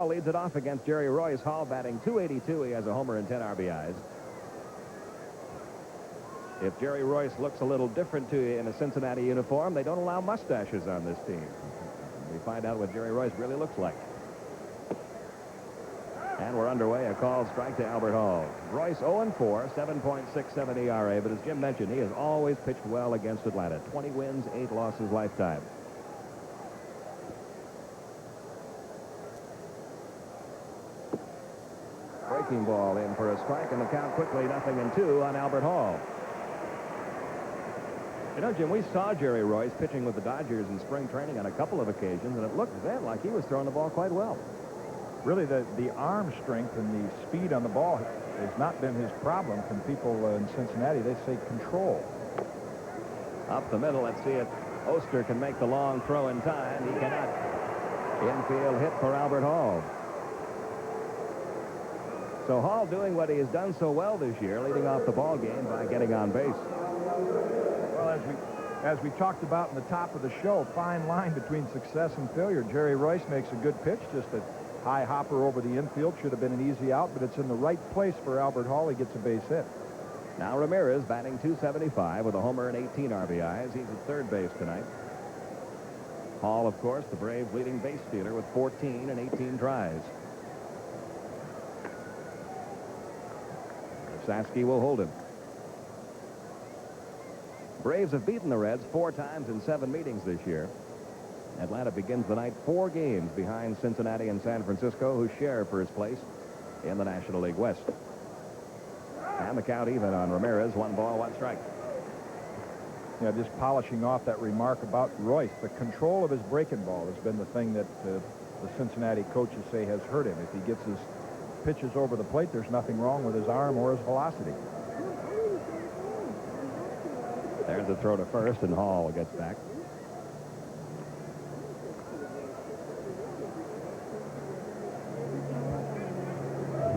Leads it off against Jerry Royce. Hall batting .282. He has a homer and 10 RBIs. If Jerry Royce looks a little different to you in a Cincinnati uniform, they don't allow mustaches on this team. We find out what Jerry Royce really looks like. And we're underway. A called strike to Albert Hall. Royce 0-4, 7.67 ERA, but as Jim mentioned, he has always pitched well against Atlanta. 20 wins, 8 losses lifetime. Breaking ball in for a strike, and the count quickly 0-2 on Albert Hall. You know, Jim, we saw Jerry Royce pitching with the Dodgers in spring training on a couple of occasions, and it looked then like he was throwing the ball quite well. Really, the arm strength and the speed on the ball has not been his problem. From people in Cincinnati, they say control. Up the middle, let's see it. Oster can make the long throw in time. He cannot. Infield hit for Albert Hall. So Hall doing what he has done so well this year, leading off the ball game by getting on base. Well, as we talked about in the top of the show, fine line between success and failure. Jerry Royce makes a good pitch, just a high hopper over the infield. Should have been an easy out, but it's in the right place for Albert Hall. He gets a base hit. Now Ramirez batting .275 with a homer and 18 RBIs. He's at third base tonight. Hall, of course, the Braves' leading base stealer with 14 and 18 tries. Sasky will hold him. Braves have beaten the Reds 4 times in 7 meetings this year. Atlanta begins the night 4 games behind Cincinnati and San Francisco, who share first place in the National League West. And the count even on Ramirez. 1 ball, 1 strike. Yeah, just polishing off that remark about Royce. The control of his breaking ball has been the thing that the Cincinnati coaches say has hurt him. If he gets his pitches over the plate, there's nothing wrong with his arm or his velocity. There's a throw to first, and Hall gets back.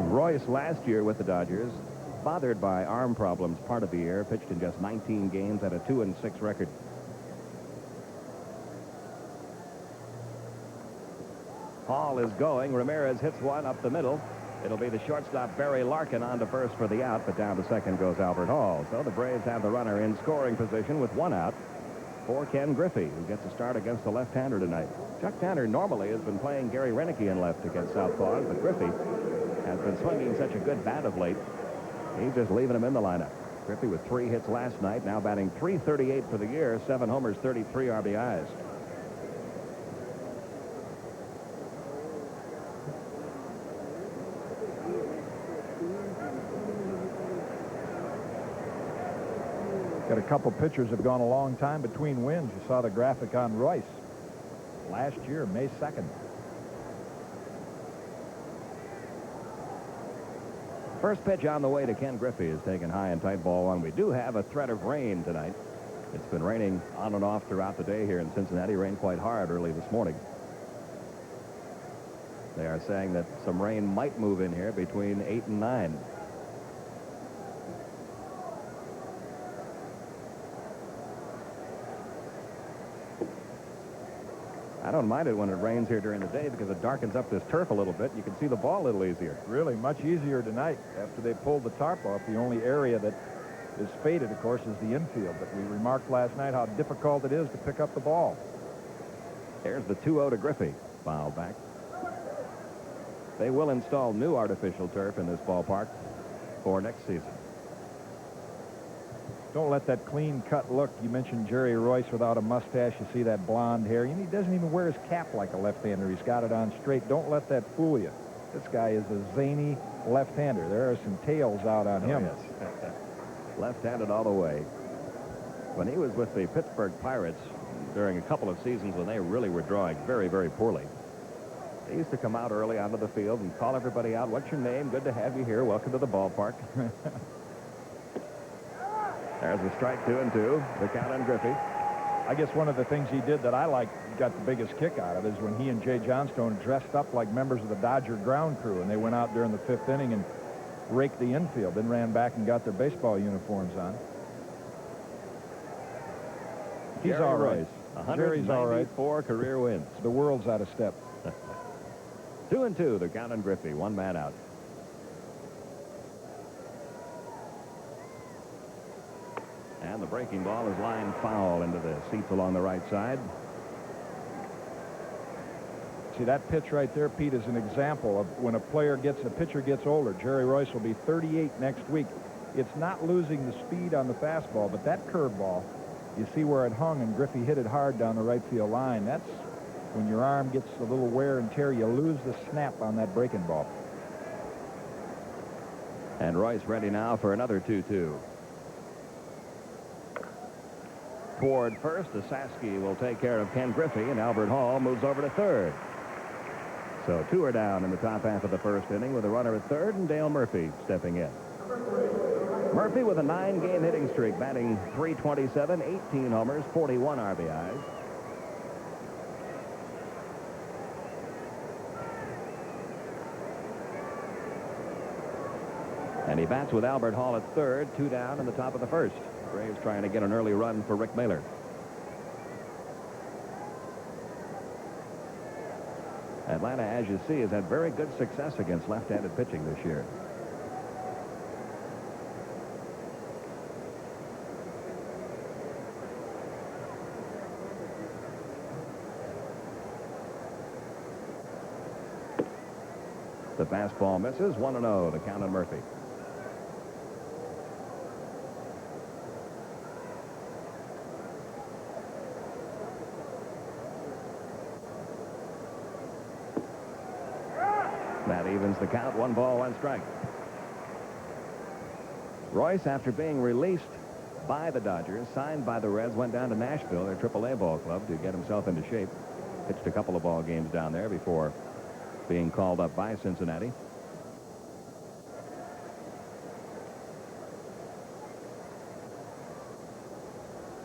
Royce last year with the Dodgers, bothered by arm problems part of the year, pitched in just 19 games, had a 2-6 record. Hall is going. Ramirez hits one up the middle. It'll be the shortstop Barry Larkin on to first for the out, but down to second goes Albert Hall. So the Braves have the runner in scoring position with 1 out for Ken Griffey, who gets a start against the left-hander tonight. Chuck Tanner normally has been playing Gary Renicky in left against Southpaws, but Griffey has been swinging such a good bat of late. He's just leaving him in the lineup. Griffey with 3 hits last night, now batting .338 for the year, 7 homers, 33 RBIs. Got a couple pitchers have gone a long time between wins. You saw the graphic on Royce last year, May 2nd. First pitch on the way to Ken Griffey is taken high and tight, ball 1. We do have a threat of rain tonight. It's been raining on and off throughout the day here in Cincinnati. Rained quite hard early this morning. They are saying that some rain might move in here between 8 and 9. I don't mind it when it rains here during the day because it darkens up this turf a little bit. You can see the ball a little easier. Really much easier tonight after they pulled the tarp off. The only area that is faded, of course, is the infield. But we remarked last night how difficult it is to pick up the ball. There's the 2-0 to Griffey. Foul back. They will install new artificial turf in this ballpark for next season. Don't let that clean-cut look. You mentioned Jerry Royce without a mustache. You see that blonde hair. He doesn't even wear his cap like a left-hander. He's got it on straight. Don't let that fool you. This guy is a zany left-hander. There are some tails out on him. Yes. Left-handed all the way. When he was with the Pittsburgh Pirates during a couple of seasons when they really were drawing very, very poorly, he used to come out early onto the field and call everybody out. What's your name? Good to have you here. Welcome to the ballpark. There's a strike, 2-2. The count on Griffey. I guess one of the things he did that I got the biggest kick out of is when he and Jay Johnstone dressed up like members of the Dodger ground crew, and they went out during the 5th inning and raked the infield, then ran back and got their baseball uniforms on. He's Jerry all right. Royce, 194 career wins. The world's out of step. 2-2, the count on Griffey. One man out. And the breaking ball is lined foul into the seats along the right side. See, that pitch right there, Pete, is an example of when a pitcher gets older. Jerry Royce will be 38 next week. It's not losing the speed on the fastball, but that curveball, you see where it hung, and Griffey hit it hard down the right field line. That's when your arm gets a little wear and tear, you lose the snap on that breaking ball. And Royce ready now for another 2-2. Toward first, Esaski will take care of Ken Griffey, and Albert Hall moves over to third. So 2 are down in the top half of the first inning with a runner at third and Dale Murphy stepping in. Murphy with a 9-game hitting streak, batting .327, 18 homers, 41 RBIs. And he bats with Albert Hall at third, 2 down in the top of the first. Braves trying to get an early run for Rick Mailer. Atlanta, as you see, has had very good success against left-handed pitching this year. The fastball misses. 1-0, the count on Murphy. That evens the count. 1 ball, 1 strike. Royce, after being released by the Dodgers, signed by the Reds, went down to Nashville, their AAA ball club, to get himself into shape. Pitched a couple of ball games down there before being called up by Cincinnati.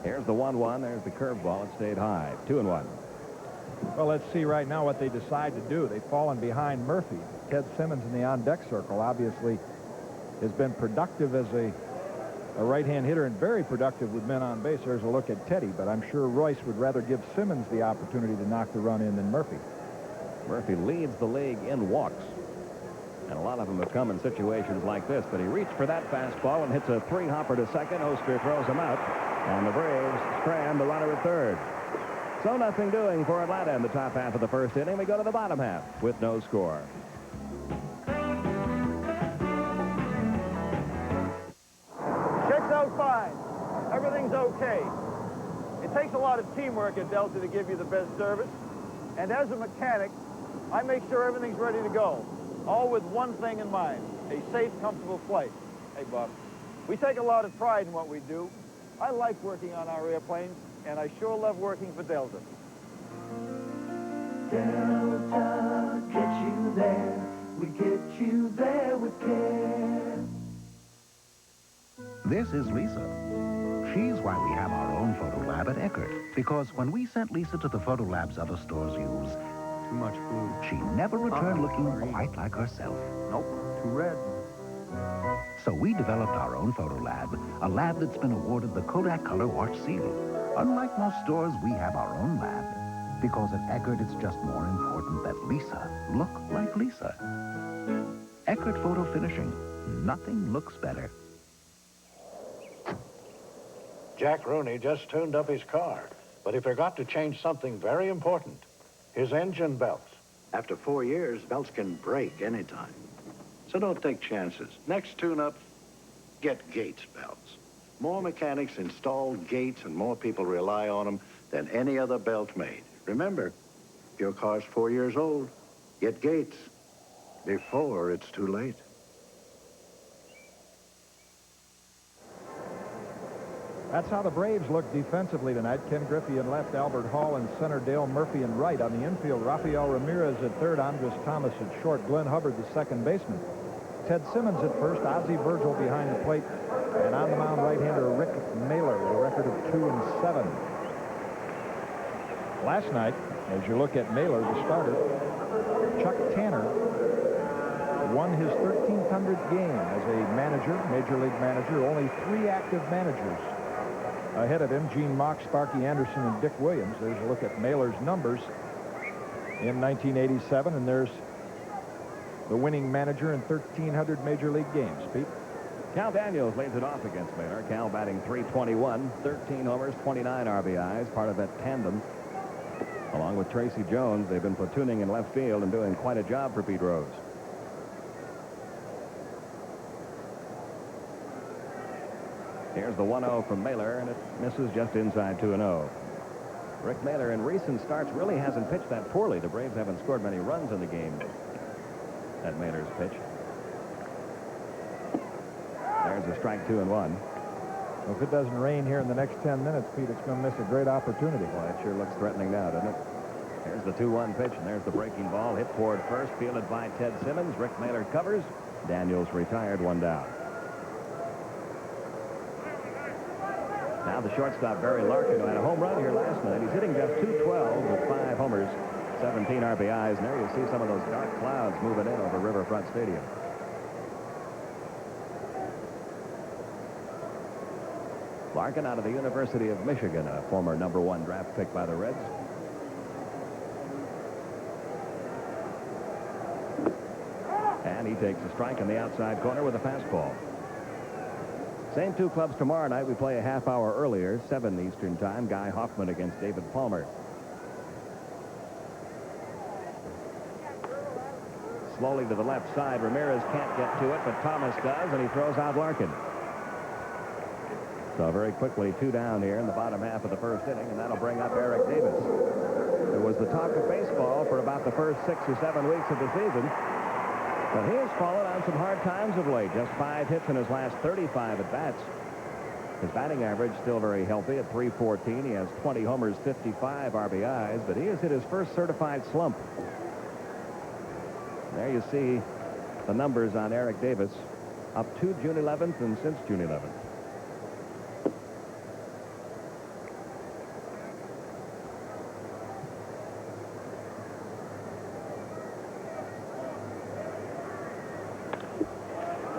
Here's the 1-1. There's the curveball. It stayed high. 2-1. Well, let's see right now what they decide to do. They've fallen behind Murphy. Ted Simmons in the on-deck circle obviously has been productive as a right-hand hitter and very productive with men on base. There's a look at Teddy, but I'm sure Royce would rather give Simmons the opportunity to knock the run in than Murphy. Murphy leads the league in walks, and a lot of them have come in situations like this, but he reached for that fastball and hits a 3-hopper to second. Oster throws him out, and the Braves strand the runner at third. So nothing doing for Atlanta in the top half of the first inning. We go to the bottom half with no score. Checks out fine. Everything's okay. It takes a lot of teamwork at Delta to give you the best service. And as a mechanic, I make sure everything's ready to go. All with one thing in mind, a safe, comfortable flight. Hey, Bob, we take a lot of pride in what we do. I like working on our airplanes, and I sure love working for Delta. Delta, get you there. We get you there with care. This is Lisa. She's why we have our own photo lab at Eckert. Because when we sent Lisa to the photo labs other stores use, Too much blue. she never returned looking quite like herself. Nope, too red. So we developed our own photo lab, a lab that's been awarded the Kodak Color Watch Seal. Unlike most stores, we have our own lab. Because at Eckert, it's just more important that Lisa look like Lisa. Eckert Photo Finishing. Nothing looks better. Jack Rooney just tuned up his car, but he forgot to change something very important, his engine belts. After 4 years, belts can break anytime. So don't take chances. Next tune-up, get Gates belts. More mechanics install Gates and more people rely on them than any other belt made. Remember, if your car's 4 years old, get Gates before it's too late. That's how the Braves look defensively tonight. Ken Griffey in left, Albert Hall in center, Dale Murphy in right. On the infield, Rafael Ramirez at third, Andres Thomas at short, Glenn Hubbard, the second baseman. Ted Simmons at first, Ozzie Virgil behind the plate, and on the mound, right-hander Rick Mailer with a record of 2-7. Last night, as you look at Mailer, the starter, Chuck Tanner won his 1300th game as a manager, Major League manager. Only 3 active managers ahead of him, Gene Mock, Sparky Anderson, and Dick Williams. There's a look at Mailer's numbers in 1987, and there's the winning manager in 1,300 Major League games. Pete? Cal Daniels leads it off against Mailer. Cal batting .321, 13 homers, 29 RBIs, part of that tandem. Along with Tracy Jones, they've been platooning in left field and doing quite a job for Pete Rose. Here's the 1-0 from Mailer, and it misses just inside 2-0. Rick Mailer in recent starts really hasn't pitched that poorly. The Braves haven't scored many runs in the game at Mailer's pitch. There's a strike, 2-1. Well, if it doesn't rain here in the next 10 minutes, Pete, it's going to miss a great opportunity. Boy, it sure looks threatening now, doesn't it? Here's the 2-1 pitch, and there's the breaking ball hit toward first, fielded by Ted Simmons. Rick Mailer covers. Daniels retired, 1 down. Now the shortstop, Barry Larkin, who had a home run here last night. He's hitting just .212 with 5 homers, 17 RBIs. And there you see some of those dark clouds moving in over Riverfront Stadium. Larkin out of the University of Michigan, a former #1 draft pick by the Reds. And he takes a strike in the outside corner with a fastball. Same two clubs tomorrow night. We play a half hour earlier, 7 Eastern time. Guy Hoffman against David Palmer. Slowly to the left side. Ramirez can't get to it, but Thomas does, and he throws out Larkin. So very quickly, 2 down here in the bottom half of the first inning, and that'll bring up Eric Davis. It was the talk of baseball for about the first 6 or 7 weeks of the season. But he has fallen on some hard times of late. Just 5 hits in his last 35 at-bats. His batting average still very healthy at .314. He has 20 homers, 55 RBIs, but he has hit his first certified slump. There you see the numbers on Eric Davis up to June 11th and since June 11th.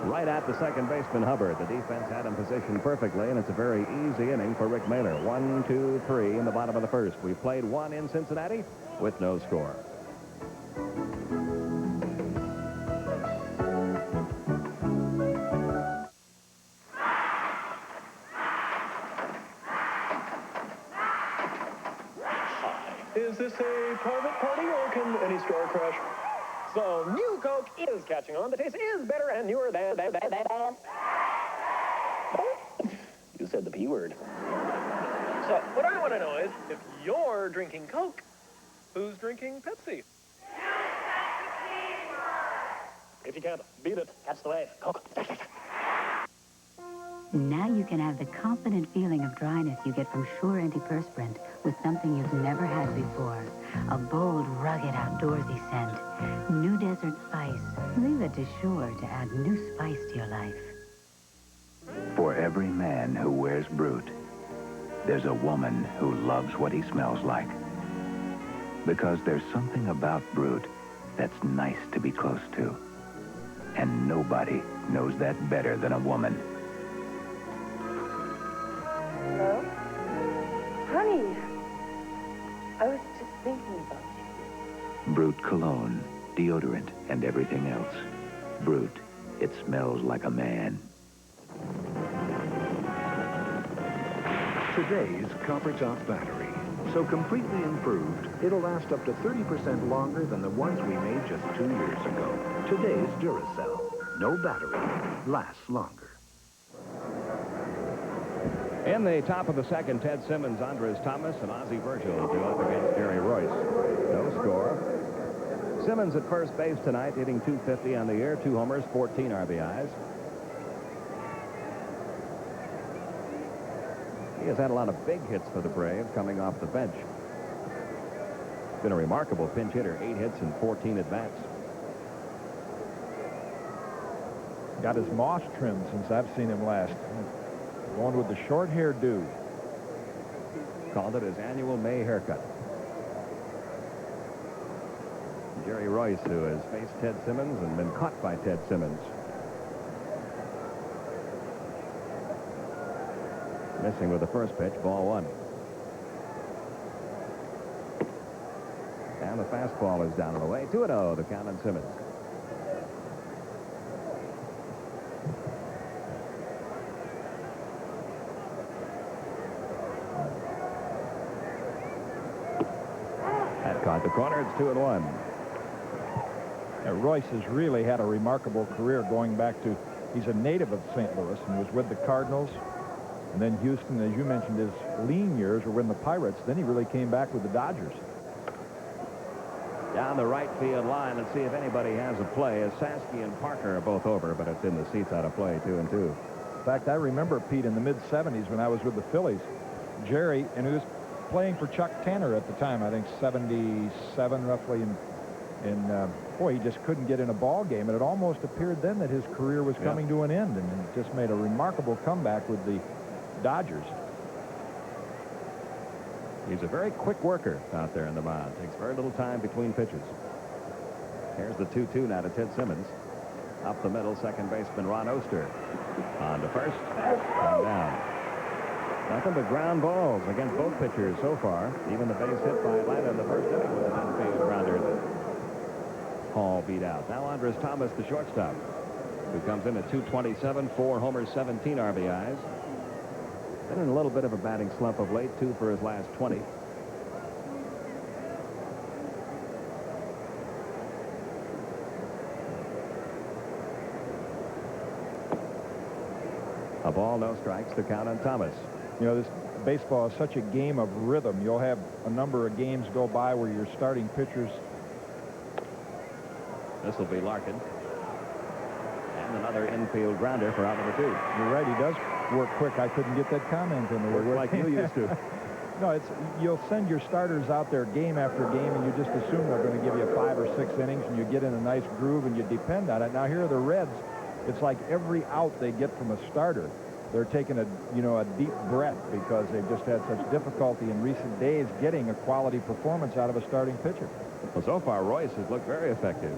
Right at the second baseman, Hubbard. The defense had him positioned perfectly, and it's a very easy inning for Rick Mailer. 1, 2, 3 in the bottom of the first. We've played 1 in Cincinnati with no score. Is this a private party, or can any store crash? So, New Coke is catching on. The taste is better and newer than... You said the P word. So, what I want to know is, if you're drinking Coke, who's drinking Pepsi? If you can't beat it, catch the wave. Coke. Now you can have the confident feeling of dryness you get from Sure Antiperspirant with something you've never had before. A bold, rugged, outdoorsy scent. New Desert Spice. Leave it to Sure to add new spice to your life. For every man who wears Brute, there's a woman who loves what he smells like. Because there's something about Brute that's nice to be close to. And nobody knows that better than a woman. Hello? Honey, I was just thinking about you. Brute cologne, deodorant, and everything else. Brute, it smells like a man. Today's Copper Top battery. So completely improved, it'll last up to 30% longer than the ones we made just 2 years ago. Today's Duracell. No battery lasts longer. In the top of the second, Ted Simmons, Andres Thomas, and Ozzie Virgil do up against Jerry Royce. No score. Simmons at first base tonight, hitting .250 on the year, 2 homers, 14 RBIs. He has had a lot of big hits for the Braves coming off the bench. Been a remarkable pinch hitter, 8 hits and 14 at-bats. Got his moss trimmed since I've seen him last. Going with the short hairdo. Called it his annual May haircut. Jerry Royce, who has faced Ted Simmons and been caught by Ted Simmons. Missing with the first pitch, ball 1. And the fastball is down and away. 2-0, the count on Simmons. At the corner, it's 2-1. Royce has really had a remarkable career going back to, he's a native of St. Louis and was with the Cardinals. And then Houston, as you mentioned, his lean years were with the Pirates. Then he really came back with the Dodgers. Down the right field line. Let's see if anybody has a play. As Sasky and Parker are both over, but it's in the seats out of play, 2-2. In fact, I remember, Pete, in the mid-'70s when I was with the Phillies, Jerry, and he was playing for Chuck Tanner at the time, I think 77 roughly, and boy, he just couldn't get in a ball game, and it almost appeared then that his career was coming to an end, and he just made a remarkable comeback with the Dodgers. He's a very quick worker out there in the mound. Takes very little time between pitches. Here's the 2-2 now to Ted Simmons. Up the middle, second baseman Ron Oster. On to first. And down. Nothing but ground balls against both pitchers so far. Even the base hit by Atlanta in the first inning with an infield grounder that Hall beat out. Now Andres Thomas, the shortstop, who comes in at 227, 4 homers, 17 RBIs. Been in a little bit of a batting slump of late, 2 for his last 20. A ball, no strikes, the count on Thomas. You know, this baseball is such a game of rhythm. You'll have a number of games go by where your starting pitchers. This will be Larkin. And another infield grounder for out number 2. You're right, he does work quick. I couldn't get that comment in there. Work like you used to. No, it's, you'll send your starters out there game after game, and you just assume they're going to give you 5 or 6 innings, and you get in a nice groove, and you depend on it. Now, here are the Reds. It's like every out they get from a starter, they're taking a deep breath because they've just had such difficulty in recent days getting a quality performance out of a starting pitcher. Well, so far, Royce has looked very effective.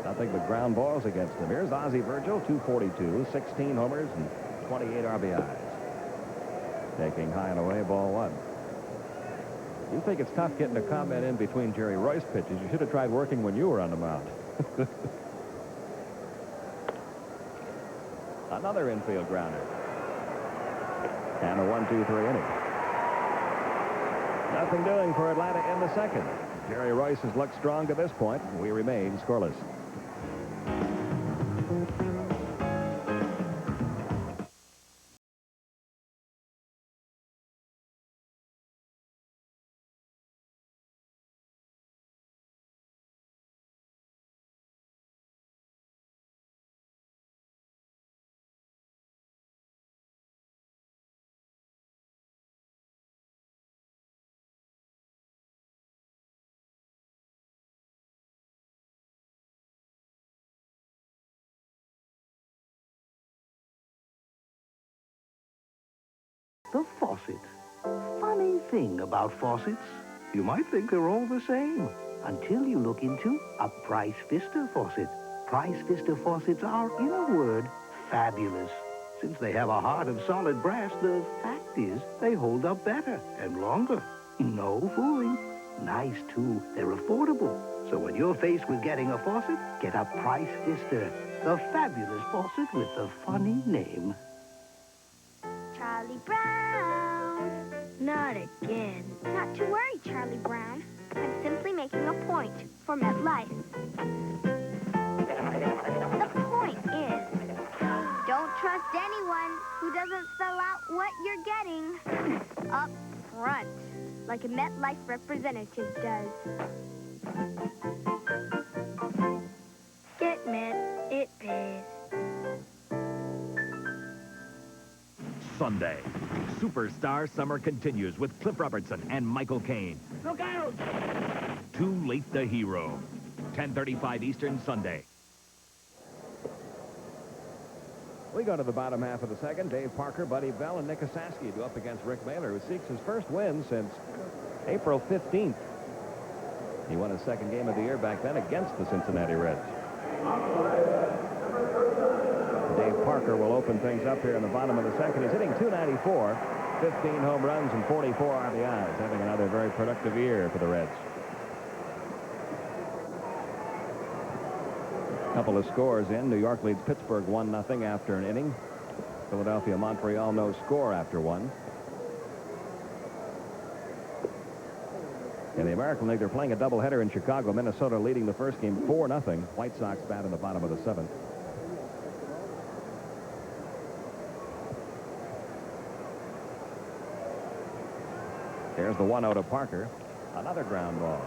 Nothing but ground balls against him. Here's Ozzie Virgil, 242, 16 homers, and 28 RBIs. Taking high and away, ball 1. You think it's tough getting a comment in between Jerry Royce pitches. You should have tried working when you were on the mound. Another infield grounder. And a 1-2-3 inning. Nothing doing for Atlanta in the second. Jerry Royce has looked strong to this point. We remain scoreless. The faucet. Funny thing about faucets, you might think they're all the same until you look into a Price Vista faucet. Price Vista faucets are, in a word, fabulous. Since they have a heart of solid brass, the fact is they hold up better and longer. No fooling. Nice, too. They're affordable. So when you're faced with getting a faucet, get a Price Vista, the fabulous faucet with the funny name. Charlie Brown. Not again. Not to worry, Charlie Brown. I'm simply making a point for MetLife. The point is, don't trust anyone who doesn't spell out what you're getting up front, like a MetLife representative does. Get Met, it pays. Sunday. Superstar Summer continues with Cliff Robertson and Michael Caine. Look out! Too Late the Hero. 10:35 Eastern Sunday. We go to the bottom half of the second. Dave Parker, Buddy Bell, and Nick Osaski do up against Rick Mailer, who seeks his first win since April 15th. He won his second game of the year back then against the Cincinnati Reds. Dave Parker will open things up here in the bottom of the second. He's hitting .294, 15 home runs and 44 RBIs, having another very productive year for the Reds. Couple of scores in. New York leads Pittsburgh 1-0 after an inning. Philadelphia, Montreal, no score after one. In the American League, they're playing a doubleheader in Chicago. Minnesota leading the first game 4-0. White Sox bat in the bottom of the 7th. Here's the 1-0 to Parker. Another ground ball.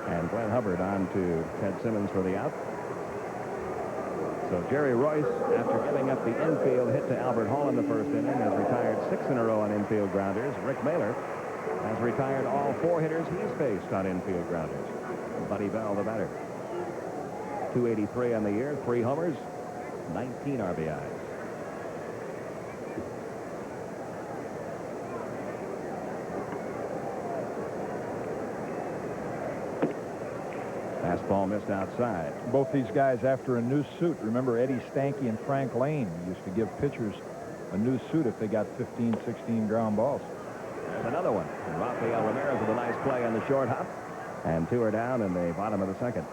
And Glenn Hubbard on to Ted Simmons for the out. So Jerry Royce, after giving up the infield hit to Albert Hall in the first inning, has retired 6 in a row on infield grounders. Rick Mailer has retired all 4 hitters he's faced on infield grounders. Buddy Bell, the batter. 283 on the year, 3 homers, 19 RBIs. Fastball missed outside. Both these guys after a new suit. Remember Eddie Stanky and Frank Lane used to give pitchers a new suit if they got 15, 16 ground balls. There's another one. Rafael Ramirez with a nice play on the short hop. And 2 are down in the bottom of the 2nd.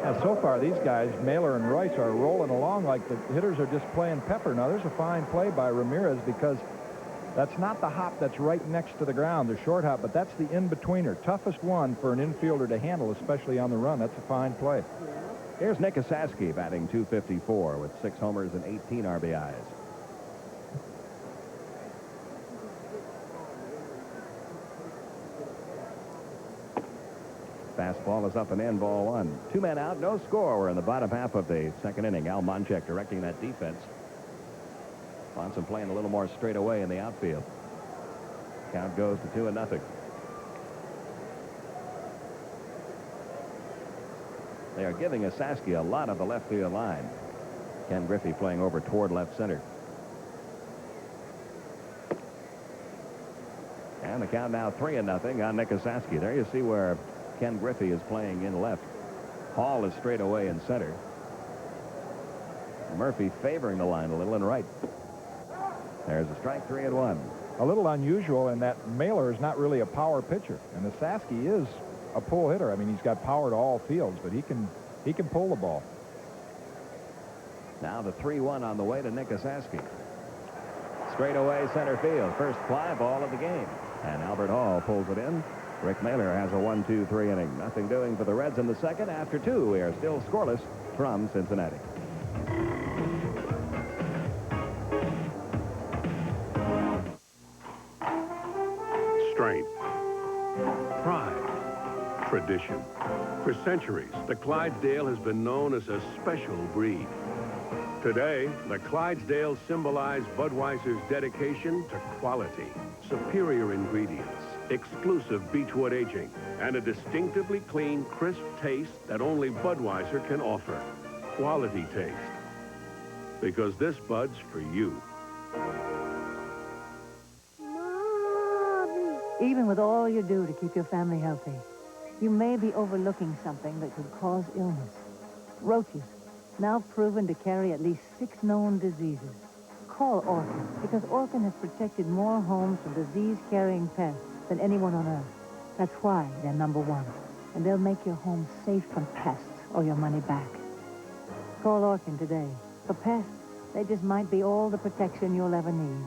And so far, these guys, Mailer and Royce, are rolling along like the hitters are just playing pepper. Now, there's a fine play by Ramirez because that's not the hop that's right next to the ground, the short hop, but that's the in-betweener. Toughest one for an infielder to handle, especially on the run. That's a fine play. Here's Nick Esaski batting .254 with 6 homers and 18 RBIs. Fastball is up and in, ball 1. 2 men out, no score. We're in the bottom half of the 2nd inning. Al Monchek directing that defense. Wants him playing a little more straight away in the outfield. Count goes to 2-0. They are giving Esaski a lot of the left field line. Ken Griffey playing over toward left center. And the count now 3-0 on Nick Esaski. There you see where Ken Griffey is playing in left. Hall is straight away in center. Murphy favoring the line a little in right. There's a strike, 3-1. A little unusual in that Mailer is not really a power pitcher, and Esaski is a pull hitter. I mean, he's got power to all fields, but he can pull the ball. Now the 3-1 on the way to Nick Esaski. Straight away center field. First fly ball of the game. And Albert Hall pulls it in. Rick Mailer has a 1-2-3 inning. Nothing doing for the Reds in the 2nd. After 2, we are still scoreless from Cincinnati. Strength, pride, tradition. For centuries, the Clydesdale has been known as a special breed. Today, the Clydesdale symbolize Budweiser's dedication to quality, superior ingredients, exclusive beechwood aging, and a distinctively clean, crisp taste that only Budweiser can offer. Quality taste. Because this Bud's for you. Even with all you do to keep your family healthy, you may be overlooking something that could cause illness. Roaches, now proven to carry at least 6 known diseases. Call Orkin, because Orkin has protected more homes from disease-carrying pests than anyone on Earth. That's why they're #1. And they'll make your home safe from pests or your money back. Call Orkin today. For pests, they just might be all the protection you'll ever need.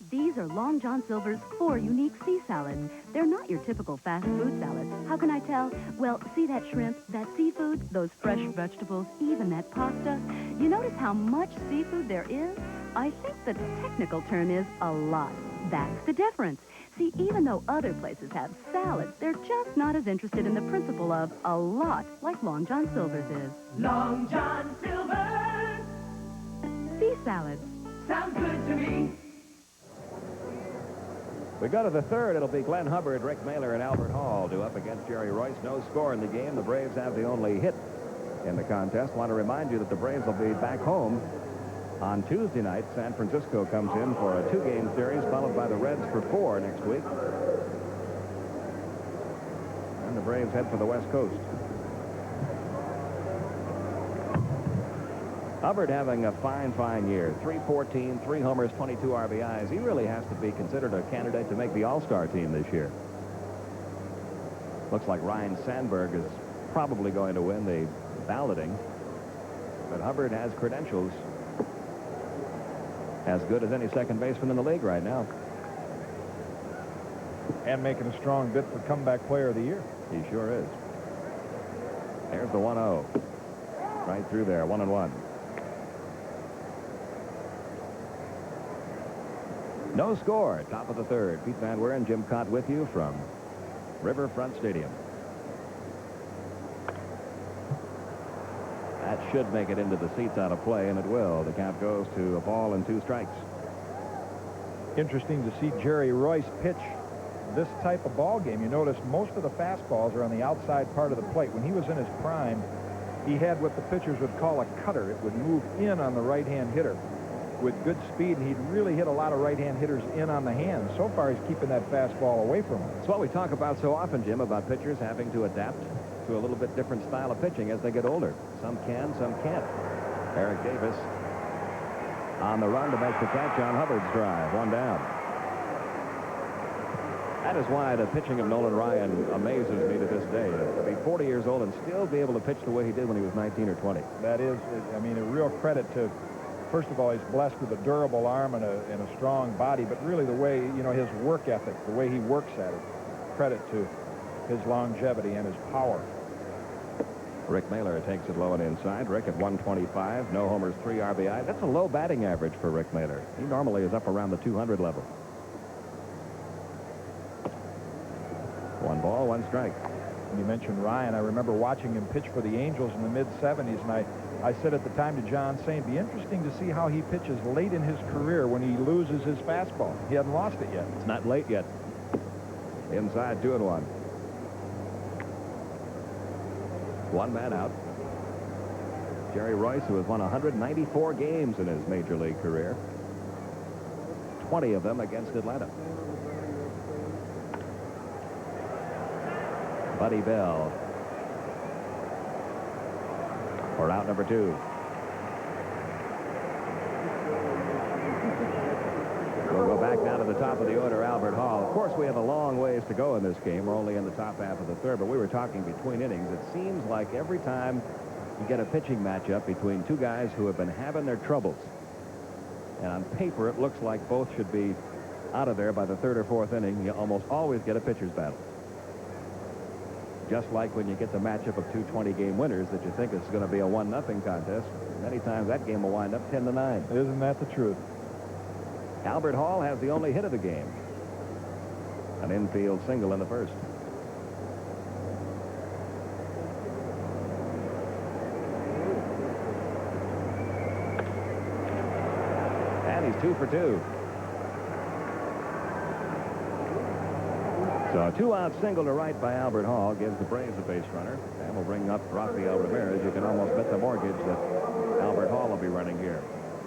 These are Long John Silver's 4 unique sea salads. They're not your typical fast food salads. How can I tell? Well, see that shrimp, that seafood, those fresh vegetables, even that pasta? You notice how much seafood there is? I think the technical term is a lot. That's the difference. See, even though other places have salads, they're just not as interested in the principle of a lot like Long John Silver's is. Long John Silver's. Sea salads. Sounds good to me. We go to the 3rd. It'll be Glenn Hubbard, Rick Mailer, and Albert Hall due up against Jerry Royce. No score in the game. The Braves have the only hit in the contest. Want to remind you that the Braves will be back home on Tuesday night. San Francisco comes in for a 2-game series, followed by the Reds for 4 next week. And the Braves head for the West Coast. Hubbard having a fine year. 314, 3 homers, 22 RBIs. He really has to be considered a candidate to make the All-Star team this year. Looks like Ryan Sandberg is probably going to win the balloting. But Hubbard has credentials. As good as any second baseman in the league right now. And making a strong bid for comeback player of the year. He sure is. There's the 1-0. Right through there, 1-1. No score, top of the third. Pete Van Weer and Jim Cott with you from Riverfront Stadium. That should make it into the seats out of play, and it will. The count goes to a ball and 2 strikes. Interesting to see Jerry Royce pitch this type of ball game. You notice most of the fastballs are on the outside part of the plate. When he was in his prime, he had what the pitchers would call a cutter. It would move in on the right-hand hitter with good speed, and he'd really hit a lot of right-hand hitters in on the hands. So far, he's keeping that fastball away from him. It's what we talk about so often, Jim, about pitchers having to adapt to a little bit different style of pitching as they get older. Some can, some can't. Eric Davis on the run to make the catch on Hubbard's drive. 1 down. That is why the pitching of Nolan Ryan amazes me to this day. To be 40 years old and still be able to pitch the way he did when he was 19 or 20. That is, I mean, a real credit to, first of all, he's blessed with a durable arm and a strong body, but really the way, you know, his work ethic, the way he works at it, credit to his longevity and his power. Rick Mailer takes it low and inside. Rick at 125, no homers, 3 RBI. That's a low batting average for Rick Mailer. He normally is up around the 200 level. 1 ball, 1 strike. And you mentioned Ryan. I remember watching him pitch for the Angels in the mid-'70s, and I said at the time to John Sain, it'd be interesting to see how he pitches late in his career when he loses his fastball. He hasn't lost it yet. It's not late yet. Inside, 2-1. 1 man out. Jerry Royce, who has won 194 games in his major league career, 20 of them against Atlanta. Buddy Bell for out number 2. We'll go back down to the top of the order, Albert Hall. Of course, we have a long ways to go in this game. We're only in the top half of the third, but we were talking between innings. It seems like every time you get a pitching matchup between 2 guys who have been having their troubles, and on paper it looks like both should be out of there by the 3rd or 4th inning, you almost always get a pitcher's battle. Just like when you get the matchup of 2 20-game winners that you think is going to be a 1-0 contest. Many times that game will wind up 10-9. Isn't that the truth? Albert Hall has the only hit of the game. An infield single in the first. And he's 2 for 2. So a 2-out single to right by Albert Hall gives the Braves a base runner. And will bring up Rafael Ramirez. You can almost bet the mortgage that Albert Hall will be running here.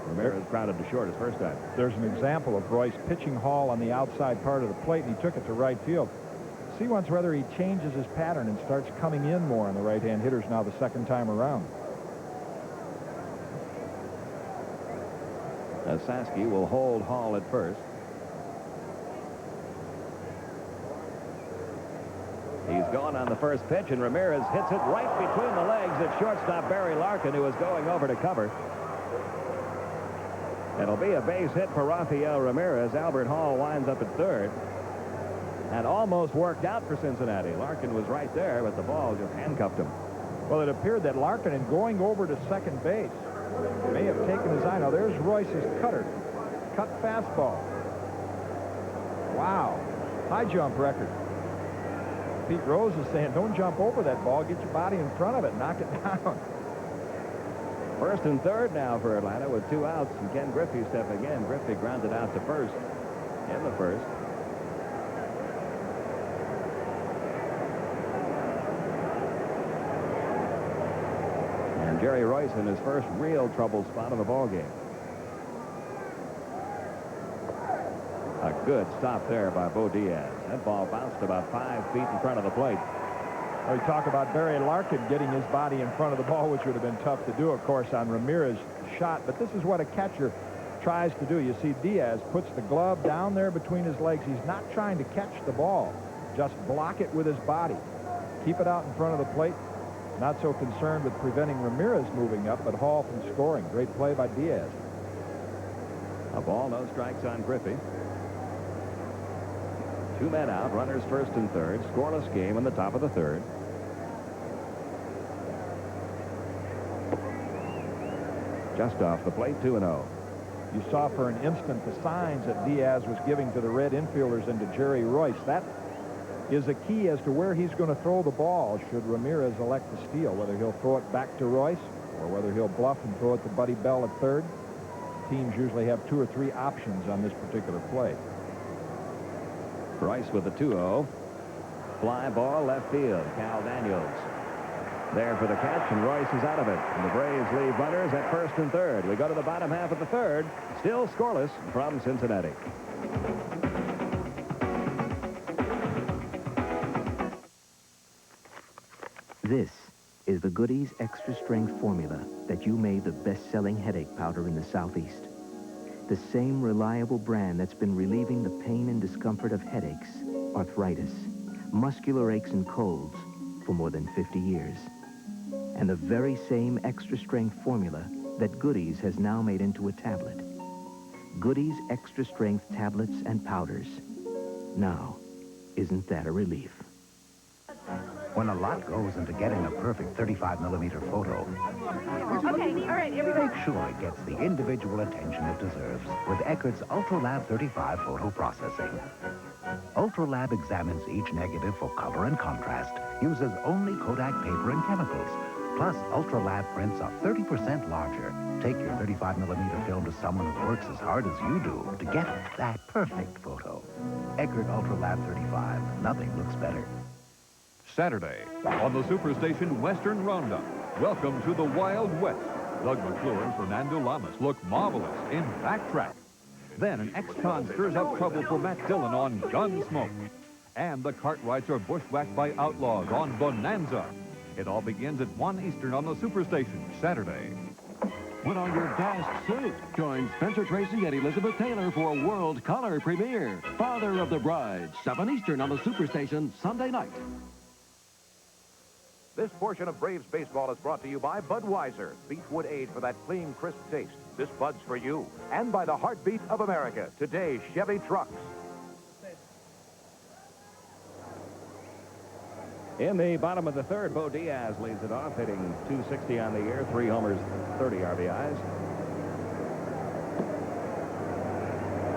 Ramirez grounded to short his first time. There's an example of Royce pitching Hall on the outside part of the plate, and he took it to right field. See once whether he changes his pattern and starts coming in more on the right-hand hitters now the second time around. Saski will hold Hall at first. He's gone on the first pitch, and Ramirez hits it right between the legs at shortstop Barry Larkin, who is going over to cover. It'll be a base hit for Rafael Ramirez. Albert Hall winds up at third. And almost worked out for Cincinnati. Larkin was right there, but the ball just handcuffed him. Well, it appeared that Larkin, in going over to second base, may have taken his eye. Now, there's Royce's cutter. Cut fastball. Wow. High jump record. Pete Rose is saying, don't jump over that ball. Get your body in front of it. Knock it down. First and third now for Atlanta with 2 outs, and Ken Griffey stepping in. Griffey grounded out to first in the first. And Jerry Royce in his first real trouble spot of the ball game. A good stop there by Bo Diaz. That ball bounced about 5 feet in front of the plate. We talk about Barry Larkin getting his body in front of the ball, which would have been tough to do, of course, on Ramirez's shot. But this is what a catcher tries to do. You see Diaz puts the glove down there between his legs. He's not trying to catch the ball. Just block it with his body. Keep it out in front of the plate. Not so concerned with preventing Ramirez moving up, but Hall from scoring. Great play by Diaz. A ball, no strikes on Griffey. 2 men out, runners first and third. Scoreless game in the top of the third. Just off the plate, 2-0. You saw for an instant the signs that Diaz was giving to the red infielders and to Jerry Royce. That is a key as to where he's going to throw the ball should Ramirez elect to steal, whether he'll throw it back to Royce or whether he'll bluff and throw it to Buddy Bell at third. Teams usually have 2 or 3 options on this particular play. Royce with the 2-0. Fly ball left field. Cal Daniels there for the catch, and Royce is out of it. And the Braves leave runners at first and third. We go to the bottom half of the third. Still scoreless from Cincinnati. This is the Goody's Extra Strength formula that you made the best-selling headache powder in the Southeast. The same reliable brand that's been relieving the pain and discomfort of headaches, arthritis, muscular aches and colds for more than 50 years. And the very same extra strength formula that Goody's has now made into a tablet. Goody's Extra Strength tablets and powders. Now, isn't that a relief? When a lot goes into getting a perfect 35mm photo, Okay, all right, everybody. make sure it gets the individual attention it deserves with Eckerd's UltraLab 35 photo processing. UltraLab examines each negative for color and contrast, uses only Kodak paper and chemicals. Plus, UltraLab prints are 30% larger. Take your 35mm film to someone who works as hard as you do to get that perfect photo. Eckerd UltraLab 35. Nothing looks better. Saturday, on the Superstation Western Roundup, welcome to the Wild West. Doug McClure and Fernando Lamas look marvelous in Backtrack. Then an ex-con stirs up trouble for Matt Dillon on Gunsmoke. And the Cartwrights are bushwhacked by outlaws on Bonanza. It all begins at 1 Eastern on the Superstation, Saturday. Put on your best suit. Join Spencer Tracy and Elizabeth Taylor for a world color premiere. Father of the Bride, 7 Eastern on the Superstation, Sunday night. This portion of Braves baseball is brought to you by Budweiser. Beechwood Age for that clean, crisp taste. This Bud's for you. And by the heartbeat of America, today's Chevy trucks. In the bottom of the third, Bo Diaz leads it off, hitting .260 on the year, 3 homers, 30 RBIs.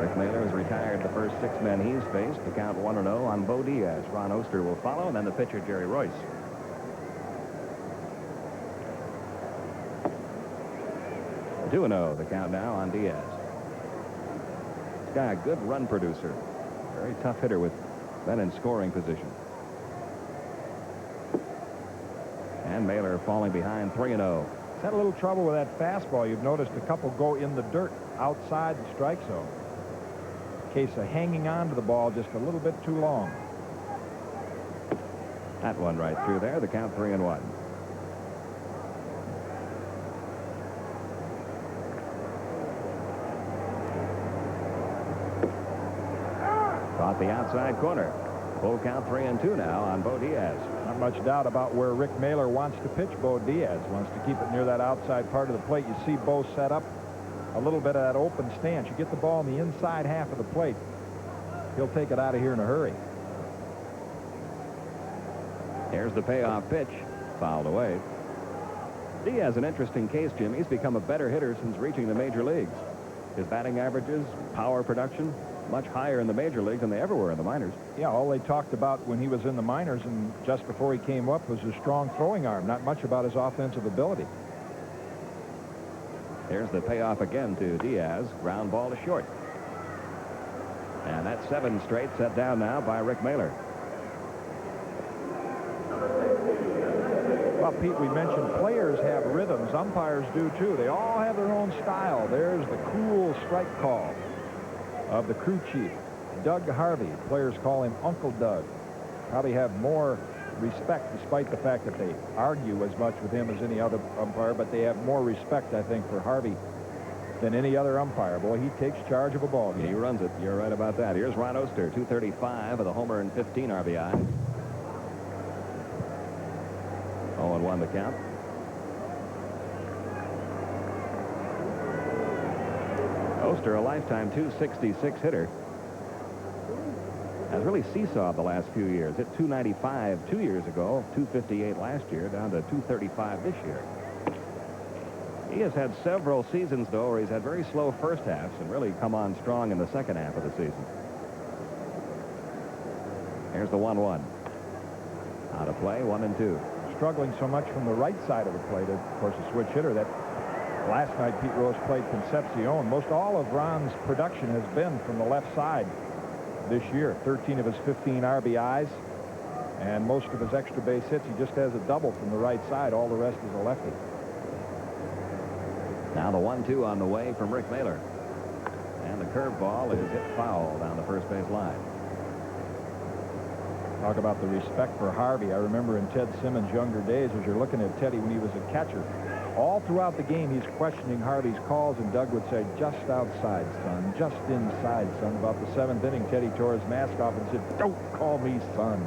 Rick Mailer has retired the first 6 men he's faced. The count 1-0 on Bo Diaz. Ron Oster will follow, and then the pitcher, Jerry Royce. The 2-0, the count now on Diaz. This guy, a good run producer. Very tough hitter with men in scoring position. And Mailer falling behind 3-0. He's had a little trouble with that fastball. You've noticed a couple go in the dirt outside the strike zone. Case of hanging on to the ball just a little bit too long. That one right through there. The count 3-1. Caught the outside corner. Full count 3-2 now on Bo Diaz. Not much doubt about where Rick Mailer wants to pitch Bo Diaz. Wants to keep it near that outside part of the plate. You see Bo set up a little bit of that open stance. You get the ball in the inside half of the plate, he'll take it out of here in a hurry. Here's the payoff pitch. Fouled away. Diaz, an interesting case, Jim. He's become a better hitter since reaching the major leagues. His batting averages, power production, much higher in the major leagues than they ever were in the minors. Yeah, all they talked about when he was in the minors and just before he came up was his strong throwing arm, not much about his offensive ability. Here's the payoff again to Diaz. Ground ball to short. And that's 7 straight set down now by Rick Mailer. Well, Pete, we mentioned players have rhythms. Umpires do, too. They all have their own style. There's the cool strike call of the crew chief, Doug Harvey. Players call him Uncle Doug. Probably have more respect, despite the fact that they argue as much with him as any other umpire, but they have more respect, I think, for Harvey than any other umpire. Boy, he takes charge of a ball game. He runs it. You're right about that. Here's Ron Oster, 235 with a homer and 15 RBI. 0-1 the count. Oster, a lifetime 266 hitter, has really seesawed the last few years. Hit 295 2 years ago, 258 last year, down to 235 this year. He has had several seasons, though, where he's had very slow first halves and really come on strong in the second half of the season. Here's the 1-1. Out of play, 1-2. Struggling so much from the right side of the plate, of course, a switch hitter. That last night Pete Rose played Concepcion. Most all of Ron's production has been from the left side this year. 13 of his 15 RBIs, and most of his extra base hits. He just has a double from the right side. All the rest is a lefty. Now the 1-2 on the way from Rick Mahler. And the curveball is hit foul down the first base line. Talk about the respect for Harvey. I remember in Ted Simmons' younger days, as you're looking at Teddy when he was a catcher, all throughout the game he's questioning Harvey's calls, and Doug would say, just outside, son, just inside, son. About the 7th inning, Teddy tore his mask off and said, don't call me son.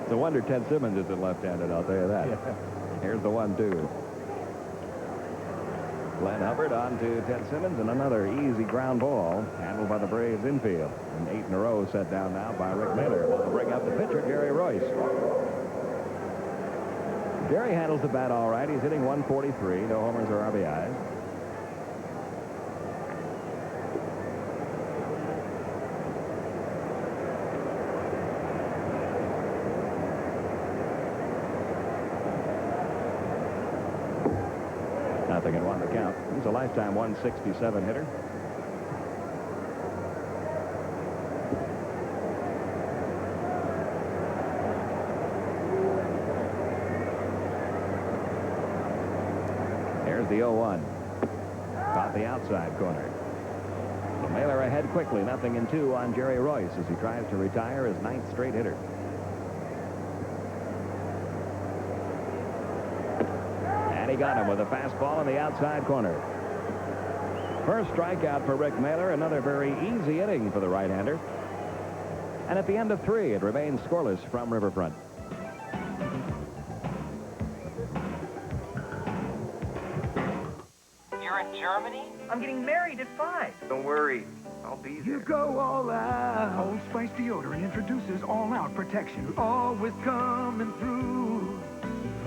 It's a wonder Ted Simmons isn't left-handed, I'll tell you that. Yeah. Here's the 1-2. Glenn Hubbard on to Ted Simmons, and another easy ground ball handled by the Braves infield. And 8 in a row set down now by Rick Mahler. They'll bring up the pitcher, Gary Royce. Gary handles the bat all right. He's hitting 143, no homers or RBIs. Nothing and 1 to count. He's a lifetime 167 hitter. Here's the 0-1. Caught the outside corner. So Mahler ahead quickly. 0-2 on Jerry Royce as he tries to retire his 9th straight hitter. He got him with a fastball in the outside corner. First strikeout for Rick Mahler. Another very easy inning for the right-hander. And at the end of 3, it remains scoreless from Riverfront. You're in Germany? I'm getting married at 5. Don't worry. I'll be there. You go all out. Old Spice deodorant introduces all-out protection. Always coming through.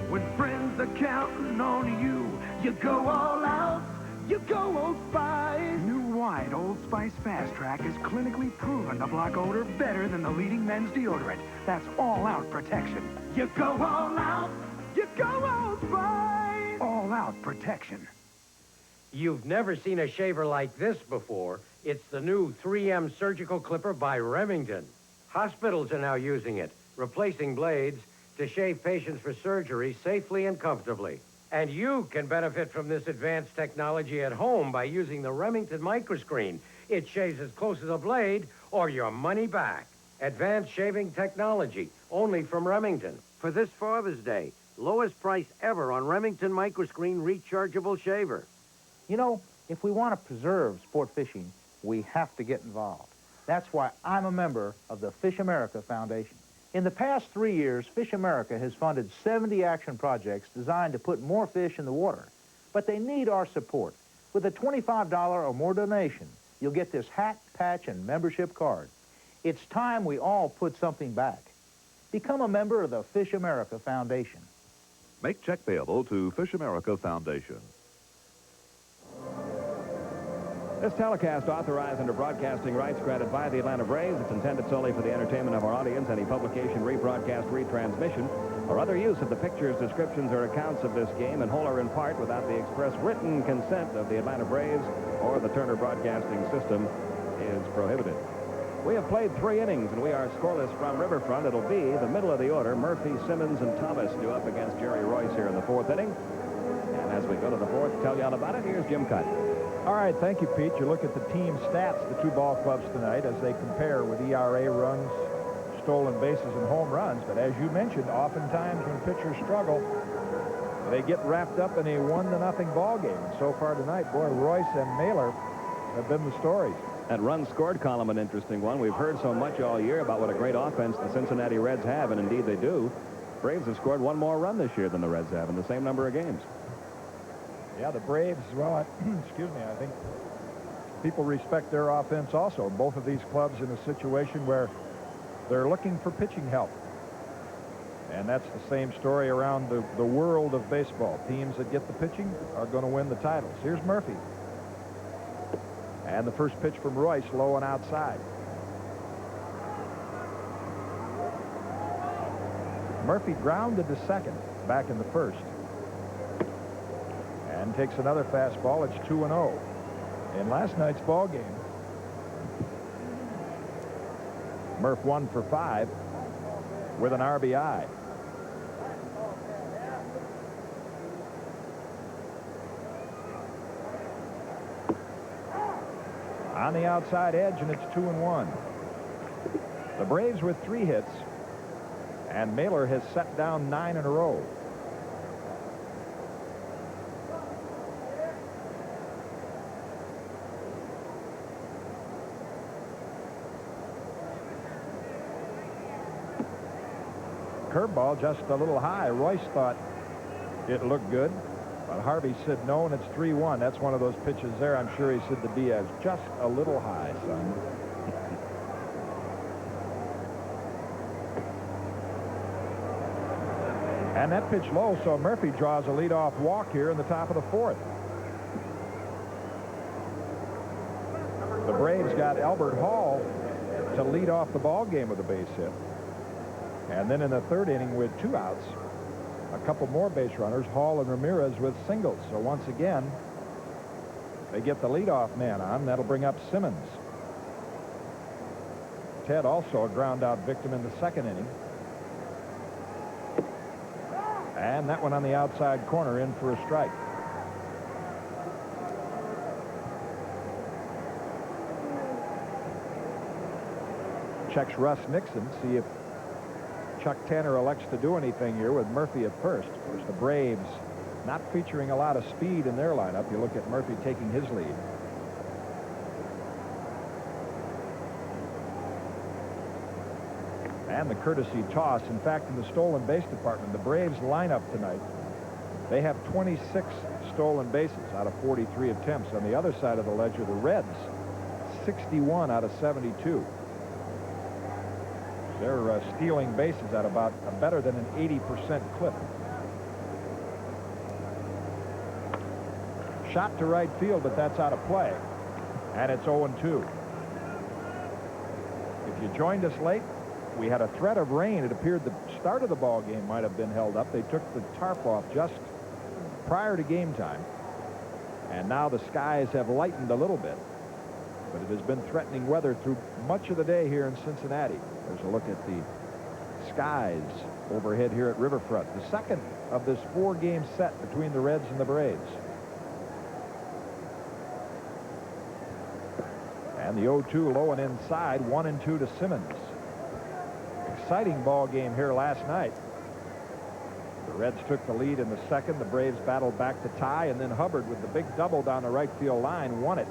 When friends are counting on you, you go all out. You go Old Spice. New wide Old Spice Fast Track is clinically proven to block odor better than the leading men's deodorant. That's all-out protection. You go all out. You go Old Spice. All-out protection. You've never seen a shaver like this before. It's the new 3M Surgical Clipper by Remington. Hospitals are now using it, replacing blades to shave patients for surgery safely and comfortably. And you can benefit from this advanced technology at home by using the Remington microscreen. It shaves as close as a blade or your money back. Advanced shaving technology, only from Remington. For this Father's Day, lowest price ever on Remington microscreen rechargeable shaver. You know, if we want to preserve sport fishing, we have to get involved. That's why I'm a member of the Fish America Foundation. In the past 3 years, Fish America has funded 70 action projects designed to put more fish in the water. But they need our support. With a $25 or more donation, you'll get this hat, patch, and membership card. It's time we all put something back. Become a member of the Fish America Foundation. Make check payable to Fish America Foundation. This telecast authorized under broadcasting rights granted by the Atlanta Braves. It's intended solely for the entertainment of our audience. Any publication, rebroadcast, retransmission, or other use of the pictures, descriptions, or accounts of this game in whole or in part without the express written consent of the Atlanta Braves or the Turner Broadcasting System is prohibited. We have played 3 innings, and we are scoreless from Riverfront. It'll be the middle of the order. Murphy, Simmons, and Thomas do up against Jerry Royce here in the 4th inning. And as we go to the 4th, tell you all about it, here's Jim Cutt. All right, thank you, Pete. You look at the team stats, the 2 ball clubs tonight, as they compare with ERA, runs, stolen bases, and home runs. But as you mentioned, oftentimes when pitchers struggle, they get wrapped up in a 1-0 ball game. And so far tonight, boy, Royce and Mahler have been the stories. That run scored column, an interesting one. We've heard so much all year about what a great offense the Cincinnati Reds have, and indeed they do. Braves have scored 1 more run this year than the Reds have in the same number of games. Yeah, the Braves, well, excuse me, I think people respect their offense also. Both of these clubs in a situation where they're looking for pitching help. And that's the same story around the world of baseball. Teams that get the pitching are going to win the titles. Here's Murphy. And the first pitch from Royce, low and outside. Murphy grounded to second back in the first. And takes another fastball. It's 2-0. In last night's ball game, Murph 1 for 5 with an RBI. On the outside edge, and it's 2-1. The Braves with 3 hits, and Mailer has set down 9 in a row. Curveball just a little high. Royce thought it looked good, but Harvey said no, and it's 3-1. That's one of those pitches there. I'm sure he said to Diaz, just a little high, son. And that pitch low, so Murphy draws a leadoff walk here in the top of the 4th. The Braves got Albert Hall to lead off the ball game with a base hit. And then in the 3rd inning with 2 outs, a couple more base runners, Hall and Ramirez with singles. So once again, they get the leadoff man on. That'll bring up Simmons. Ted also a ground out victim in the 2nd inning. And that one on the outside corner in for a strike. Checks Russ Nixon, see if Chuck Tanner elects to do anything here with Murphy at first. Of course, the Braves not featuring a lot of speed in their lineup. You look at Murphy taking his lead. And the courtesy toss. In fact, in the stolen base department, the Braves lineup tonight, they have 26 stolen bases out of 43 attempts. On the other side of the ledger, the Reds, 61 out of 72. They're stealing bases at about better than an 80% clip. Shot to right field, but that's out of play. And it's 0-2. If you joined us late, we had a threat of rain. It appeared the start of the ball game might have been held up. They took the tarp off just prior to game time. And now the skies have lightened a little bit. But it has been threatening weather through much of the day here in Cincinnati. There's a look at the skies overhead here at Riverfront. The second of this 4-game set between the Reds and the Braves. And the 0-2 low and inside, 1-2 to Simmons. Exciting ball game here last night. The Reds took the lead in the 2nd. The Braves battled back to tie, and then Hubbard with the big double down the right field line won it.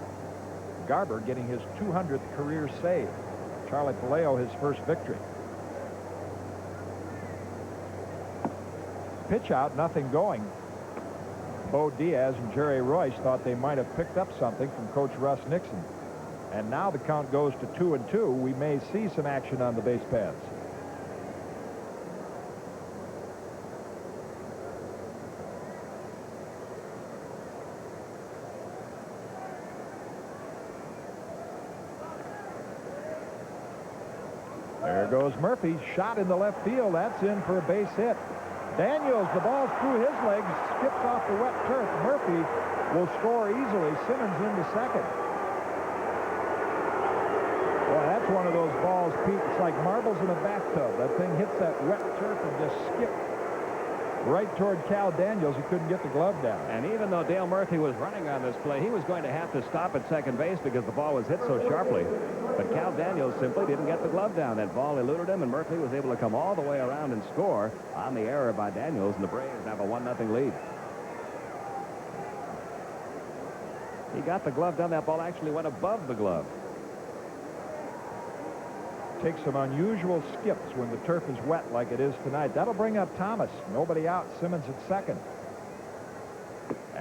Garber getting his 200th career save. Charlie Palaio his first victory. Pitch out, nothing going. Bo Diaz and Jerry Royce thought they might have picked up something from Coach Russ Nixon. And now the count goes to 2-2. We may see some action on the base paths. There goes Murphy, shot in the left field. That's in for a base hit. Daniels, the ball's through his legs, skips off the wet turf. Murphy will score easily. Simmons into second. Well, that's one of those balls, Pete. It's like marbles in a bathtub. That thing hits that wet turf and just skipped right toward Cal Daniels. He couldn't get the glove down. And even though Dale Murphy was running on this play, he was going to have to stop at second base because the ball was hit so sharply. But Cal Daniels simply didn't get the glove down. That ball eluded him, and Murphy was able to come all the way around and score on the error by Daniels, and the Braves have a 1-0 lead. He got the glove down. That ball actually went above the glove. Takes some unusual skips when the turf is wet like it is tonight. That'll bring up Thomas. Nobody out. Simmons at second.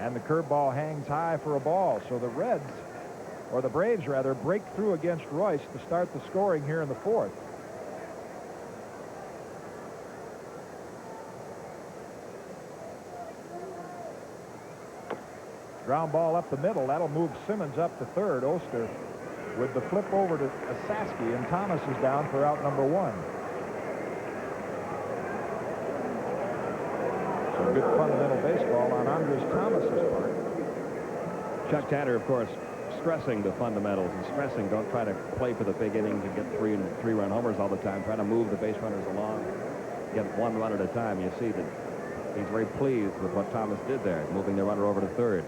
And the curveball hangs high for a ball. So the Reds, or the Braves rather, break through against Royce to start the scoring here in the fourth. Ground ball up the middle. That'll move Simmons up to third. Oster with the flip over to Saski, and Thomas is down for out number 1. So good fundamental baseball on Andres Thomas's part. Chuck Tanner, of course, stressing the fundamentals and stressing don't try to play for the big innings and get three-run homers all the time. Try to move the base runners along, get one run at a time. You see that he's very pleased with what Thomas did there, moving the runner over to third.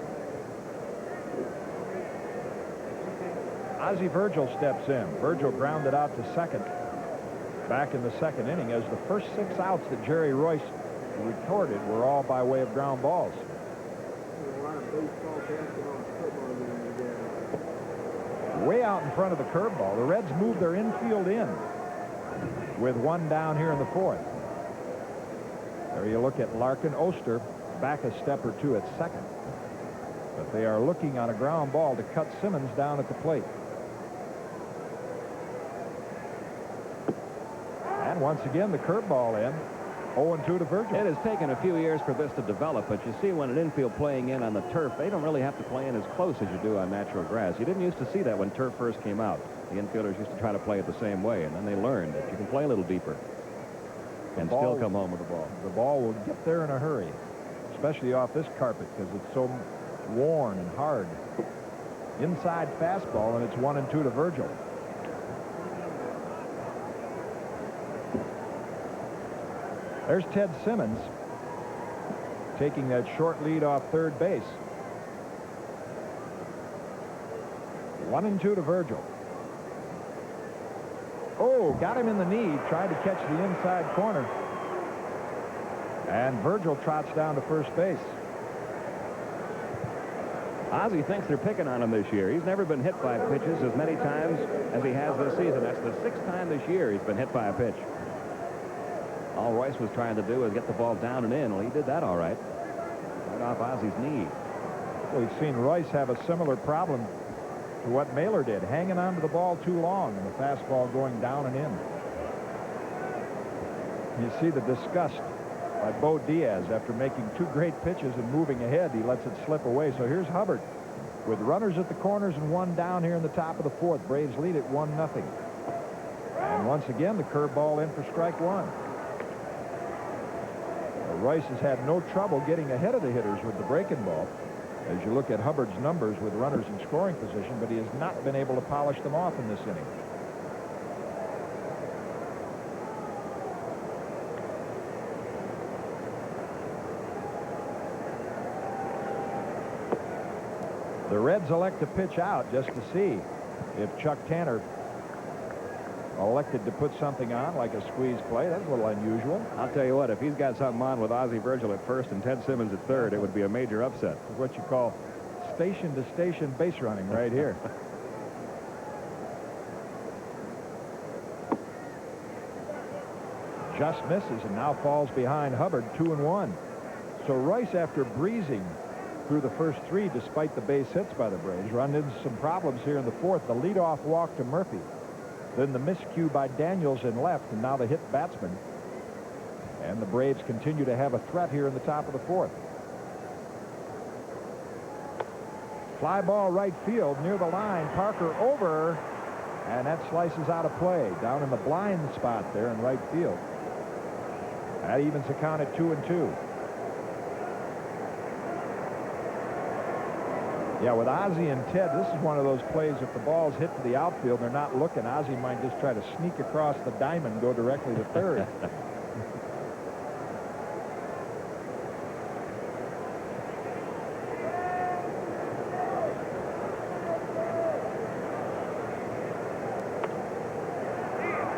Ozzie Virgil steps in. Virgil grounded out to second back in the second inning, as the first 6 outs that Jerry Royce recorded were all by way of ground balls. Way out in front of the curveball. The Reds move their infield in with 1 down here in the fourth. There you look at Larkin. Oster back a step or 2 at second. But they are looking on a ground ball to cut Simmons down at the plate. And once again, the curveball in. 0-2 to Virgil. It has taken a few years for this to develop, but you see when an infield playing in on the turf, they don't really have to play in as close as you do on natural grass. You didn't used to see that when turf first came out. The infielders used to try to play it the same way, and then they learned that you can play a little deeper and still come home with the ball. The ball will get there in a hurry, especially off this carpet because it's so worn and hard. Inside fastball, and it's 1-2 to Virgil. There's Ted Simmons taking that short lead off third base. 1-2 to Virgil. Oh, got him in the knee. Tried to catch the inside corner. And Virgil trots down to first base. Ozzie thinks they're picking on him this year. He's never been hit by pitches as many times as he has this season. That's the 6th time this year he's been hit by a pitch. All Royce was trying to do was get the ball down and in. Well, he did that all right. Right off Ozzie's knee. We've seen Royce have a similar problem to what Mailer did, hanging onto the ball too long and the fastball going down and in. You see the disgust by Bo Diaz after making 2 great pitches and moving ahead. He lets it slip away. So here's Hubbard with runners at the corners and 1 down here in the top of the fourth. Braves lead it 1-0. And once again, the curveball in for strike 1. Royce has had no trouble getting ahead of the hitters with the breaking ball, as you look at Hubbard's numbers with runners in scoring position, but he has not been able to polish them off in this inning. The Reds elect to pitch out just to see if Chuck Tanner elected to put something on like a squeeze play. That's a little unusual. I'll tell you what, if he's got something on with Ozzie Virgil at first and Ted Simmons at third, it would be a major upset. It's what you call station-to-station base running right here. Just misses and now falls behind Hubbard 2-1. So Royce, after breezing through the first 3 despite the base hits by the Braves, run into some problems here in the fourth. The leadoff walk to Murphy. Then the miscue by Daniels in left, and now the hit batsman. And the Braves continue to have a threat here in the top of the fourth. Fly ball right field near the line. Parker over, and that slices out of play down in the blind spot there in right field. That evens the count at 2-2. Yeah, with Ozzie and Ted, this is one of those plays, if the ball's hit to the outfield, they're not looking. Ozzie might just try to sneak across the diamond, go directly to third.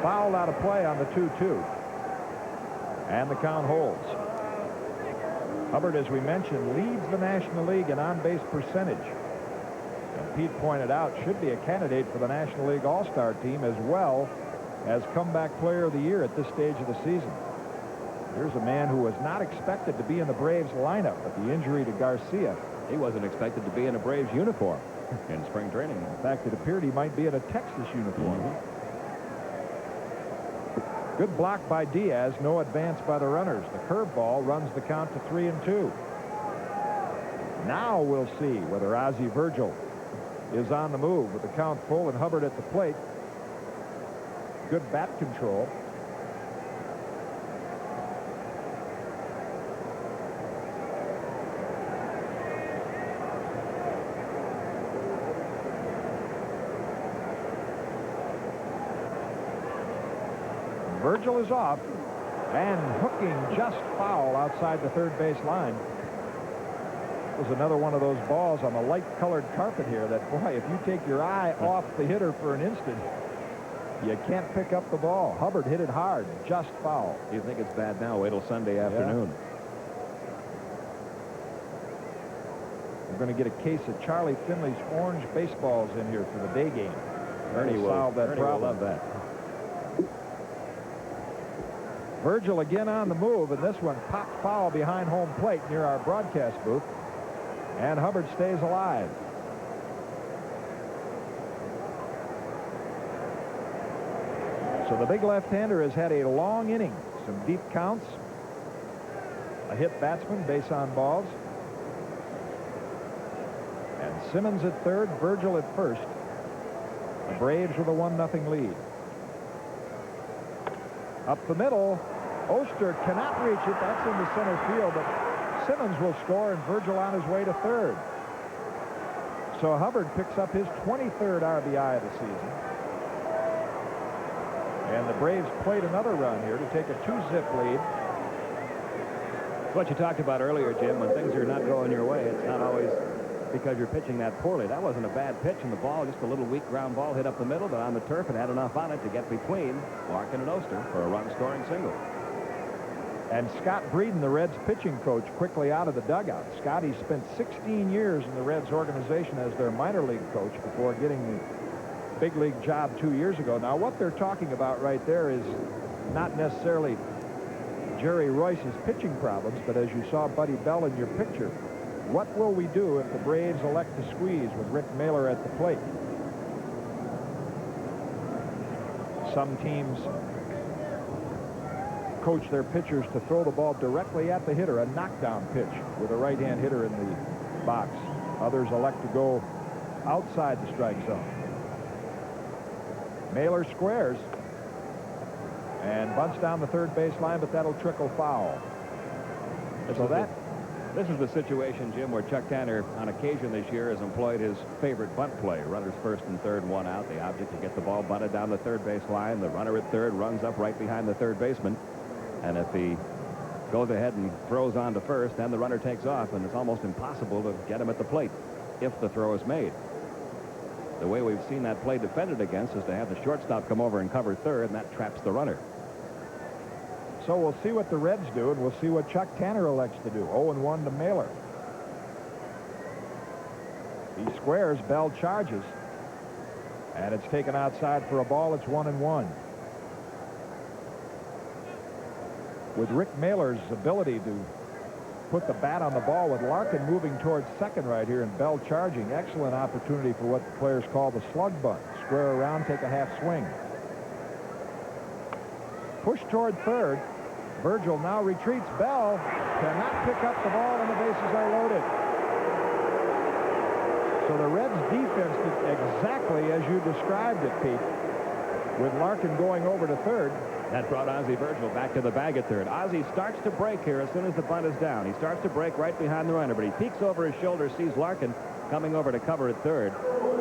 Fouled out of play on the 2-2. And the count holds. Hubbard, as we mentioned, leads the National League in on-base percentage. And Pete pointed out, should be a candidate for the National League All-Star team as well as comeback player of the year at this stage of the season. Here's a man who was not expected to be in the Braves lineup, but the injury to Garcia He wasn't expected to be in a Braves uniform in spring training. In fact, it appeared he might be in a Texas uniform. Good block by Diaz. No advance by the runners. The curveball runs the count to 3-2. Now we'll see whether Ozzie Virgil is on the move with the count full and Hubbard at the plate. Good bat control. Virgil is off and hooking just foul outside the third base line. It was another one of those balls on the light-colored carpet here that, boy, if you take your eye off the hitter for an instant, you can't pick up the ball. Hubbard hit it hard, just foul. You think it's bad now? Wait till Sunday afternoon. We're going to get a case of Charlie Finley's orange baseballs in here for the day game. Ernie will solve that problem. will love that. Virgil again on the move, and this one popped foul behind home plate near our broadcast booth. And Hubbard stays alive. So the big left-hander has had a long inning. Some deep counts. A hit batsman, base on balls. And Simmons at third, Virgil at first. The Braves with a 1-0 lead. Up the middle. Oster cannot reach it. That's into center field, but Simmons will score, and Virgil on his way to third. So Hubbard picks up his 23rd RBI of the season. And the Braves played another run here to take a 2-zip lead. What you talked about earlier, Jim, when things are not going your way, it's not always because you're pitching that poorly. That wasn't a bad pitch, and the ball, just a little weak ground ball, hit up the middle, but on the turf it had enough on it to get between Larkin and Oster for a run-scoring single. And Scott Breeden, the Reds pitching coach, quickly out of the dugout. Scotty spent 16 years in the Reds organization as their minor league coach before getting the big league job 2 years ago. Now, what they're talking about right there is not necessarily Jerry Royce's pitching problems, but as you saw Buddy Bell in your picture, what will we do if the Braves elect to squeeze with Rick Mahler at the plate? Some teams coach their pitchers to throw the ball directly at the hitter, a knockdown pitch with a right-hand hitter in the box. Others elect to go outside the strike zone. Mahler squares and bunts down the third base line, but that'll trickle foul. This is the situation, Jim, where Chuck Tanner, on occasion this year, has employed his favorite bunt play. Runners first and third, one out. The object to get the ball bunted down the third base line. The runner at third runs up right behind the third baseman. And if he goes ahead and throws on to first, then the runner takes off, and it's almost impossible to get him at the plate if the throw is made. The way we've seen that play defended against is to have the shortstop come over and cover third, and that traps the runner. So we'll see what the Reds do, and we'll see what Chuck Tanner elects to do. 0-1 to Mahler. He squares, Bell charges, and it's taken outside for a ball. It's 1-1. With Rick Mahler's ability to put the bat on the ball, with Larkin moving towards second right here and Bell charging, excellent opportunity for what the players call the slug bunt. Square around, take a half swing. Push toward third. Virgil now retreats. Bell cannot pick up the ball, and the bases are loaded. So the Reds defense did exactly as you described it, Pete, with Larkin going over to third. That brought Ozzie Virgil back to the bag at third. Ozzie starts to break here as soon as the bunt is down. He starts to break right behind the runner, but he peeks over his shoulder, sees Larkin coming over to cover at third,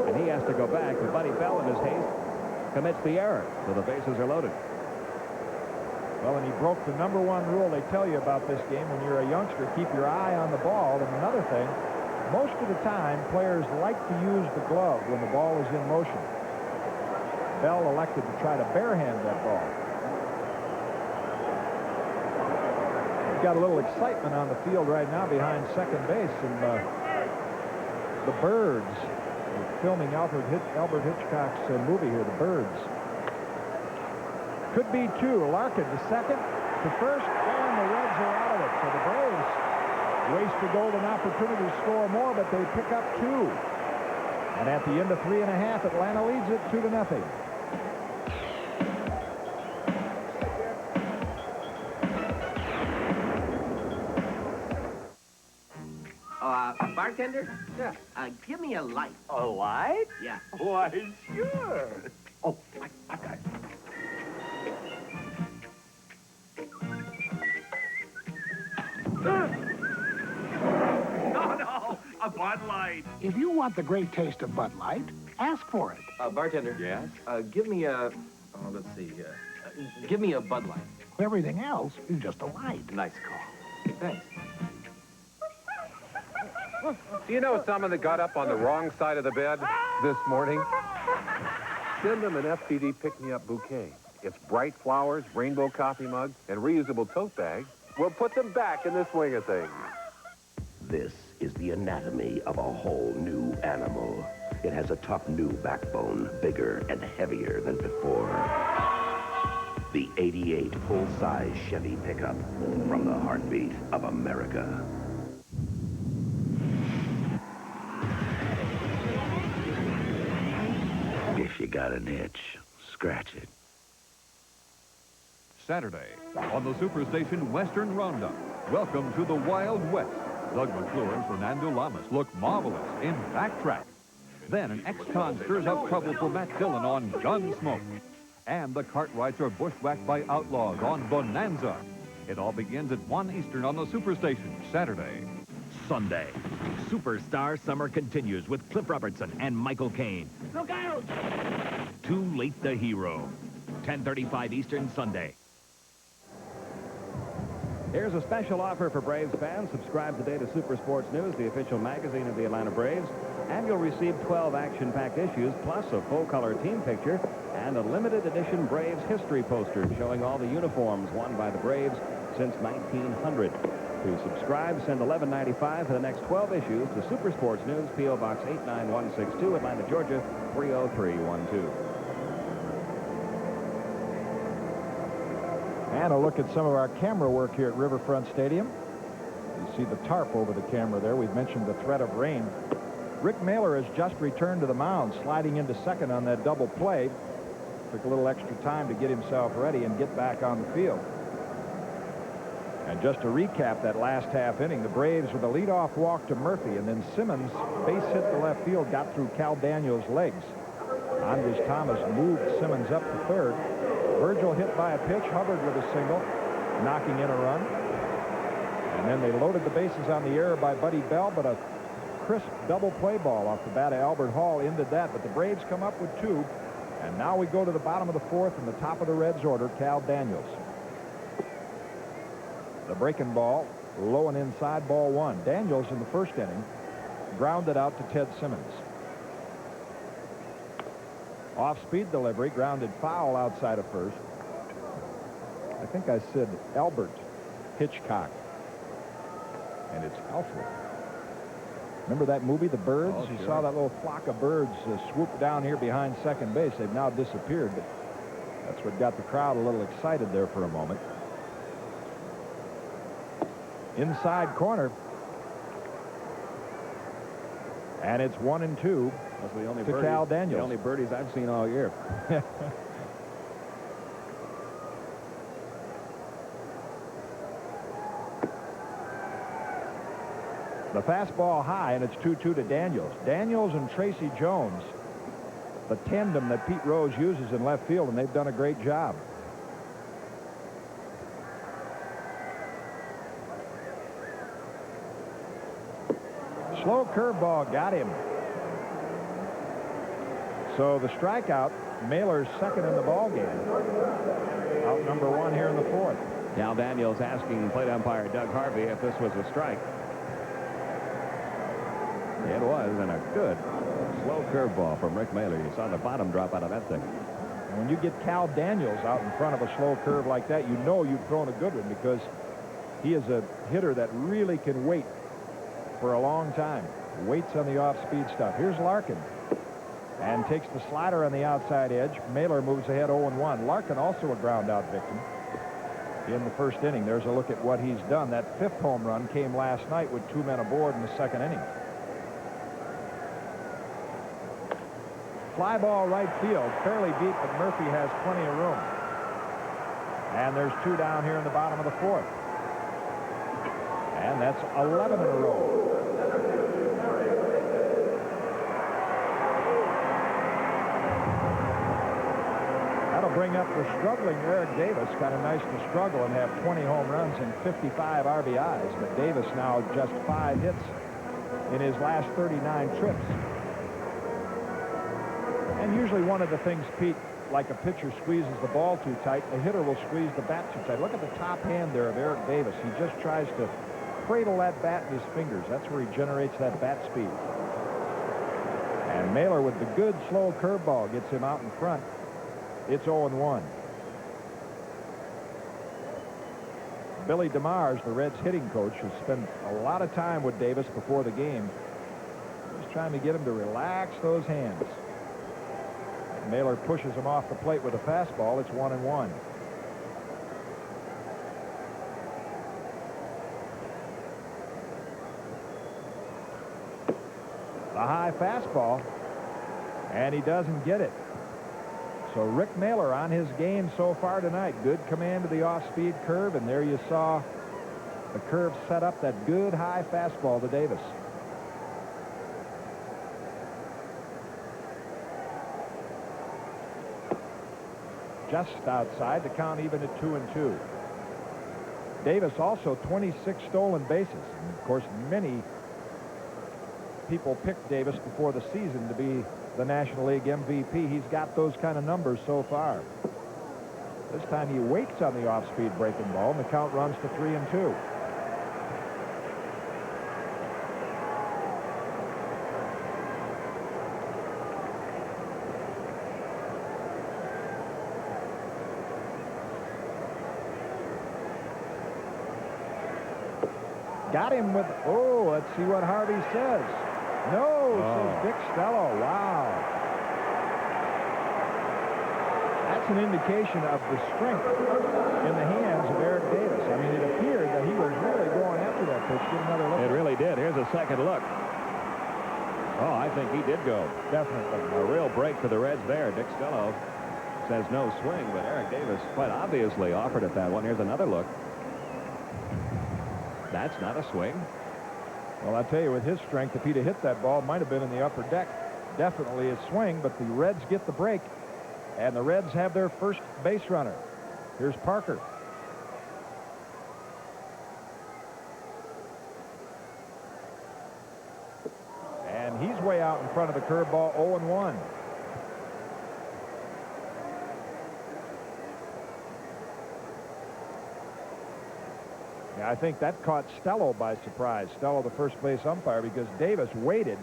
and he has to go back. But Buddy Bell, in his haste, commits the error, so the bases are loaded. Well, and he broke the #1 rule they tell you about this game when you're a youngster. Keep your eye on the ball. And another thing, most of the time, players like to use the glove when the ball is in motion. Bell elected to try to barehand that ball. Got a little excitement on the field right now behind second base, and the Birds are filming Alfred Hitchcock's movie here, The Birds. Could be two. Larkin to second, to first, and the Reds are out of it. So the Braves waste the golden opportunity to score more, but they pick up 2. And at the end of 3.5, Atlanta leads it 2-0. Bartender? Yeah. Give me a light. A light? Yeah. Why, sure. Oh, I got it. No, a Bud Light. If you want the great taste of Bud Light, ask for it. Bartender. Yes? Give me a... Oh, let's see. Give me a Bud Light. Everything else is just a light. Nice call. Thanks. Do you know someone that got up on the wrong side of the bed this morning? Send them an FPD pick-me-up bouquet. It's bright flowers, rainbow coffee mugs, and reusable tote bags. We'll put them back in the swing of things. This is the anatomy of a whole new animal. It has a tough new backbone, bigger and heavier than before. The 88 full-size Chevy pickup from the heartbeat of America. If you got an itch, scratch it. Saturday, on the Superstation Western Roundup, welcome to the Wild West. Doug McClure and Fernando Lamas look marvelous in Backtrack. Then an ex-con stirs up trouble for Matt Dillon on Gunsmoke. And the Cartwrights are bushwhacked by outlaws on Bonanza. It all begins at 1 Eastern on the Superstation, Saturday. Sunday, Superstar Summer continues with Cliff Robertson and Michael Caine. Look out! Too Late the Hero. 10:35 Eastern Sunday. Here's a special offer for Braves fans. Subscribe today to Super Sports News, the official magazine of the Atlanta Braves, and you'll receive 12 action-packed issues, plus a full-color team picture and a limited edition Braves history poster showing all the uniforms worn by the Braves since 1900. To subscribe, send $11.95 for the next 12 issues to Super Sports News, P.O. Box 89162, Atlanta, Georgia, 30312. And a look at some of our camera work here at Riverfront Stadium. You see the tarp over the camera there. We've mentioned the threat of rain. Rick Mahler has just returned to the mound, sliding into second on that double play. Took a little extra time to get himself ready and get back on the field. And just to recap that last half inning, the Braves with a leadoff walk to Murphy, and then Simmons base hit the left field, got through Cal Daniels' legs. Andres Thomas moved Simmons up to third. Virgil hit by a pitch, Hubbard with a single, knocking in a run. And then they loaded the bases on the error by Buddy Bell, but a crisp double play ball off the bat of Albert Hall ended that. But the Braves come up with 2, and now we go to the bottom of the 4th, and the top of the Reds order, Cal Daniels. The breaking ball, low and inside, ball 1. Daniels in the first inning grounded out to Ted Simmons. Off-speed delivery, grounded foul outside of first. I think I said Albert Hitchcock, and it's Alfred. Remember that movie, The Birds? Oh, You sure. saw that little flock of birds swoop down here behind second base. They've now disappeared, but that's what got the crowd a little excited there for a moment. Inside corner. And it's 1-2 That's the only to Cal Daniels. The only birdies I've seen all year. The fastball high, and it's 2-2 to Daniels. Daniels and Tracy Jones, the tandem that Pete Rose uses in left field, and they've done a great job. Slow curveball got him. So the strikeout, Mahler's second in the ball game. Out number 1 here in the 4th. Cal Daniels asking plate umpire Doug Harvey if this was a strike. It was, and a good slow curveball from Rick Mahler. You saw the bottom drop out of that thing. And when you get Cal Daniels out in front of a slow curve like that, you know you've thrown a good one, because he is a hitter that really can wait for a long time. Waits on the off-speed stuff. Here's Larkin, and takes the slider on the outside edge. Mahler moves ahead 0-1. Larkin also a ground out victim. in the first inning. There's a look at what he's done. That 5th home run came last night with 2 men aboard in the 2nd inning. Fly ball right field, fairly deep, but Murphy has plenty of room. And there's 2 down here in the bottom of the 4th. And that's 11 in a row. That'll bring up the struggling Eric Davis. Kind of nice to struggle and have 20 home runs and 55 RBIs. But Davis now just 5 hits in his last 39 trips. And usually one of the things, Pete, like a pitcher squeezes the ball too tight, a hitter will squeeze the bat too tight. Look at the top hand there of Eric Davis. He just tries to cradle that bat in his fingers. That's where he generates that bat speed. And Mailer with the good slow curveball gets him out in front. It's 0-1. Billy DeMars, the Reds hitting coach, has spent a lot of time with Davis before the game. Just trying to get him to relax those hands. Mailer pushes him off the plate with a fastball. It's 1-1. The high fastball, and he doesn't get it. So Rick Mailer on his game so far tonight. Good command of the off-speed curve, and there you saw the curve set up that good high fastball to Davis. Just outside, the count even at 2-2. Davis also 26 stolen bases. And of course, many people picked Davis before the season to be the National League MVP. He's got those kind of numbers so far. This time he waits on the off-speed breaking ball, and the count runs to 3-2. Got him with, oh, let's see what Harvey says. No, says Dick Stello. Wow. That's an indication of the strength in the hands of Eric Davis. I mean, it appeared that he was really going after that pitch. Get another look. It really did. Here's a second look. Oh, I think he did go. Definitely. A real break for the Reds there. Dick Stello says no swing, but Eric Davis quite obviously offered at that one. Here's another look. That's not a swing. Well, I tell you, with his strength, if he'd have hit that ball, it might have been in the upper deck. Definitely a swing, but the Reds get the break, and the Reds have their first base runner. Here's Parker. And he's way out in front of the curveball, 0-1. I think that caught Stello by surprise. Stello, the first base umpire, because Davis waited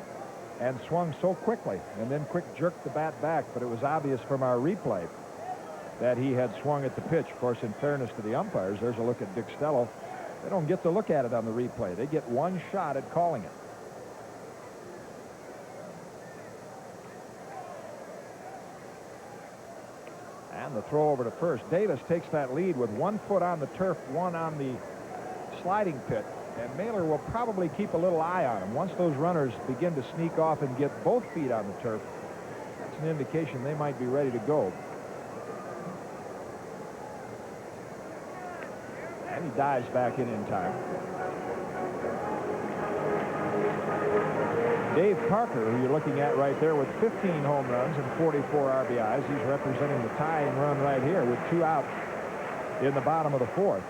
and swung so quickly and then quick jerked the bat back. But it was obvious from our replay that he had swung at the pitch. Of course, in fairness to the umpires, there's a look at Dick Stello. They don't get to look at it on the replay. They get one shot at calling it. And the throw over to first. Davis takes that lead with 1 foot on the turf, 1 on the sliding pit, and Mailer will probably keep a little eye on him. Once those runners begin to sneak off and get both feet on the turf, that's an indication they might be ready to go. And he dives back in time. Dave Parker, who you're looking at right there with 15 home runs and 44 RBIs, he's representing the tying run right here with 2 out in the bottom of the 4th.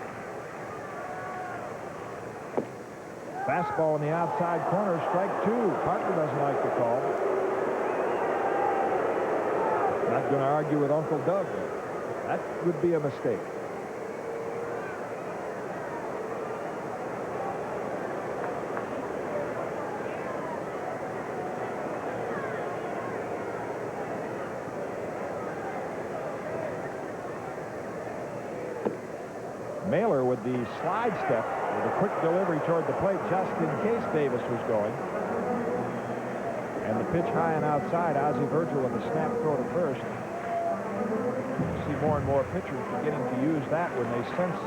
Fastball in the outside corner, strike 2. Parker doesn't like the call. Not going to argue with Uncle Doug. That would be a mistake. Mailer with the slide step, with a quick delivery toward the plate just in case Davis was going. And the pitch high and outside. Ozzie Virgil with a snap throw to first. See more and more pitchers beginning to use that when they sense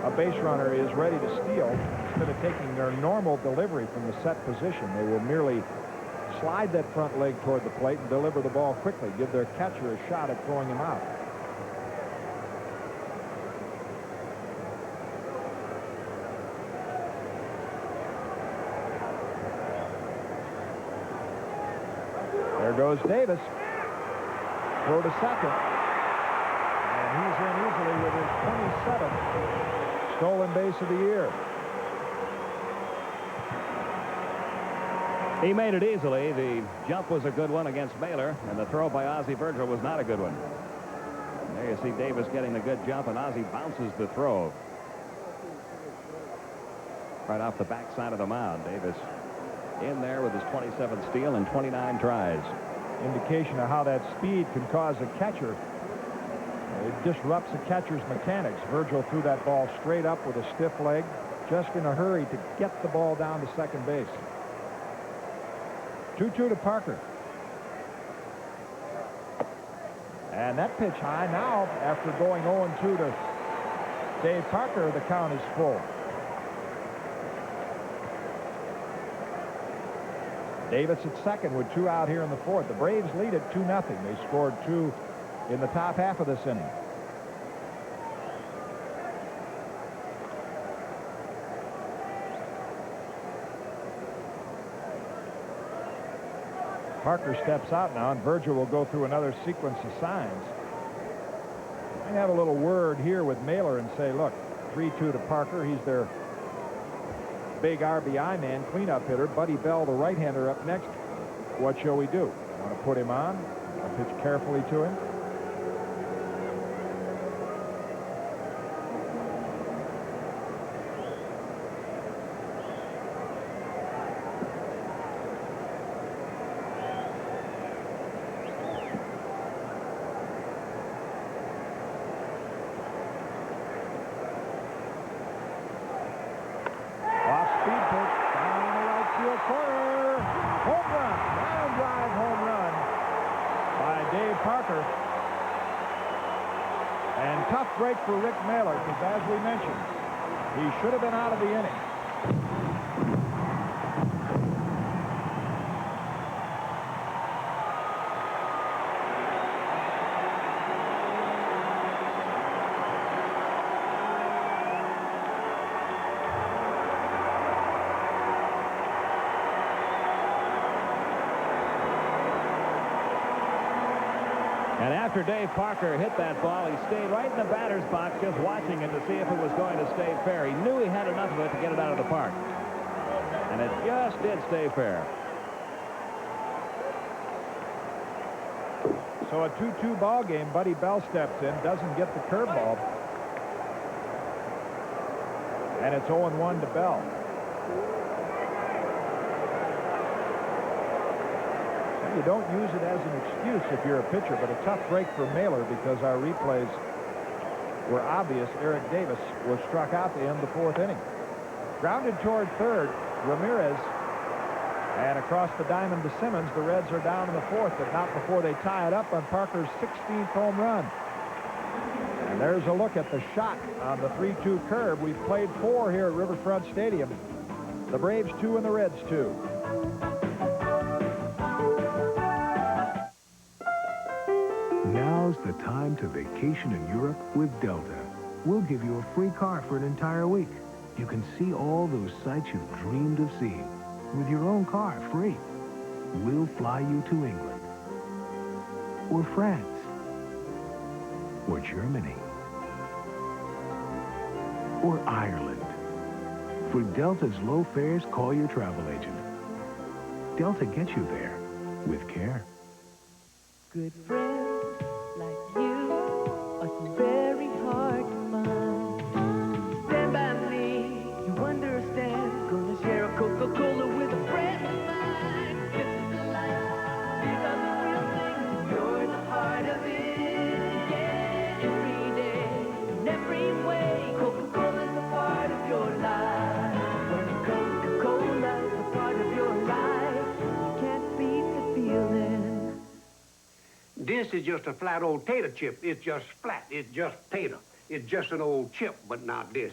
a base runner is ready to steal. Instead of taking their normal delivery from the set position, they will merely slide that front leg toward the plate and deliver the ball quickly, give their catcher a shot at throwing him out. There goes Davis. Throw to second. And he's in easily with his 27th stolen base of the year. He made it easily. The jump was a good one against Mailer, and the throw by Ozzie Virgil was not a good one. And there you see Davis getting the good jump, and Ozzie bounces the throw. Right off the backside of the mound. Davis in there with his 27th steal and 29 tries. Indication of how that speed can cause a catcher. It disrupts the catcher's mechanics. Virgil threw that ball straight up with a stiff leg, just in a hurry to get the ball down to second base. 2-2 to Parker. And that pitch high now, after going 0-2 to Dave Parker, the count is full. Davis at second with 2 out here in the fourth. The Braves lead it 2-0. They scored 2 in the top half of this inning. Parker steps out now, and Virgil will go through another sequence of signs. I have a little word here with Mailer and say, look, 3-2 to Parker. He's their big RBI man, cleanup hitter. Buddy Bell, the right-hander, up next. What shall we do? Want to put him on? Want to pitch carefully to him? Break for Rick Mailer, because as we mentioned, he should have been out of the inning. And after Dave Parker hit that ball, he stayed right in the batter's box just watching it to see if it was going to stay fair. He knew he had enough of it to get it out of the park. And it just did stay fair. So a 2-2 ball game. Buddy Bell steps in, doesn't get the curveball. And it's 0-1 to Bell. You don't use it as an excuse if you're a pitcher, but a tough break for Mailer because our replays were obvious. Eric Davis was struck out to end the fourth inning. Grounded toward third, Ramirez, and across the diamond to Simmons. The Reds are down in the fourth, but not before they tie it up on Parker's 16th home run. And there's a look at the shot on the 3-2 curve. We've played 4 here at Riverfront Stadium. The Braves 2 and the Reds 2. Now's the time to vacation in Europe with Delta. We'll give you a free car for an entire week. You can see all those sights you've dreamed of seeing with your own car, free. We'll fly you to England, or France, or Germany, or Ireland. For Delta's low fares, call your travel agent. Delta gets you there with care. Good friends like you are so very hard to find. Stand by me, you understand. Gonna share a Coca-Cola with a friend of mine. This is the life, these are the real things. You're the heart of it, yeah. Every day, in every way, Coca-Cola's a part of your life. When Coca-Cola's a part of your life, you can't beat the feeling. This This is just a flat old tater chip. It's just flat. It's just tater. It's just an old chip, but not this.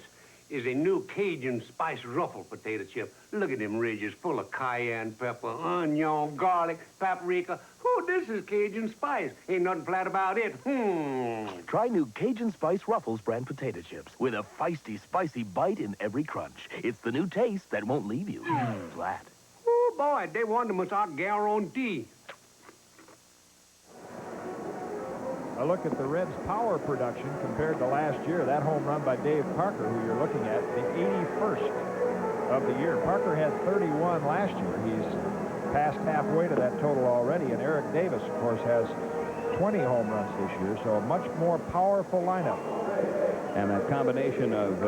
Is a new Cajun spice ruffle potato chip. Look at them ridges full of cayenne pepper, onion, garlic, paprika. Oh, this is Cajun spice. Ain't nothing flat about it. Try new Cajun Spice Ruffles brand potato chips with a feisty, spicy bite in every crunch. It's the new taste that won't leave you flat. Oh, boy, they want them without guarantee. A look at the Reds' power production compared to last year. That home run by Dave Parker, who you're looking at, the 81st of the year. Parker had 31 last year. He's passed halfway to that total already. And Eric Davis, of course, has 20 home runs this year, so a much more powerful lineup. And that combination of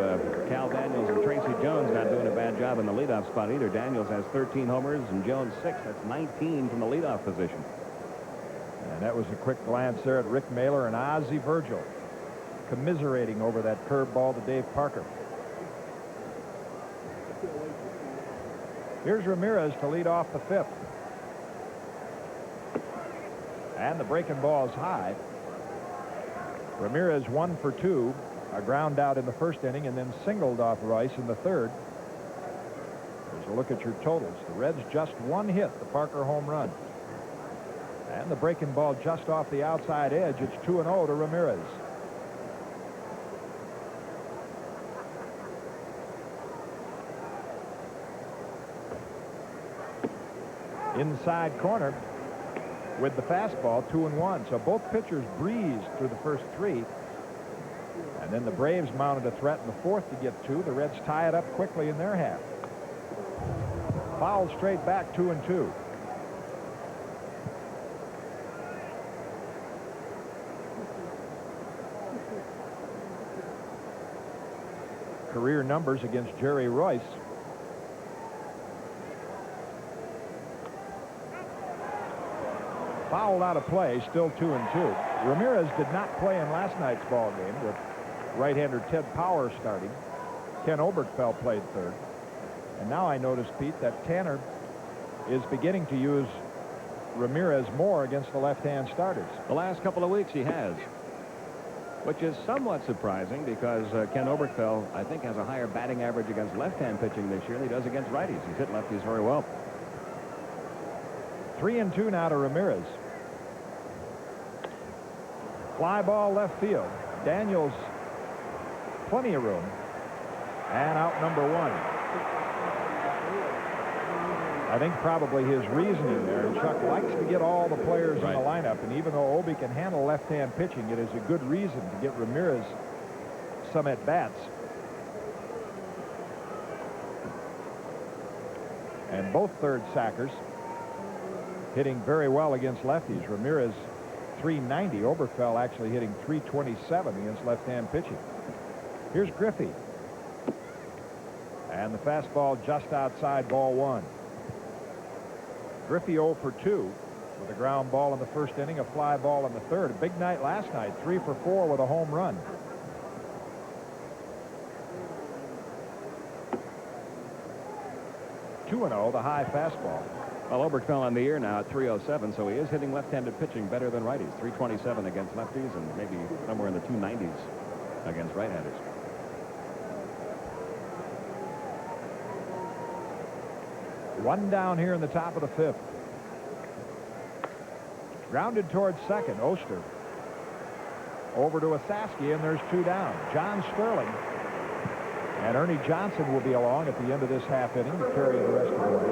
Cal Daniels and Tracy Jones not doing a bad job in the leadoff spot either. Daniels has 13 homers and Jones 6. That's 19 from the leadoff position. And that was a quick glance there at Rick Mailer and Ozzie Virgil commiserating over that curveball to Dave Parker. Here's Ramirez to lead off the fifth. And the breaking ball is high. Ramirez 1 for 2, a ground out in the first inning, and then singled off Rice in the third. There's a look at your totals. The Reds just one hit, the Parker home run. And the breaking ball just off the outside edge. It's 2-0 to Ramirez. Inside corner with the fastball, 2-1. So both pitchers breezed through the first three. And then the Braves mounted a threat in the fourth to get two. The Reds tie it up quickly in their half. Foul straight back, 2-2. Career numbers against Jerry Royce. Fouled out of play, still 2-2. Ramirez did not play in last night's ball game with right-hander Ted Power starting. Ken Oberkfell played third. And now I notice, Pete, that Tanner is beginning to use Ramirez more against the left-hand starters. The last couple of weeks he has. Which is somewhat surprising because Ken Oberkfell, I think, has a higher batting average against left-hand pitching this year than he does against righties. He's hit lefties very well. 3-2 now to Ramirez. Fly ball left field. Daniels, plenty of room. And out number one. I think probably his reasoning there, and Chuck likes to get all the players in the lineup, and even though Obi can handle left-hand pitching, it is a good reason to get Ramirez some at-bats. And both third sackers hitting very well against lefties. Ramirez 390, Oberkfell actually hitting 327 against left-hand pitching. Here's Griffey. And the fastball just outside, ball one. Griffey 0 for 2 with a ground ball in the first inning, a fly ball in the third. A big night last night, 3 for 4 with a home run. (2-0), the high fastball. Well, Oberkfell on the year now at 307, so he is hitting left-handed pitching better than righties. 327 against lefties and maybe somewhere in the 290s against right-handers. One down here in the top of the fifth. Grounded towards second. Oster over to Osaski, and there's two down. John Sterling and Ernie Johnson will be along at the end of this half inning to carry the rest of the way.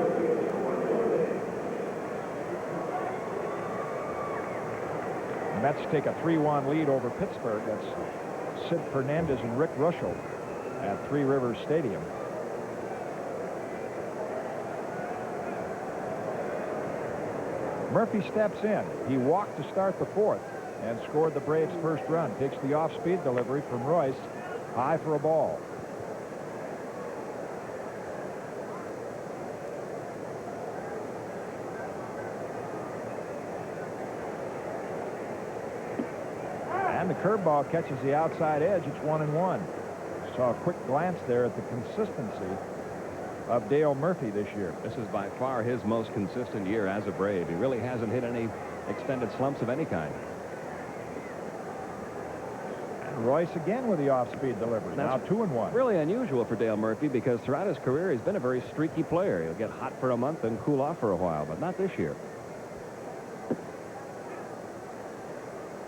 The Mets take a 3-1 lead over Pittsburgh. That's Sid Fernandez and Rick Ruschel at Three Rivers Stadium. Murphy steps in. He walked to start the fourth and scored the Braves' first run. Takes the off-speed delivery from Royce. High for a ball. And the curveball catches the outside edge. It's 1-1. Saw a quick glance there at the consistency of Dale Murphy this year. This is by far his most consistent year as a Brave. He really hasn't hit any extended slumps of any kind. Royce again with the off-speed delivery. Now 2-1. Really unusual for Dale Murphy because throughout his career he's been a very streaky player. He'll get hot for a month and cool off for a while, but not this year.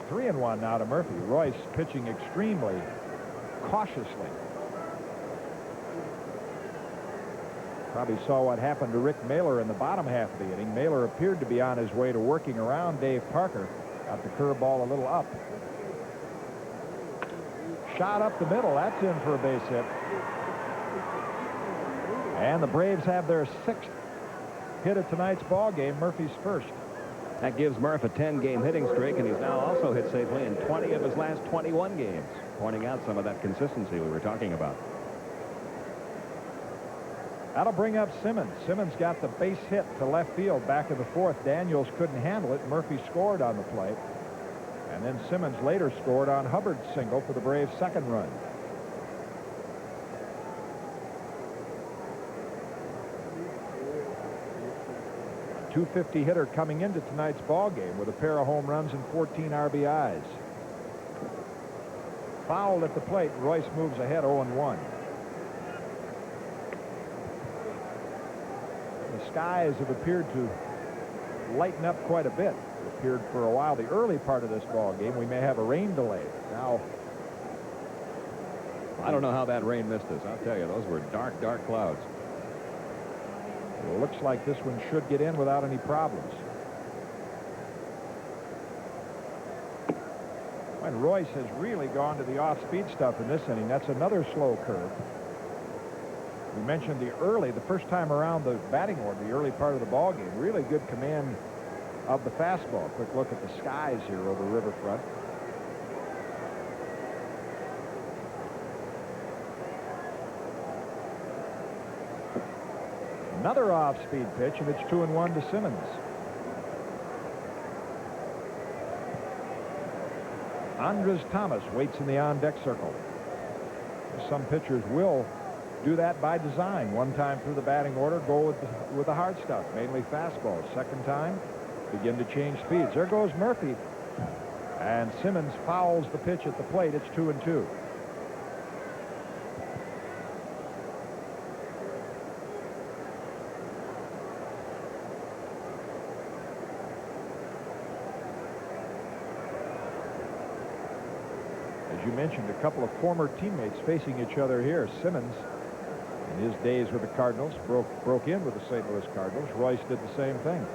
3-1 now to Murphy. Royce pitching extremely cautiously. Probably saw what happened to Rick Mailer in the bottom half of the inning. Mailer appeared to be on his way to working around Dave Parker. Got the curveball a little up. Shot up the middle. That's in for a base hit. And the Braves have their 6th hit of tonight's ball game. Murphy's first. That gives Murph a 10-game hitting streak, and he's now also hit safely in 20 of his last 21 games, pointing out some of that consistency we were talking about. That'll bring up Simmons. Simmons got the base hit to left field back in the 4th. Daniels couldn't handle it. Murphy scored on the play. And then Simmons later scored on Hubbard's single for the Braves' 2nd run. A .250 hitter coming into tonight's ball game with a pair of home runs and 14 RBIs. Fouled at the plate. Royce moves ahead 0-1. The skies have appeared to lighten up quite a bit. It appeared for a while the early part of this ball game we may have a rain delay. Now, I don't know how that rain missed us. I'll tell you, those were dark, dark clouds. It looks like this one should get in without any problems. And Royce has really gone to the off-speed stuff in this inning. That's another slow curve. We mentioned the first time around the batting order, the early part of the ball game. Really good command of the fastball. Quick look at the skies here over Riverfront. Another off-speed pitch, and it's 2-1 to Simmons. Andres Thomas waits in the on-deck circle. Some pitchers will do that by design. One time through the batting order, go with the hard stuff, mainly fastballs. Second time, begin to change speeds. There goes Murphy. And Simmons fouls the pitch at the plate. It's 2-2. As you mentioned, a couple of former teammates facing each other here. Simmons, in his days with the Cardinals, broke in with the St. Louis Cardinals. Royce did the same thing.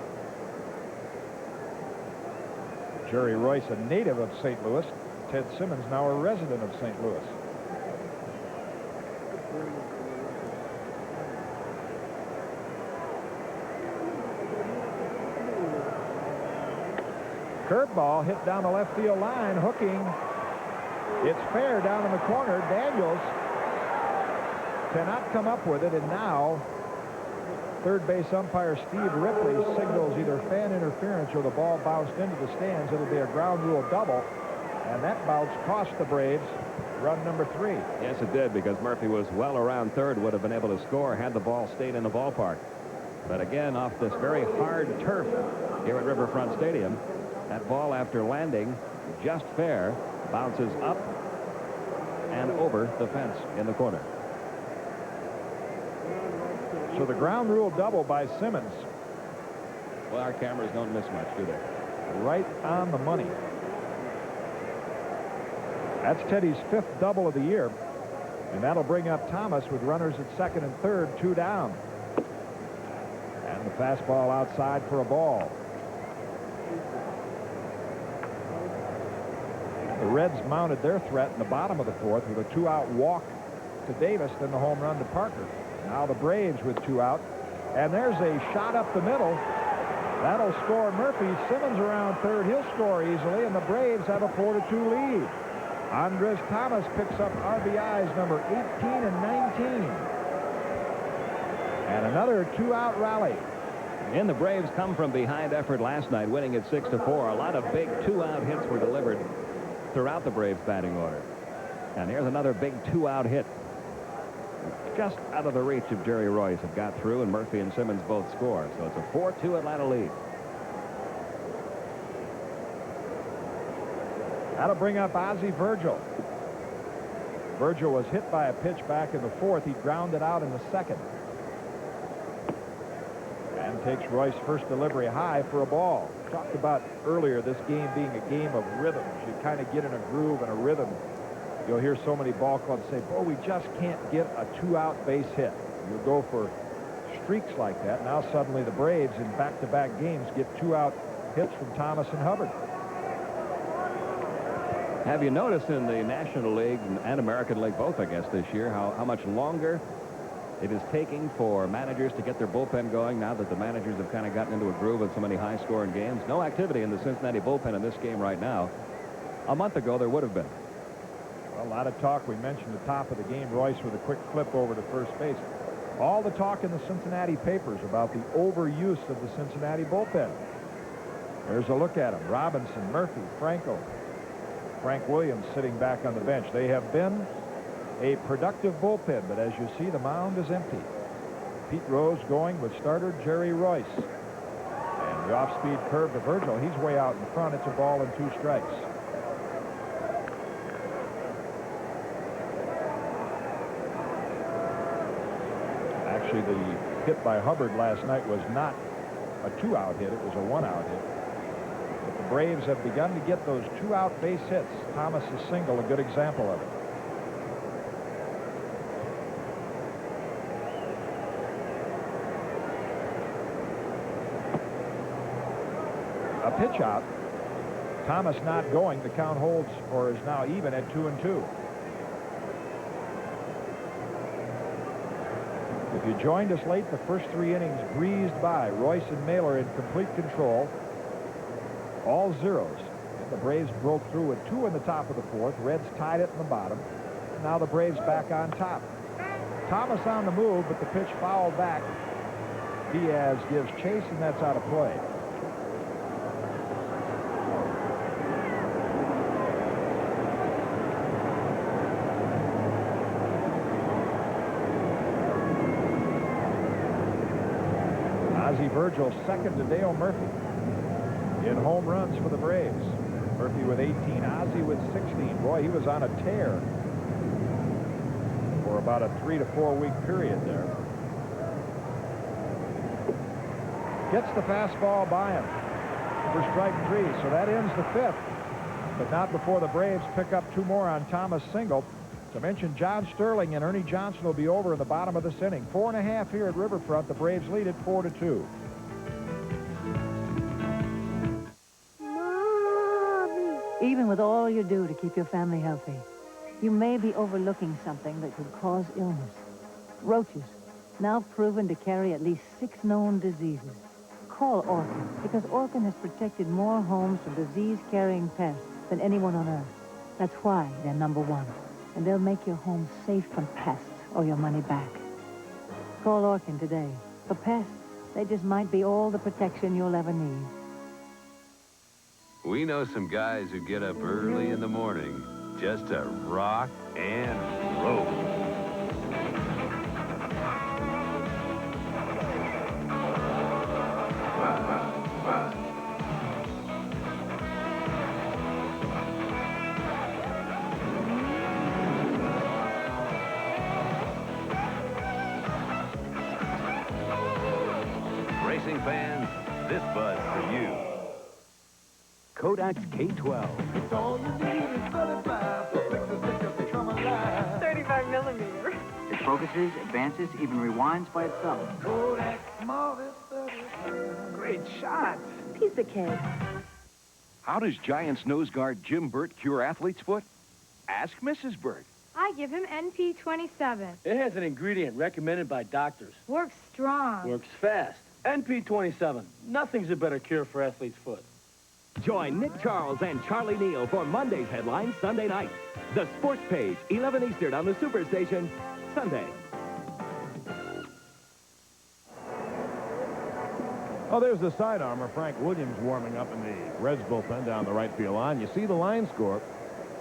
Jerry Royce, a native of St. Louis. Ted Simmons, now a resident of St. Louis. Curveball hit down the left field line, hooking. It's fair down in the corner. Daniels cannot come up with it, and now third base umpire Steve Ripley signals either fan interference or the ball bounced into the stands. It'll be a ground rule double, and that bounce cost the Braves run number 3. Yes, it did, because Murphy was well around third, would have been able to score had the ball stayed in the ballpark. But again, off this very hard turf here at Riverfront Stadium, that ball, after landing just fair, bounces up and over the fence in the corner. So the ground rule double by Simmons. Well, our cameras don't miss much, do they? Right on the money. That's Teddy's 5th double of the year. And that'll bring up Thomas with runners at second and third, 2 down. And the fastball outside for a ball. The Reds mounted their threat in the bottom of the 4th with a 2-out walk to Davis, then the home run to Parker. Now the Braves with 2 out. And there's a shot up the middle. That'll score Murphy. Simmons around third. He'll score easily, and the Braves have a 4-2 lead. Andres Thomas picks up RBIs number 18 and 19. And another 2-out rally. And the Braves come from behind effort last night, winning at 6-4. A lot of big 2-out hits were delivered throughout the Braves batting order. And here's another big 2-out hit. Just out of the reach of Jerry Royce. It got through, and Murphy and Simmons both score. So it's a 4-2 Atlanta lead. That'll bring up Ozzie Virgil. Virgil was hit by a pitch back in the fourth. He grounded out in the second. And takes Royce' first delivery high for a ball. Talked about earlier this game being a game of rhythms. You kind of get in a groove and a rhythm. You'll hear so many ball clubs say, boy, we just can't get a two-out base hit. You'll go for streaks like that. Now suddenly the Braves in back-to-back games get two-out hits from Thomas and Hubbard. Have you noticed in the National League and American League both, I guess, this year, how much longer it is taking for managers to get their bullpen going now that the managers have kind of gotten into a groove with so many high-scoring games? No activity in the Cincinnati bullpen in this game right now. A month ago, there would have been. Well, a lot of talk. We mentioned the top of the game, Royce with a quick flip over to first base. All the talk in the Cincinnati papers about the overuse of the Cincinnati bullpen. There's a look at them. Robinson, Murphy, Franco, Frank Williams sitting back on the bench. They have been a productive bullpen, but as you see, the mound is empty. Pete Rose going with starter Jerry Royce. And the off-speed curve to Virgil. He's way out in front. It's a ball and 2 strikes. Actually, the hit by Hubbard last night was not a 2-out hit. It was a 1-out hit. But the Braves have begun to get those 2-out base hits. Thomas's single, a good example of it. A pitch out. Thomas not going. The count holds or is now even at 2-2. If you joined us late, the first 3 innings breezed by. Royce and Mailer in complete control. All zeros. And the Braves broke through with 2 in the top of the fourth. Reds tied it in the bottom. Now the Braves back on top. Thomas on the move, but the pitch fouled back. Diaz gives chase, and that's out of play. Ozzie Virgil second to Dale Murphy in home runs for the Braves. Murphy with 18, Ozzie with 16. Boy, he was on a tear for about a 3 to 4 week period there. Gets the fastball by him for strike 3, so that ends the 5th. But not before the Braves pick up 2 more on Thomas' single. To mention, John Sterling and Ernie Johnson will be over in the bottom of this inning. 4.5 here at Riverfront. The Braves lead it 4-2. Even with all you do to keep your family healthy, you may be overlooking something that could cause illness. Roaches, now proven to carry at least 6 known diseases. Call Orkin, because Orkin has protected more homes from disease-carrying pests than anyone on Earth. That's why they're #1. And they'll make your home safe from pests or your money back. Call Orkin today. For pests, they just might be all the protection you'll ever need. We know some guys who get up early in the morning just to rock and roll. Racing fans, this buzz for you. Kodak's K12. It's all you need is 35 to fix the stick of the drum alive. 35 millimeter. It focuses, advances, even rewinds by itself. Kodak Marvis 35. Great shot. Piece of cake. How does Giants nose guard Jim Burt cure athlete's foot? Ask Mrs. Burt. I give him NP27. It has an ingredient recommended by doctors. Works strong. Works fast. NP27. Nothing's a better cure for athlete's foot. Join Nick Charles and Charlie Neal for Monday's headlines Sunday night. The Sports Page, 11 Eastern on the Superstation, Sunday. Oh, there's the side armor, Frank Williams, warming up in the Reds bullpen down the right field line. You see the line score.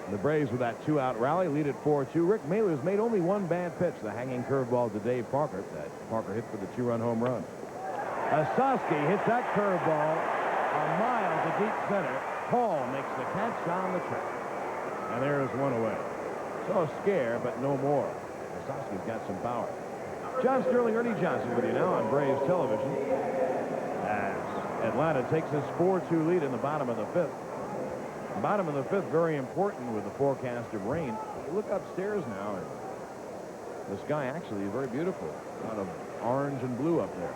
The Braves with that 2-out rally lead at 4-2. Rick Mailer's made only 1 bad pitch, the hanging curveball to Dave Parker. That Parker hit for the 2-run home run. Ossowski hits that curveball a mile to deep center. Hall makes the catch on the track. And there's 1 away. So a scare, but no more. Osowski's got some power. John Sterling, Ernie Johnson with you now on Braves television. As Atlanta takes this 4-2 lead in the bottom of the fifth. The bottom of the fifth, very important with the forecast of rain. You look upstairs now, and the sky actually is very beautiful. A lot of orange and blue up there.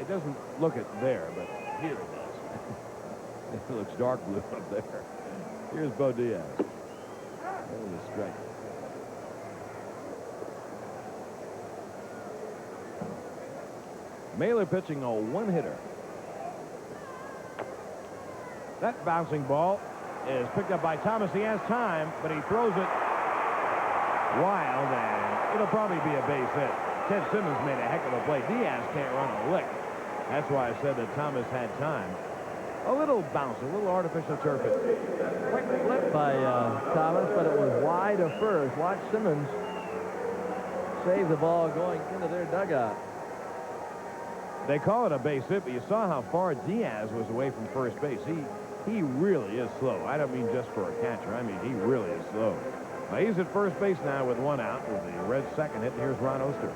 It doesn't look it there, but here it does. It looks dark blue up there. Here's Bo Diaz. There's a strike. Mailer pitching a one-hitter. That bouncing ball is picked up by Thomas. He has time, but he throws it wild, and it'll probably be a base hit. Ted Simmons made a heck of a play. Diaz can't run a lick. That's why I said that Thomas had time. A little bounce, a little artificial turf hit. Quick flip by Thomas, but it was wide of first. Watch Simmons save the ball going into their dugout. They call it a base hit, but you saw how far Diaz was away from first base. He really is slow. I don't mean just for a catcher. I mean, he really is slow. Now, he's at first base now with one out with the Reds' second hit. Here's Ron Oster.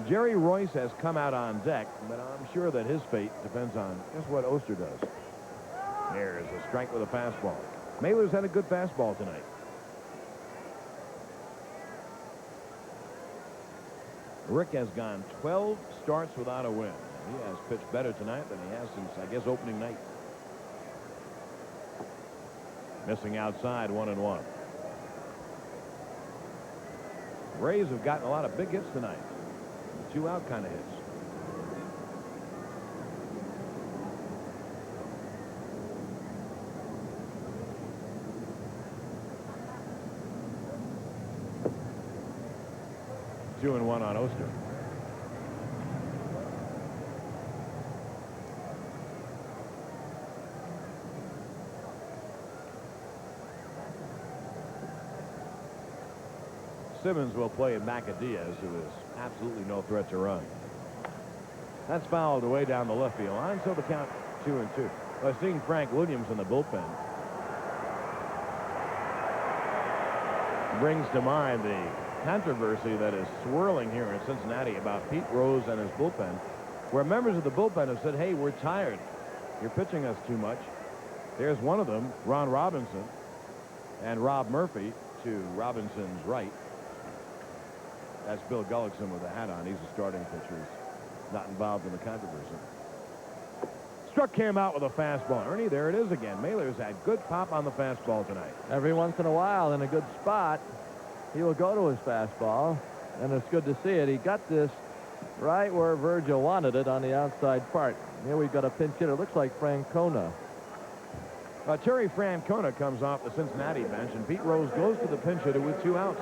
Jerry Royce has come out on deck, but I'm sure that his fate depends on just what Oster does. There's a strike with a fastball. Mailer's had a good fastball tonight. Rick has gone 12 starts without a win. He has pitched better tonight than he has since, I guess, opening night. Missing outside, 1-1. Braves have gotten a lot of big hits tonight. Two-out kind of hits. Two and one on Oster. Simmons will play at Maca Diaz, who is absolutely no threat to run. That's fouled away down the left field line, so the count 2-2. Seeing Frank Williams in the bullpen brings to mind the controversy that is swirling here in Cincinnati about Pete Rose and his bullpen, where members of the bullpen have said, hey, we're tired. You're pitching us too much. There's one of them, Ron Robinson, and Rob Murphy to Robinson's right. That's Bill Gullickson with the hat on. He's a starting pitcher. He's not involved in the controversy. Struck came out with a fastball. Ernie, there it is again. Mailer's had good pop on the fastball tonight. Every once in a while, in a good spot, he will go to his fastball, and it's good to see it. He got this right where Virgil wanted it on the outside part. Here we've got a pinch hitter. Looks like Francona. Terry Francona comes off the Cincinnati bench, and Pete Rose goes to the pinch hitter with 2 outs.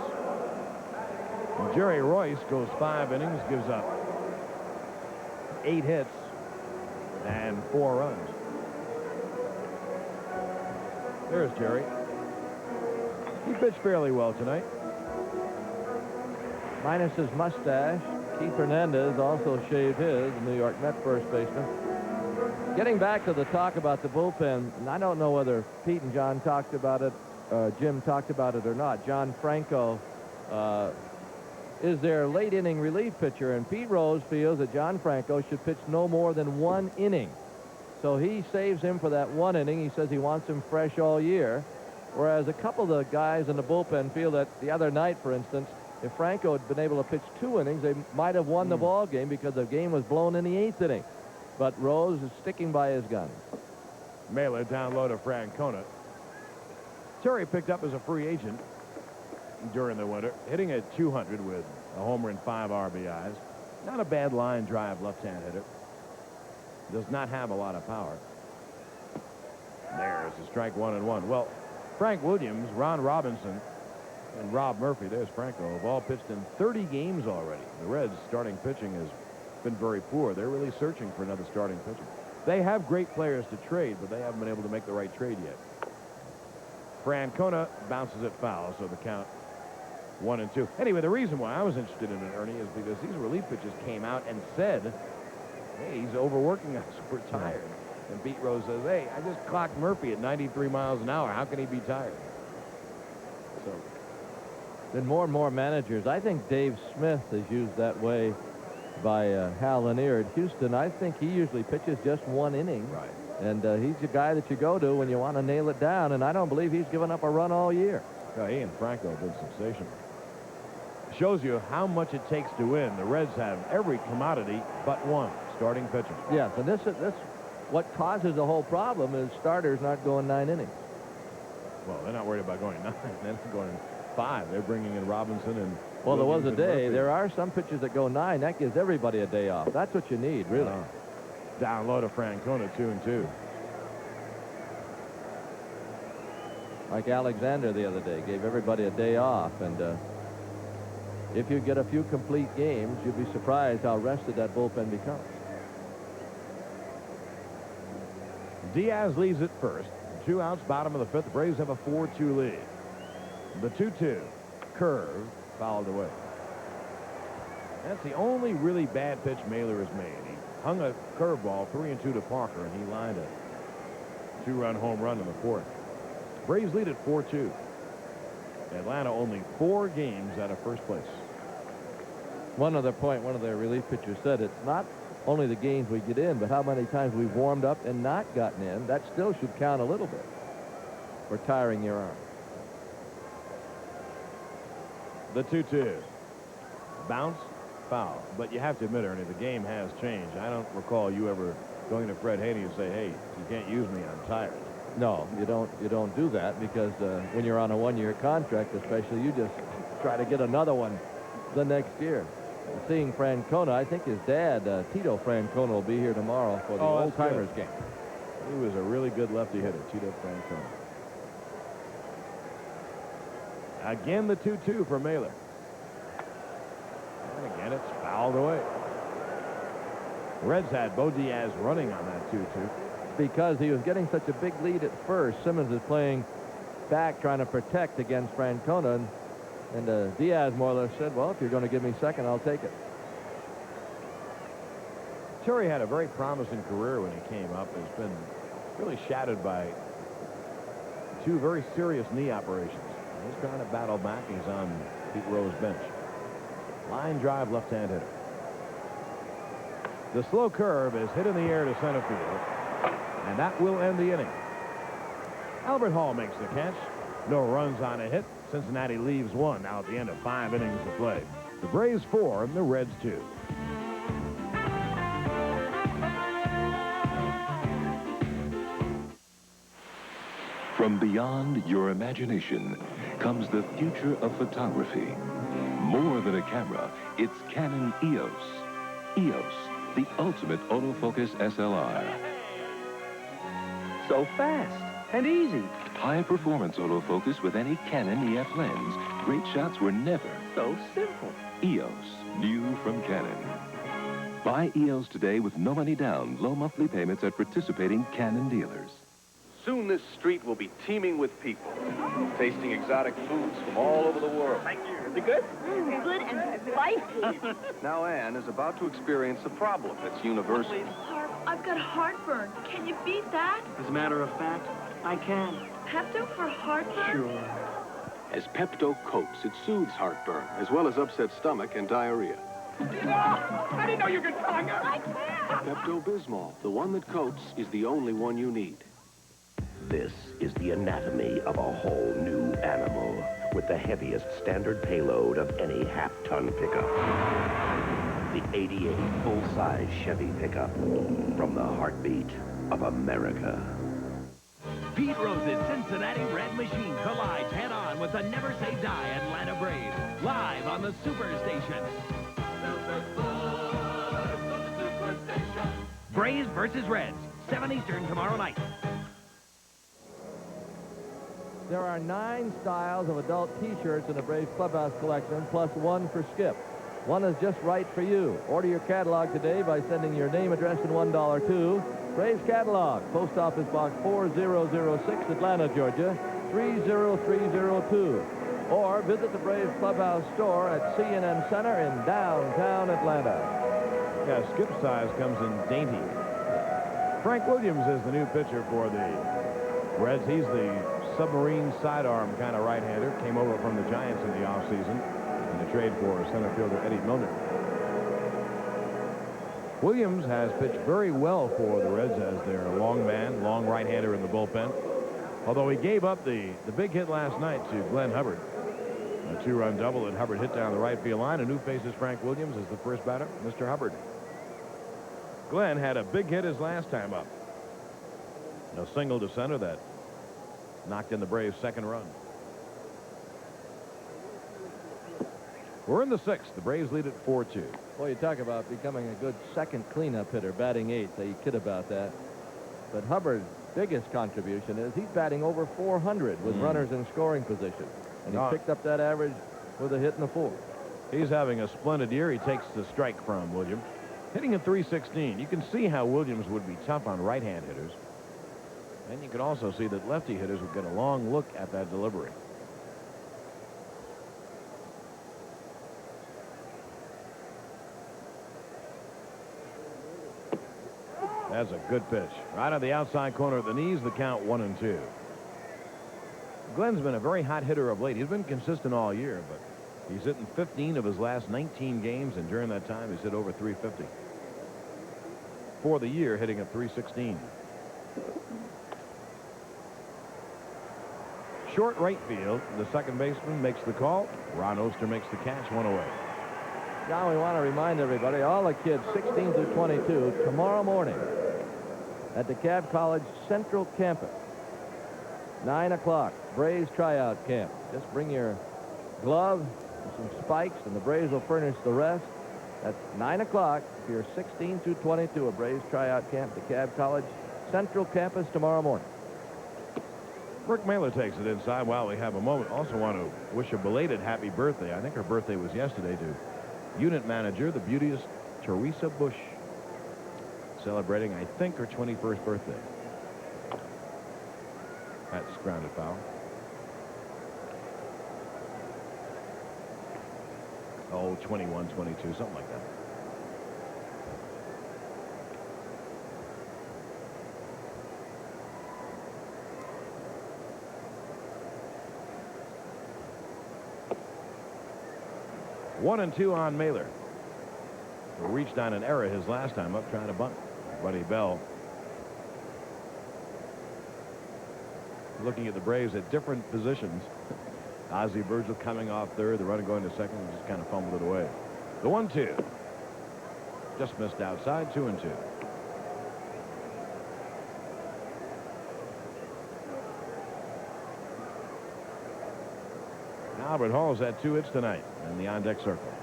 And Jerry Royce goes 5 innings, gives up 8 hits and 4 runs. There's Jerry. He pitched fairly well tonight. Minus his mustache, Keith Hernandez also shaved his, the New York Met first baseman. Getting back to the talk about the bullpen, and I don't know whether Pete and John talked about it, Jim talked about it or not. John Franco is their late inning relief pitcher, and Pete Rose feels that John Franco should pitch no more than 1 inning. So he saves him for that 1 inning. He says he wants him fresh all year. Whereas a couple of the guys in the bullpen feel that the other night, for instance, if Franco had been able to pitch 2 innings, they might have won the ball game because the game was blown in the 8th inning. But Rose is sticking by his gun. Mailer down low to Francona. Terry picked up as a free agent during the winter, hitting at 200 with a homer and 5 RBIs. Not a bad line drive left-hand hitter. Does not have a lot of power. There's a strike, 1-1. Well, Frank Williams, Ron Robinson, and Rob Murphy, there's Franco, have all pitched in 30 games already. The Reds' starting pitching has been very poor. They're really searching for another starting pitcher. They have great players to trade, but they haven't been able to make the right trade yet. Francona bounces it foul, so the count 1-2. Anyway, the reason why I was interested in it, Ernie, is because these relief pitchers came out and said, hey, he's overworking us. We're tired. And Pete Rose says, hey, I just clocked Murphy at 93 miles an hour. How can he be tired? So, then more and more managers. I think Dave Smith is used that way by Hal Lanier at Houston. I think he usually pitches just one inning. Right. And he's the guy that you go to when you want to nail it down, and I don't believe he's given up a run all year. Yeah, he and Franco have been sensational. Shows you how much it takes to win. The Reds have every commodity but one, starting pitcher. Yes, and this what causes the whole problem is starters not going 9 innings. Well, they're not worried about going 9. They're going 5. They're bringing in Robinson and... Well, there was a day. Murphy. There are some pitchers that go 9. That gives everybody a day off. That's what you need, really. Down low to Francona, 2-2. Like Alexander the other day, gave everybody a day off. And if you get a few complete games, you'll be surprised how rested that bullpen becomes. Diaz leads it first. 2 outs, bottom of the 5th. The Braves have a 4-2 lead. The 2-2. Curve fouled away. That's the only really bad pitch Mailer has made. He hung a curveball 3-2 to Parker, and he lined a 2-run home run in the 4th. Braves lead at 4-2. Atlanta only 4 games out of first place. One other point, one of their relief pitchers said it's not only the games we get in, but how many times we've warmed up and not gotten in. That still should count a little bit for tiring your arm. The 2-2. Bounce, foul. But you have to admit, Ernie, the game has changed. I don't recall you ever going to Fred Haney and say, hey, you can't use me, I'm tired. No, you don't do that, because when you're on a 1-year contract, especially, you just try to get another one the next year. Seeing Francona, I think his dad, Tito Francona, will be here tomorrow for the old-timers game. He was a really good lefty hitter, Tito Francona. Again, the 2-2 for Mailer. And again, it's fouled away. The Reds had Bo Diaz running on that 2-2. Because he was getting such a big lead at first. Simmons is playing back, trying to protect against Francona. And Diaz more or less said, well, if you're going to give me second, I'll take it. Terry had a very promising career when he came up. Has been really shadowed by 2 very serious knee operations. He's trying to battle back. He's on Pete Rose's bench. Line drive, left-hand hitter. The slow curve is hit in the air to center field, and that will end the inning. Albert Hall makes the catch. No runs on a hit. Cincinnati leaves 1 now at the end of 5 innings of play. The Braves 4 and the Reds 2. From beyond your imagination comes the future of photography. More than a camera, it's Canon EOS. EOS, the ultimate autofocus SLR. So fast and easy. High-performance autofocus with any Canon EF lens. Great shots were never so simple. EOS, new from Canon. Buy EOS today with no money down, low monthly payments at participating Canon dealers. Soon this street will be teeming with people, tasting exotic foods from all over the world. Thank you. Is it good? Good and spicy. Now Anne is about to experience a problem that's universal. I've got heartburn. Can you beat that? As a matter of fact, I can. Pepto for heartburn? Sure. As Pepto coats, it soothes heartburn, as well as upset stomach and diarrhea. I didn't know you could tongue it. I can't. Pepto-Bismol, the one that coats, is the only one you need. This is the anatomy of a whole new animal with the heaviest standard payload of any half-ton pickup. The 88 full-size Chevy pickup from the heartbeat of America. Pete Rose's Cincinnati Red Machine collides head-on with the Never Say Die Atlanta Braves, live on the Superstation. Braves versus Reds, 7 Eastern tomorrow night. There are 9 styles of adult T-shirts in the Braves Clubhouse collection, plus 1 for Skip. One is just right for you. Order your catalog today by sending your name, address, and $1 to Braves Catalog, Post Office Box 4006, Atlanta, Georgia, 30302. Or visit the Braves Clubhouse store at C&M Center in downtown Atlanta. Yeah, Skip's size comes in dainty. Frank Williams is the new pitcher for the Reds. He's the submarine sidearm kind of right-hander. Came over from the Giants in the offseason in the trade for center fielder Eddie Milner. Williams has pitched very well for the Reds as their long man, long right-hander in the bullpen. Although he gave up the big hit last night to Glenn Hubbard. A 2-run double that Hubbard hit down the right field line. And who faces Frank Williams as the first batter? Mr. Hubbard. Glenn had a big hit his last time up. A single to center that knocked in the Braves' second run. We're in the sixth. The Braves lead at 4-2. Well, you talk about becoming a good second cleanup hitter, batting eighth. They kid about that. But Hubbard's biggest contribution is he's batting over 400 with runners in scoring position. And he picked up that average with a hit in the fourth. He's having a splendid year. He takes the strike from Williams. Hitting at .316. You can see how Williams would be tough on right-hand hitters. And you can also see that lefty hitters would get a long look at that delivery. That's a good pitch. Right on the outside corner of the knees, the count 1-2. Glenn's been a very hot hitter of late. He's been consistent all year, but he's hitting 15 of his last 19 games, and during that time, he's hit over .350. For the year, hitting at .316. Short right field. The second baseman makes the call. Ron Oster makes the catch, one away. Now we want to remind everybody, all the kids 16 through 22, tomorrow morning at DeKalb College Central Campus, 9 o'clock, Braves tryout camp. Just bring your glove and some spikes, and the Braves will furnish the rest. That's 9 o'clock if you're 16 through 22, a Braves tryout camp, DeKalb College Central Campus tomorrow morning. Rick Mailer takes it inside while we have a moment. Also want to wish a belated happy birthday. I think her birthday was yesterday to unit manager, the beauteous Teresa Bush, celebrating, I think, her 21st birthday. That's grounded foul. Oh, 21, 22, something like that. One and two on Mailer, who reached on an error his last time up trying to bunt. Buddy Bell looking at the Braves at different positions. Ozzie Virgil coming off third, the runner going to second, and just kind of fumbled it away. The 1-2 just missed outside. 2-2. Albert Hall's had 2 hits tonight in the on-deck circle.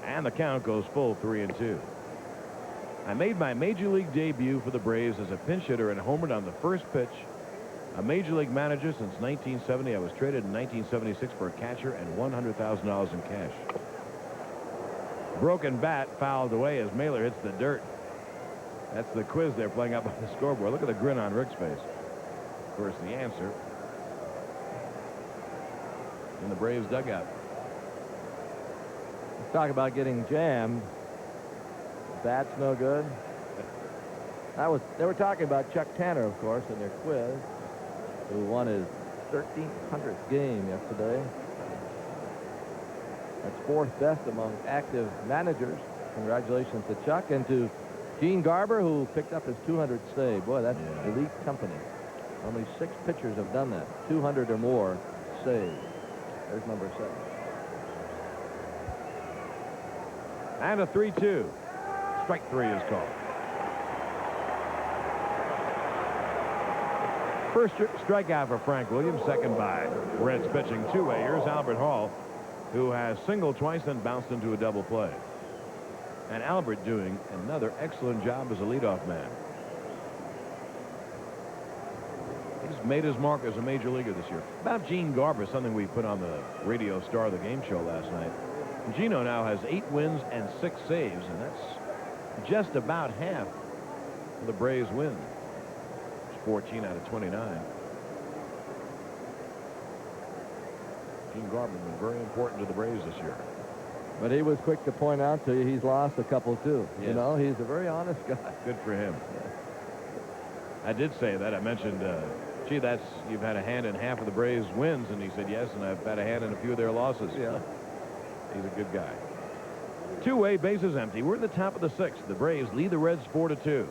And the count goes full 3-2. I made my major league debut for the Braves as a pinch hitter and homered on the first pitch. A major league manager since 1970. I was traded in 1976 for a catcher and $100,000 in cash. Broken bat fouled away as Mailer hits the dirt. That's the quiz they're playing up on the scoreboard. Look at the grin on Rick's face. Of course, the answer in the Braves dugout. Let's talk about getting jammed. Bat's no good. They were talking about Chuck Tanner, of course, in their quiz, who won his 1,300th game yesterday. That's fourth best among active managers. Congratulations to Chuck, and to Gene Garber, who picked up his 200th save. Boy, that's elite company. Only 6 pitchers have done that. 200 or more saves. There's number 7. And a 3-2. Strike 3 is called. First strikeout for Frank Williams, second by Reds pitching two-way. Here's Albert Hall, who has singled twice and bounced into a double play. And Albert doing another excellent job as a leadoff man. He's made his mark as a major leaguer this year. About Gene Garber, something we put on the radio Star of the Game show last night. Gino now has 8 wins and 6 saves, and that's just about half of the Braves' wins. It's 14 out of 29. Gene Garber has been very important to the Braves this year. But he was quick to point out to you he's lost a couple, too. Yes. You know, he's a very honest guy. Good for him. I did say that. I mentioned, gee, you've had a hand in half of the Braves' wins, and he said yes, and I've had a hand in a few of their losses. Yeah. He's a good guy. Two-way, bases empty. We're in the top of the sixth. The Braves lead the Reds 4-2.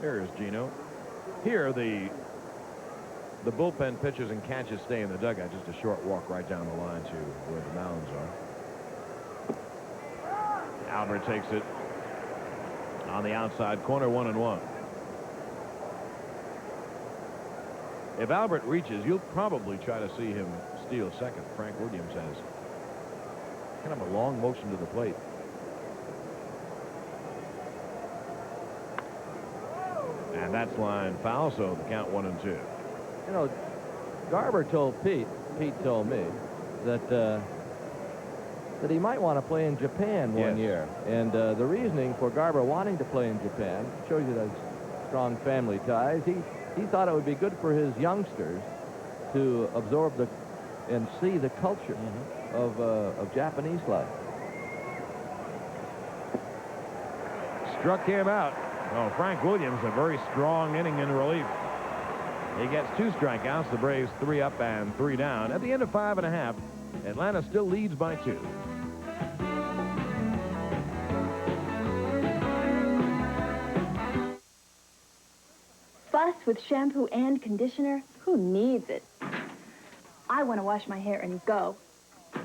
There's Gino. Here, the bullpen pitchers and catches stay in the dugout. Just a short walk right down the line to where the mounds are. Albert takes it on the outside corner, 1-1. If Albert reaches, you'll probably try to see him steal second. Frank Williams has kind of a long motion to the plate. And that's line foul, so the count 1-2. You know, Garber told Pete told me that that he might want to play in Japan one year. And the reasoning for Garber wanting to play in Japan shows you those strong family ties. He thought it would be good for his youngsters to absorb and see the culture of Japanese life. Struck him out. Oh, Frank Williams, a very strong inning in relief. He gets 2 strikeouts. The Braves 3 up and 3 down. At the end of 5.5, Atlanta still leads by 2. Fuss with shampoo and conditioner? Who needs it? I want to wash my hair and go.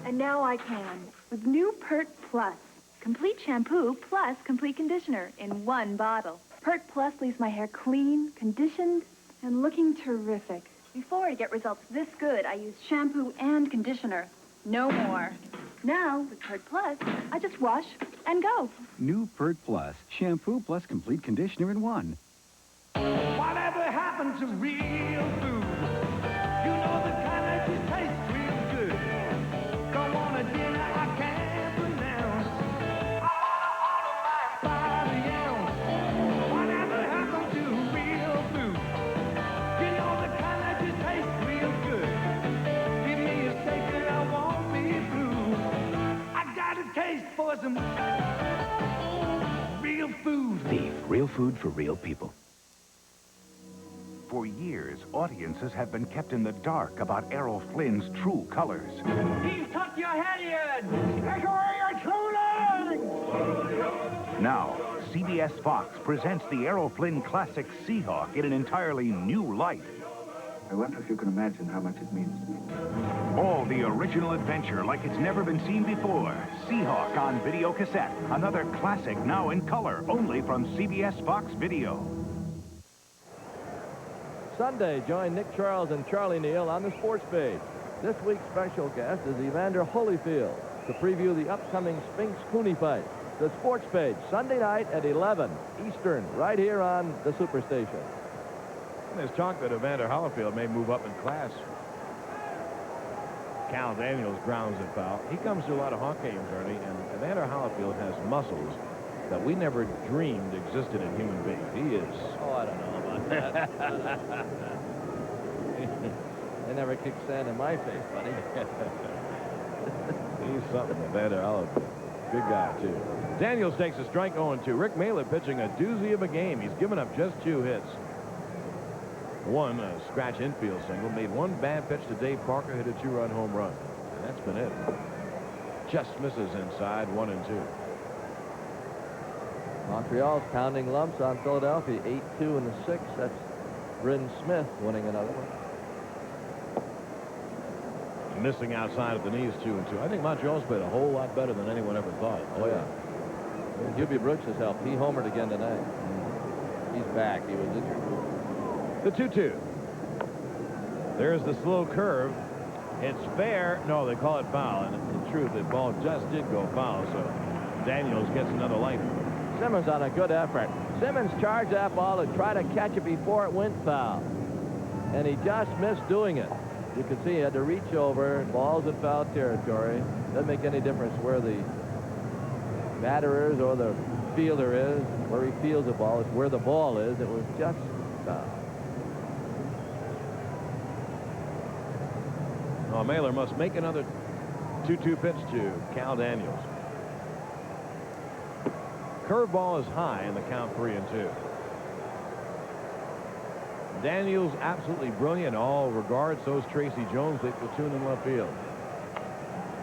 And now I can with new Pert Plus. Complete shampoo plus complete conditioner in one bottle. Pert Plus leaves my hair clean, conditioned, and looking terrific. Before, to get results this good, I used shampoo and conditioner. No more. Now, with Pert Plus, I just wash and go. New Pert Plus. Shampoo plus complete conditioner in one. Whatever happened to real food? You know the kind that just tastes real good. Go on a dinner I can't pronounce. I wanna buy the ounce. Whatever happened to real food? You know the kind that just tastes real good. Give me a steak and I won't be blue. I got a taste for some real food. Beef, real food for real people. For years, audiences have been kept in the dark about Errol Flynn's true colors. He's tucked your head in. Take away your true legs. Now, CBS Fox presents the Errol Flynn classic Seahawk in an entirely new light. I wonder if you can imagine how much it means to me. All the original adventure like it's never been seen before. Seahawk on video cassette. Another classic now in color, only from CBS Fox Video. Sunday, join Nick Charles and Charlie Neal on the sports page. This week's special guest is Evander Holyfield to preview the upcoming Spinks Cooney fight. The sports page, Sunday night at 11 Eastern, right here on the Superstation. There's talk that Evander Holyfield may move up in class. Cal Daniels grounds it foul. He comes to a lot of Hawk games, Ernie, and Evander Holyfield has muscles that we never dreamed existed in human beings. He is. Oh, I don't know about that. They never kick sand in my face, buddy. He's something, Evander Holyfield. Good guy, too. Daniels takes a strike 0-2. Rick Mailer pitching a doozy of a game. He's given up just 2 hits. One, a scratch infield single, made 1 bad pitch to Dave Parker, hit a 2-run home run. And that's been it. Just misses inside, 1-2. Montreal's pounding lumps on Philadelphia, 8-2 in the 6th. That's Bryn Smith winning another one. Missing outside of the knees, 2-2. I think Montreal's played a whole lot better than anyone ever thought. Oh, yeah. Hubie Brooks has helped. He homered again tonight. He's back. He was injured. The 2-2. There's the slow curve. It's fair. No, they call it foul. And in truth, the ball just did go foul. So Daniels gets another life. Simmons on a good effort. Simmons charged that ball to try to catch it before it went foul. And he just missed doing it. You can see he had to reach over. Ball's in foul territory. Doesn't make any difference where the batter is or the fielder is, where he fields the ball. It's where the ball is. It was just foul. Oh, Mailer must make another 2-2 pitch to Cal Daniels. Curveball is high in the count, 3-2. Daniels absolutely brilliant in all regards. So is Tracy Jones. They platoon in left field.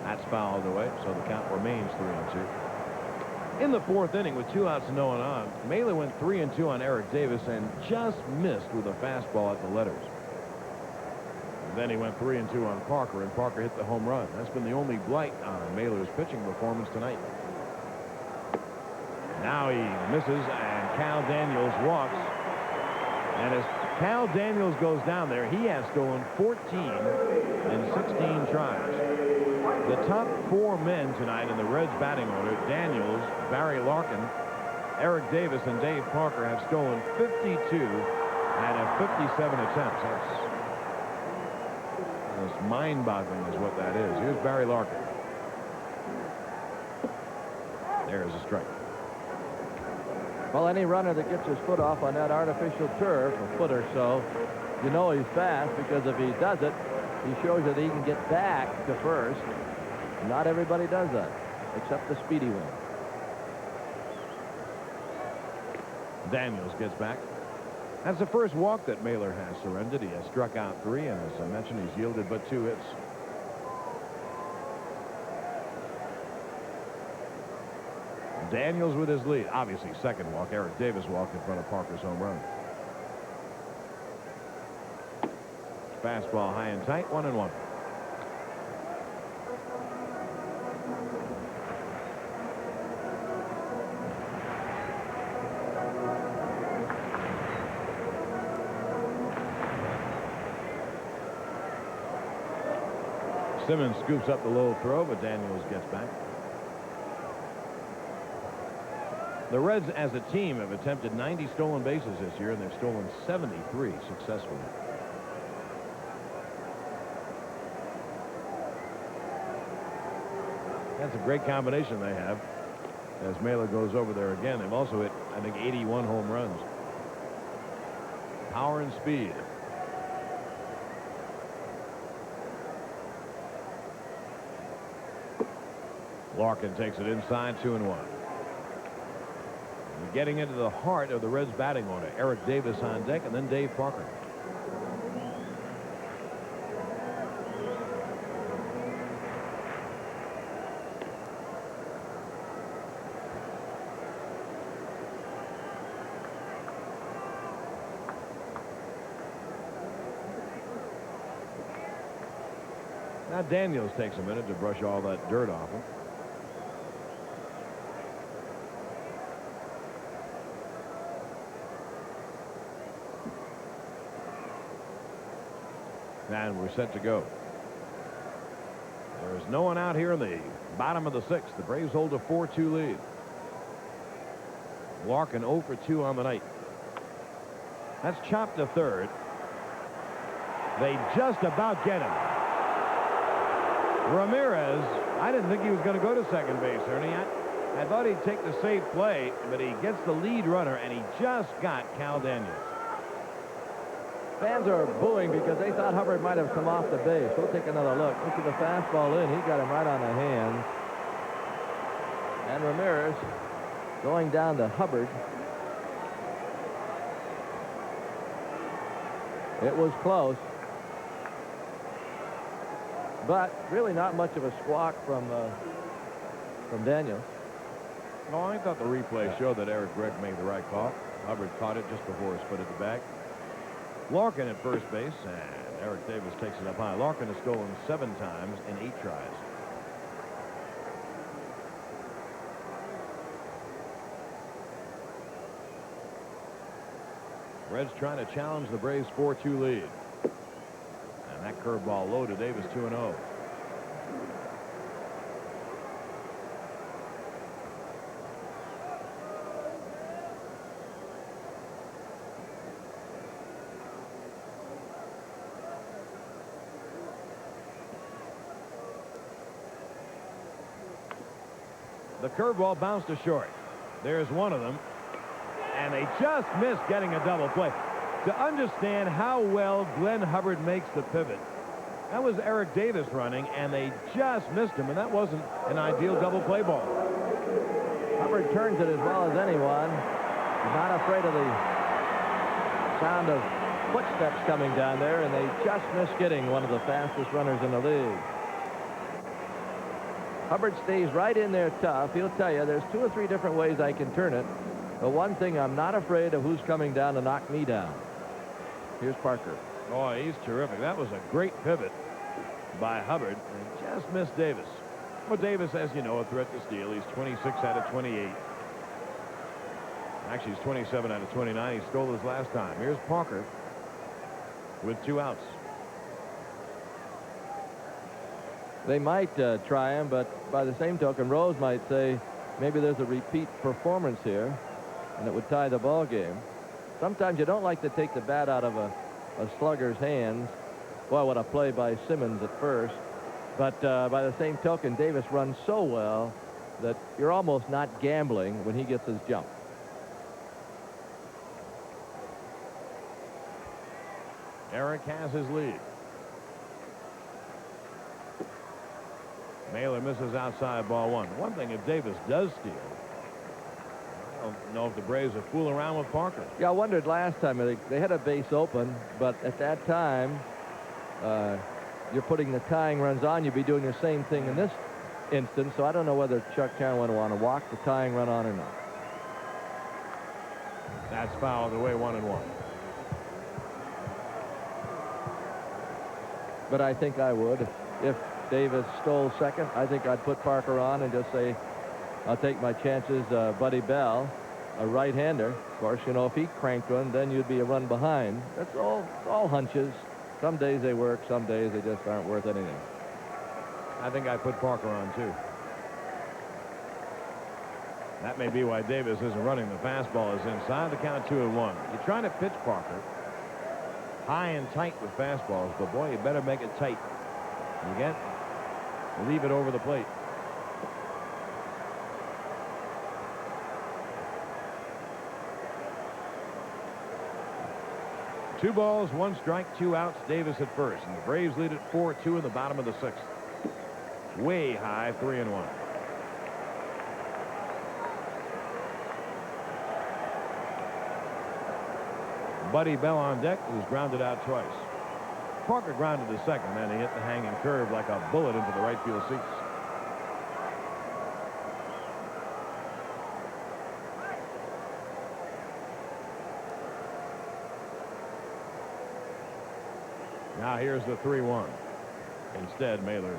That's fouled away, so the count remains 3-2. In the fourth inning, with 2 outs and no one on, Mailer went 3-2 on Eric Davis and just missed with a fastball at the letters. And then he went 3-2 on Parker, and Parker hit the home run. That's been the only blight on Mailer's pitching performance tonight. Now he misses, and Cal Daniels walks. And as Cal Daniels goes down there, he has stolen 14 in 16 tries. The top 4 men tonight in the Reds batting order, Daniels, Barry Larkin, Eric Davis, and Dave Parker, have stolen 52 out of 57 attempts. That's mind-boggling is what that is. Here's Barry Larkin. There's a strike. Well, any runner that gets his foot off on that artificial turf, a foot or so, you know he's fast, because if he does it, he shows that he can get back to first. Not everybody does that, except the speedy one. Daniels gets back. That's the first walk that Mailer has surrendered. He has struck out 3, and as I mentioned, he's yielded but 2 hits. Daniels with his lead. Obviously, second walk. Eric Davis walked in front of Parker's home run. Fastball high and tight, 1-1. Simmons scoops up the low throw, but Daniels gets back. The Reds as a team have attempted 90 stolen bases this year, and they've stolen 73 successfully. That's a great combination they have as Mailer goes over there again. They've also hit, I think, 81 home runs. Power and speed. Larkin takes it inside, 2-1. Getting into the heart of the Reds batting order. Eric Davis on deck, and then Dave Parker. Now Daniels takes a minute to brush all that dirt off him. And we're set to go. There's no one out here in the bottom of the 6th. The Braves hold a 4-2 lead. Larkin 0 for 2 on the night. That's chopped to third. They just about get him. Ramirez, I didn't think he was going to go to second base, Ernie. I thought he'd take the safe play, but he gets the lead runner, and he just got Cal Daniels. Fans are booing because they thought Hubbard might have come off the base. We'll take another look. Look at the fastball in. He got him right on the hand. And Ramirez going down to Hubbard. It was close. But really not much of a squawk from Daniels. No, I thought the replay showed that Eric Gregg made the right call. Hubbard caught it just before his foot hit the bag. Larkin at first base, and Eric Davis takes it up high. Larkin has stolen 7 times in 8 tries. Reds trying to challenge the Braves' 4-2 lead. And that curveball low to Davis, 2-0. The curveball bounced to short. There's one of them. And they just missed getting a double play. To understand how well Glenn Hubbard makes the pivot, that was Eric Davis running, and they just missed him, and that wasn't an ideal double play ball. Hubbard turns it as well as anyone. He's not afraid of the sound of footsteps coming down there, and they just missed getting one of the fastest runners in the league. Hubbard stays right in there tough. He'll tell you there's 2 or 3 different ways I can turn it. But one thing, I'm not afraid of who's coming down to knock me down. Here's Parker. Oh, he's terrific. That was a great pivot by Hubbard and just missed Davis. Well, Davis, as you know, a threat to steal. He's 26 out of 28. Actually, he's 27 out of 29. He stole his last time. Here's Parker with 2 outs. They might try him, but by the same token, Rose might say maybe there's a repeat performance here, and it would tie the ball game. Sometimes you don't like to take the bat out of a slugger's hands. Boy, what a play by Simmons at first. But by the same token, Davis runs so well that you're almost not gambling when he gets his jump. Eric has his lead. Mailer misses outside, ball 1. One thing, if Davis does steal, I don't know if the Braves will fool around with Parker. Yeah, I wondered last time. They had a base open, but at that time, you're putting the tying runs on. You'd be doing the same thing in this instance, so I don't know whether Chuck Chandler would want to walk the tying run on or not. That's fouled away, 1-1. But I think I would. If Davis stole second, I think I'd put Parker on and just say, I'll take my chances. Buddy Bell, a right-hander. Of course, you know, if he cranked one, then you'd be a run behind. That's all hunches. Some days they work, some days they just aren't worth anything. I think I put Parker on, too. That may be why Davis isn't running. The fastball is inside the count, 2-1. You're trying to pitch Parker high and tight with fastballs, but boy, you better make it tight. You leave it over the plate. Two balls, 1 strike, 2 outs. Davis at first, and the Braves lead at 4-2 in the bottom of the 6th. Way high, 3-1. Buddy Bell on deck, who's grounded out twice. Parker grounded to second, and he hit the hanging curve like a bullet into the right field seats. Now here's the 3-1. Instead, Mailer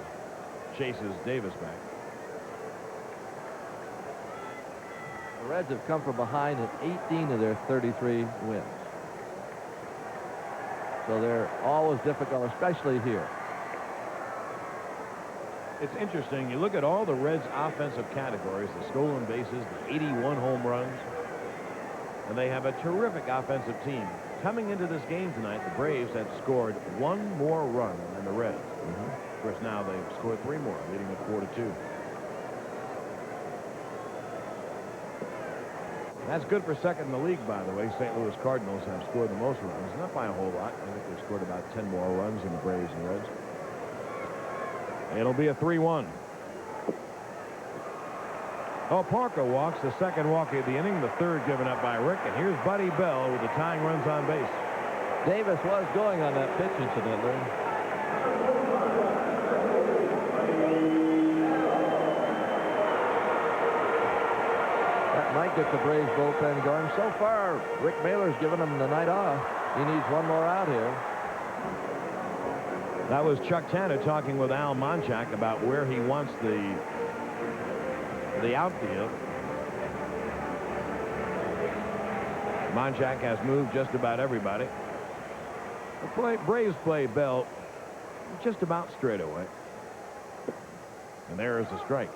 chases Davis back. The Reds have come from behind in 18 of their 33 wins. So they're always difficult, especially here. It's interesting. You look at all the Reds' offensive categories, the stolen bases, the 81 home runs, and they have a terrific offensive team. Coming into this game tonight, the Braves had scored 1 more run than the Reds. Of course, now they've scored 3 more, leading at 4-2. That's good for second in the league, by the way. St. Louis Cardinals have scored the most runs, not by a whole lot. I think they've scored about 10 more runs than the Braves and Reds. It'll be a 3-1. Oh, Parker walks, the second walk of the inning, the third given up by Rick, and here's Buddy Bell with the tying runs on base. Davis was going on that pitch, incidentally. That might get the Braves bullpen going. So far, Rick Mailer's given them the night off. He needs 1 more out here. That was Chuck Tanner talking with Al Monchak about where he wants the outfield. Monchak has moved just about everybody. The Braves play Bell just about straight away. And there is the strike.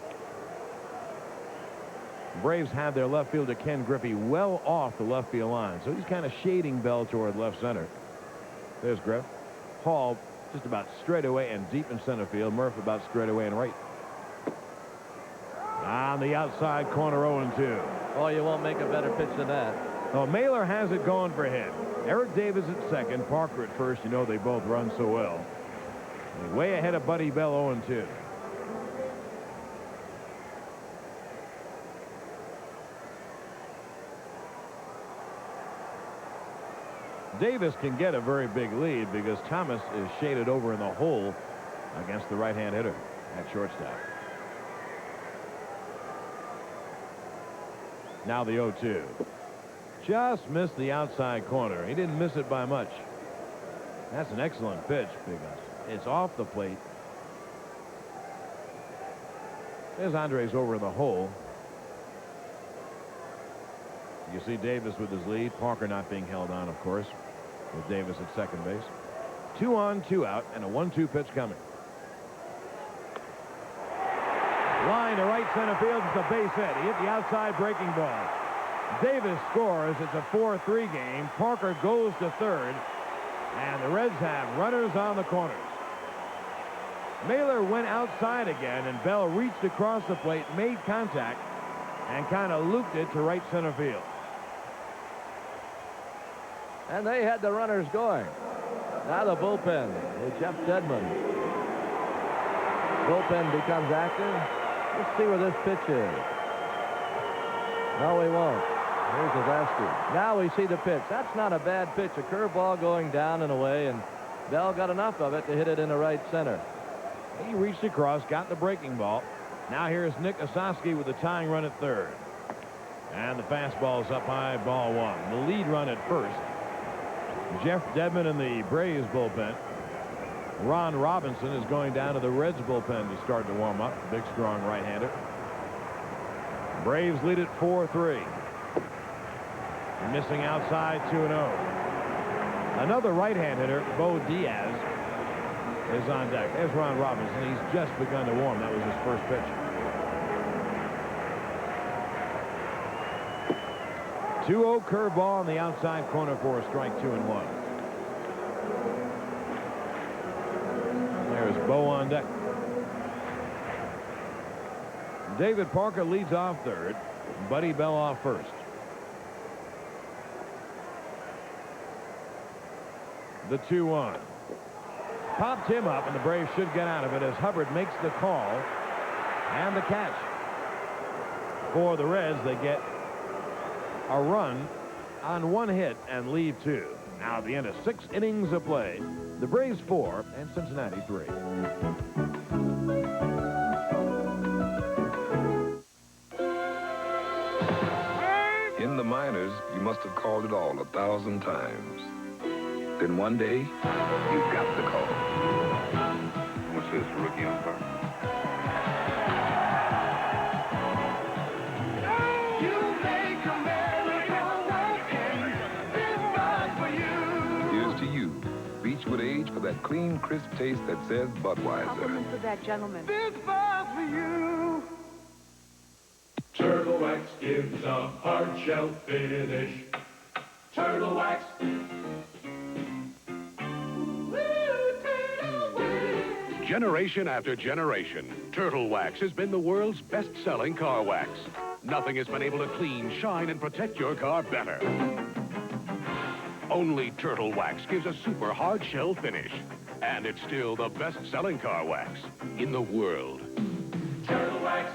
Braves have their left fielder Ken Griffey well off the left field line, so he's kind of shading Bell toward left center. There's Griff. Hall just about straight away and deep in center field. Murph about straight away and right. On the outside corner, 0-2. Oh, you won't make a better pitch than that. Oh, Mailer has it going for him. Eric Davis at second, Parker at first. You know they both run so well. And way ahead of Buddy Bell, 0-2. Davis can get a very big lead because Thomas is shaded over in the hole against the right-hand hitter at shortstop. Now the 0-2. Just missed the outside corner. He didn't miss it by much. That's an excellent pitch because it's off the plate. There's Andres over in the hole. You see Davis with his lead. Parker not being held on, of course, with Davis at second base. 2 on, 2 out, and a 1-2 pitch coming. Line to right center field. It's a base hit. He hit the outside breaking ball. Davis scores. It's a 4-3 game. Parker goes to third, and the Reds have runners on the corners. Mailer went outside again, and Bell reached across the plate, made contact, and kind of looped it to right center field. And they had the runners going. Now the bullpen with Jeff Dedman. Bullpen becomes active. Let's see where this pitch is. No, we won't. Here's Zaleski. Now we see the pitch. That's not a bad pitch. A curveball going down and away, and Bell got enough of it to hit it in the right center. He reached across, got the breaking ball. Now here's Nick Osowski with the tying run at third. And the fastball is up high, ball 1. The lead run at first. Jeff Dedman in the Braves bullpen. Ron Robinson is going down to the Reds bullpen to start to warm up. Big, strong right-hander. Braves lead it 4-3. Missing outside 2-0. Another right-hand hitter, Bo Diaz, is on deck. There's Ron Robinson. He's just begun to warm. That was his first pitch. 2-0 curveball on the outside corner for a strike, 2-1. There's Bo on deck. David Parker leads off third. Buddy Bell off first. The 2-1. Popped him up, and the Braves should get out of it as Hubbard makes the call and the catch. For the Reds, they get a run on 1 hit and leave 2. Now at the end of 6 innings of play, the Braves 4 and Cincinnati 3. In the minors, you must have called it all 1,000 times. Then one day, you got the call. What's this, rookie umpire? Here's to you. Beechwood Age for that clean, crisp taste that says Budweiser. Compliments of that gentleman. This bars for you. Turtle Wax gives a hard shell finish. Turtle Wax. Generation after generation, Turtle Wax has been the world's best-selling car wax. Nothing has been able to clean, shine, and protect your car better. Only Turtle Wax gives a super hard shell finish. And it's still the best-selling car wax in the world. Turtle Wax.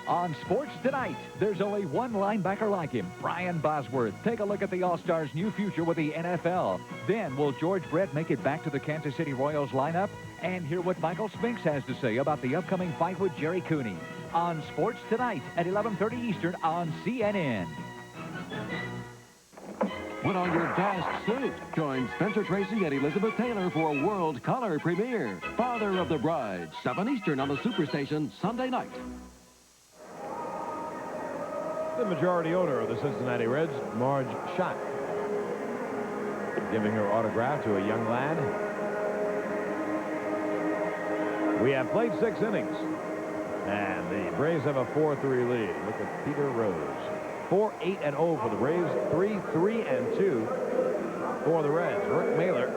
On Sports Tonight, there's only one linebacker like him, Brian Bosworth. Take a look at the All-Stars' new future with the NFL. Then, will George Brett make it back to the Kansas City Royals lineup? And hear what Michael Spinks has to say about the upcoming fight with Jerry Cooney. On Sports Tonight at 11:30 Eastern on CNN. Put on your best suit. Join Spencer Tracy and Elizabeth Taylor for World Color Premiere. Father of the Bride, 7 Eastern on the Superstation, Sunday night. The majority owner of the Cincinnati Reds, Marge Schott, giving her autograph to a young lad. We have played 6 innings, and the Braves have a 4-3 lead. Look at Peter Rose. 4-8-0 for the Braves, 3-3-2 for the Reds. Rick Mailer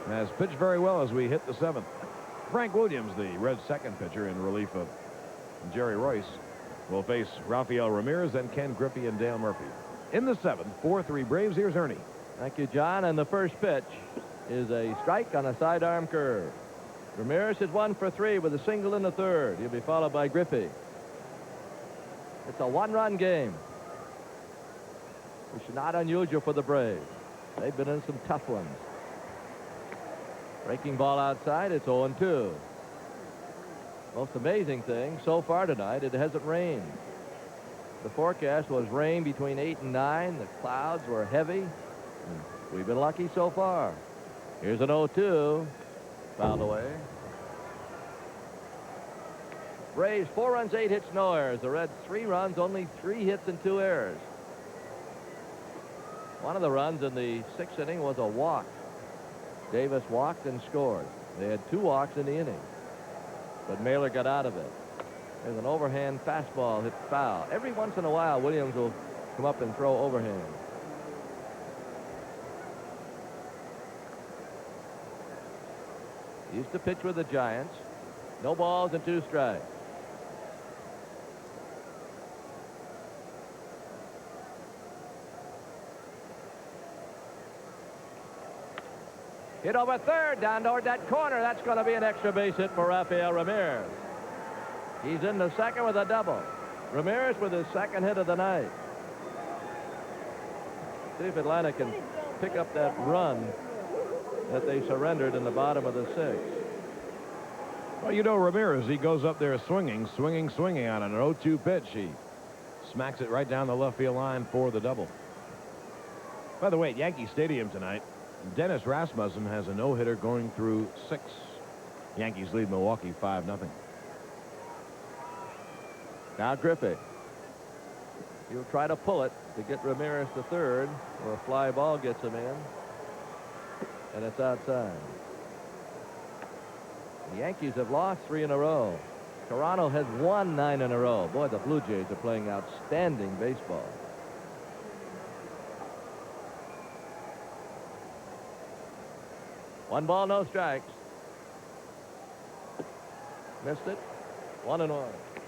has pitched very well as we hit the 7th. Frank Williams, the Reds' second pitcher in relief of Jerry Royce, will face Rafael Ramirez and Ken Griffey and Dale Murphy. In the 7th, 4-3 Braves. Here's Ernie. Thank you, John. And the first pitch is a strike on a sidearm curve. Ramirez is 1 for 3 with a single in the 3rd. He'll be followed by Griffey. It's a 1-run game. which is not unusual for the Braves. They've been in some tough ones. Breaking ball outside, it's 0-2. Most amazing thing, so far tonight, it hasn't rained. The forecast was rain between 8 and 9. The clouds were heavy. We've been lucky so far. Here's an 0-2. Fouled away. Braves 4 runs, 8 hits, no errors. The Reds 3 runs, only 3 hits and 2 errors. One of the runs in the 6th inning was a walk. Davis walked and scored. They had 2 walks in the inning, but Mailer got out of it. There's an overhand fastball hit foul. Every once in a while, Williams will come up and throw overhand. He used to pitch with the Giants. No balls and 2 strikes. Hit over third, down toward that corner. That's going to be an extra base hit for Rafael Ramirez. He's in the second with a double. Ramirez with his 2nd hit of the night. See if Atlanta can pick up that run that they surrendered in the bottom of the 6th. Well, you know Ramirez, he goes up there swinging on an 0-2 pitch. He smacks it right down the left field line for the double. By the way, at Yankee Stadium tonight, Dennis Rasmussen has a no-hitter going through 6. Yankees lead Milwaukee 5-0. Now Griffey. He'll try to pull it to get Ramirez to third, or a fly ball gets him in, and it's outside. The Yankees have lost 3 in a row. Toronto has won 9 in a row. Boy, the Blue Jays are playing outstanding baseball. One ball, no strikes. Missed it. 1-1.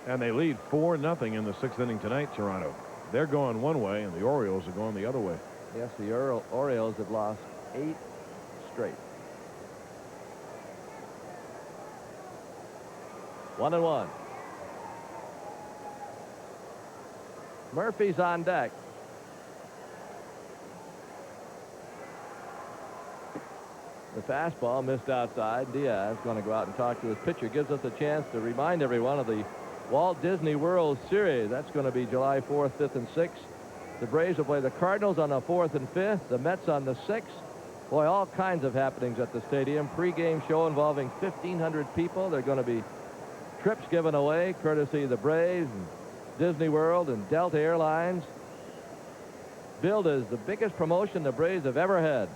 And they lead 4-0 in the 6th inning tonight, Toronto. They're going one way, and the Orioles are going the other way. Yes, the Orioles have lost 8 straight. 1-1. Murphy's on deck. The fastball missed outside. Diaz going to go out and talk to his pitcher. Gives us a chance to remind everyone of the Walt Disney World Series. That's going to be July 4th, 5th, and 6th. The Braves will play the Cardinals on the 4th and 5th. The Mets on the 6th. Boy, all kinds of happenings at the stadium. Pre-game show involving 1,500 people. There are going to be trips given away, courtesy of the Braves and Disney World and Delta Airlines. Billed as the biggest promotion the Braves have ever had.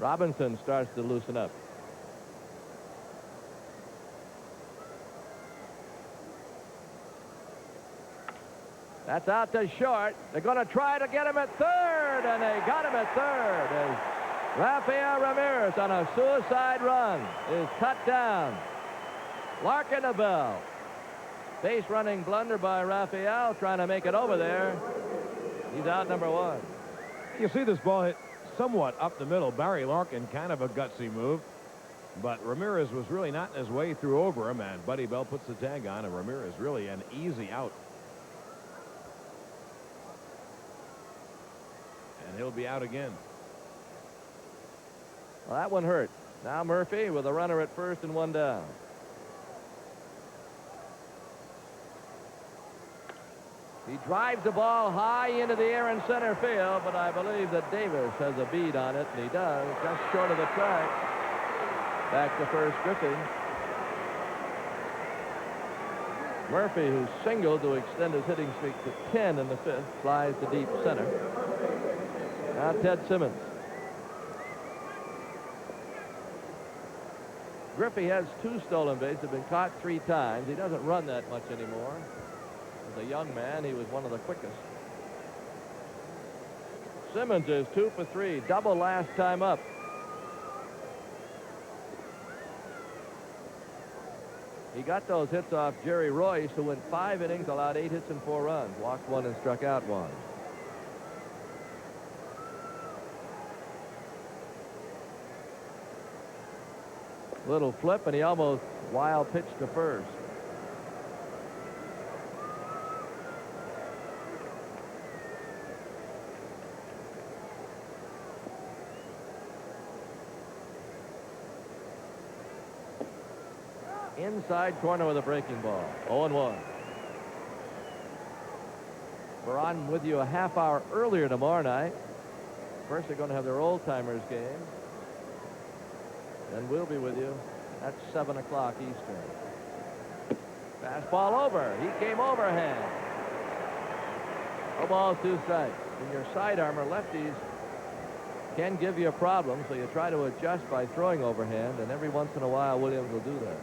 Robinson starts to loosen up. That's out to short. They're going to try to get him at third, and they got him at third as Rafael Ramirez on a suicide run is cut down. Larkin the bell. Base running blunder by Rafael, trying to make it over there. He's out, number 1. You see this ball hit somewhat up the middle. Barry Larkin, kind of a gutsy move, but Ramirez was really not in his way through over him, and Buddy Bell puts the tag on, and Ramirez really an easy out. And he'll be out again. Well, that one hurt. Now Murphy with a runner at first and 1 down. He drives the ball high into the air in center field, but I believe that Davis has a bead on it, and he does, just short of the track. Back to first, Griffey. Murphy, who singled to extend his hitting streak to 10 in the 5th, flies to deep center. Now Ted Simmons. Griffey has 2 stolen bases, have been caught 3 times. He doesn't run that much anymore. As a young man, he was one of the quickest. Simmons is 2 for 3, double last time up. He got those hits off Jerry Royce, who went 5 innings, allowed 8 hits and 4 runs, walked 1 and struck out 1. Little flip, and he almost wild pitched to first. inside corner with a breaking ball. 0-1. We're on with you a half hour earlier tomorrow night. First, they're going to have their old-timers game. Then we'll be with you at 7 o'clock Eastern. Fastball over. He came overhand. No balls, 2 strikes. In your sidearmer, lefties can give you a problem, so you try to adjust by throwing overhand, and every once in a while, Williams will do that.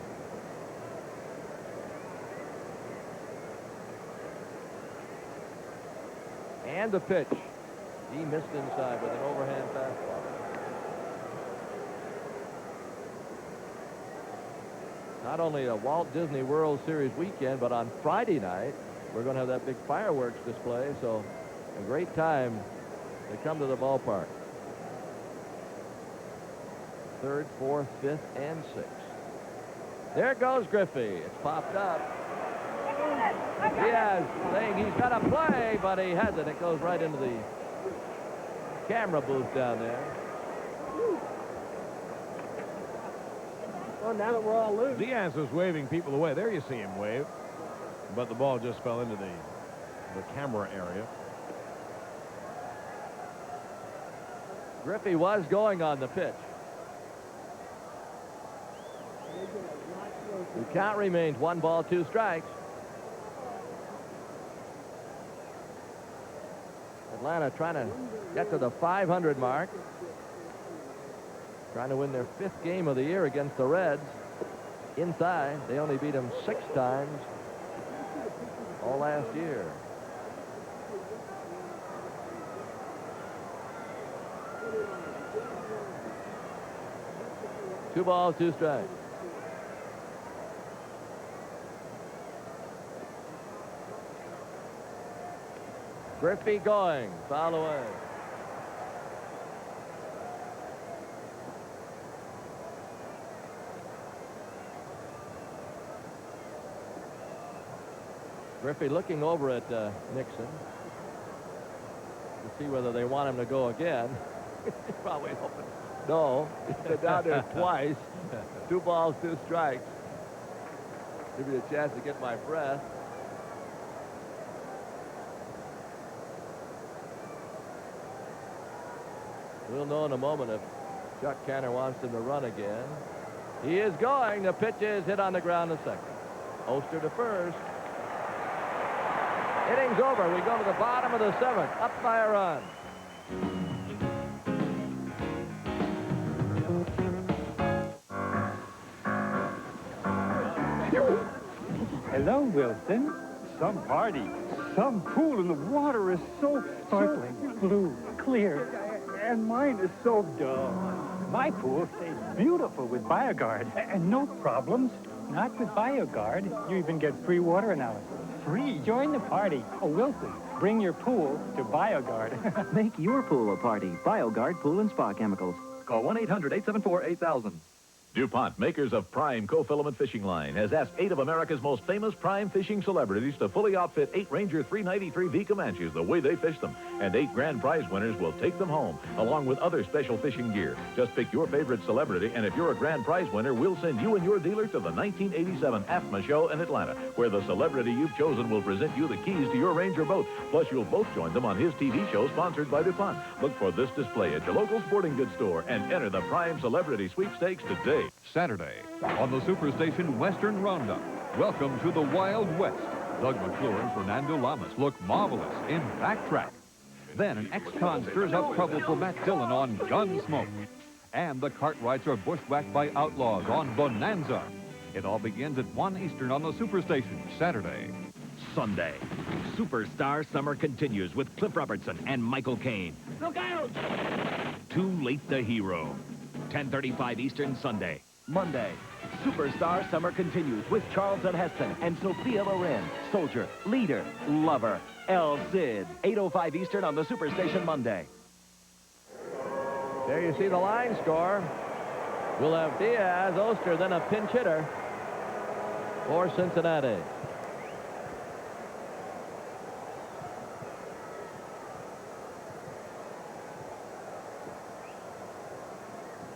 And the pitch. He missed inside with an overhand fastball. Not only a Walt Disney World Series weekend, but on Friday night, we're going to have that big fireworks display, so a great time to come to the ballpark. 3rd, 4th, 5th, and 6th. There goes Griffey. It's popped up. Diaz saying he's got to play, but he hasn't. It goes right into the camera booth down there. Well, now that we're all loose. Diaz was waving people away. There you see him wave. But the ball just fell into the camera area. Griffey was going on the pitch. The count remains 1 ball, 2 strikes. Atlanta trying to get to the 500 mark. Trying to win their 5th game of the year against the Reds. Inside, they only beat them 6 times all last year. Two balls, 2 strikes. Griffey going, foul away. Griffey looking over at Nixon to see whether they want him to go again. He's probably hoping. No, he's been down there twice. 2 balls, 2 strikes. Give me a chance to get my breath. We'll know in a moment if Chuck Canner wants him to run again. He is going. The pitch is hit on the ground to second. Oster to first. Innings over. We go to the bottom of the 7th. Up by a run. Hello, Wilson. Some party. Some pool, and the water is so sparkling, blue, clear, and mine is so dull. My pool stays beautiful with BioGuard, and no problems. Not with BioGuard. You even get free water analysis. Free? Join the party. Oh, Wilson, bring your pool to BioGuard. Make your pool a party. BioGuard Pool and Spa Chemicals. Call 1-800-874-8000. DuPont, makers of Prime Cofilament Fishing Line, has asked 8 of America's most famous prime fishing celebrities to fully outfit 8 Ranger 393V Comanches the way they fish them. And 8 grand prize winners will take them home, along with other special fishing gear. Just pick your favorite celebrity, and if you're a grand prize winner, we'll send you and your dealer to the 1987 AFMA show in Atlanta, where the celebrity you've chosen will present you the keys to your Ranger boat. Plus, you'll both join them on his TV show sponsored by DuPont. Look for this display at your local sporting goods store and enter the Prime Celebrity Sweepstakes today. Saturday, on the Superstation Western Roundup. Welcome to the Wild West. Doug McClure and Fernando Lamas look marvelous in Backtrack. Then an ex-con stirs up trouble for Matt Dillon on Gunsmoke. And the Cartwrights are bushwhacked by outlaws on Bonanza. It all begins at 1 Eastern on the Superstation, Saturday. Sunday, Superstar Summer continues with Cliff Robertson and Michael Caine. Look out! Too Late the Hero. 10:35 Eastern Sunday. Monday, Superstar Summer continues with Charlton Heston and Sophia Loren. Soldier, leader, lover, El Cid. 8:05 Eastern on the Superstation Monday. There you see the line score. We'll have Diaz, Oster, then a pinch hitter for Cincinnati.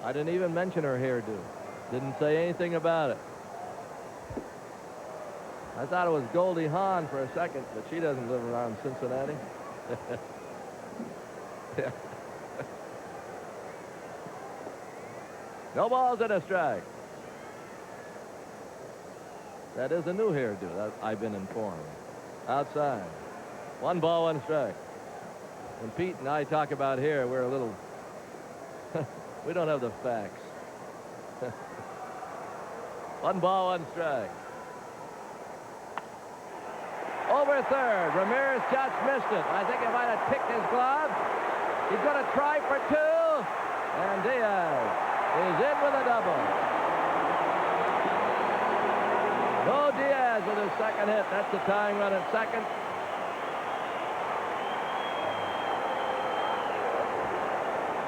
I didn't even mention her hairdo. Didn't say anything about it. I thought it was Goldie Hawn for a second, but she doesn't live around Cincinnati. Yeah. No balls and a strike. That is a new hairdo, that I've been informed. Outside. 1 ball, 1 strike. When Pete and I talk about hair, we're a little... we don't have the facts. 1 ball, 1 strike. Over third. Ramirez just missed it. I think he might have ticked his glove. He's going to try for 2. And Diaz is in with a double. No Diaz with his second hit. That's the tying run at second.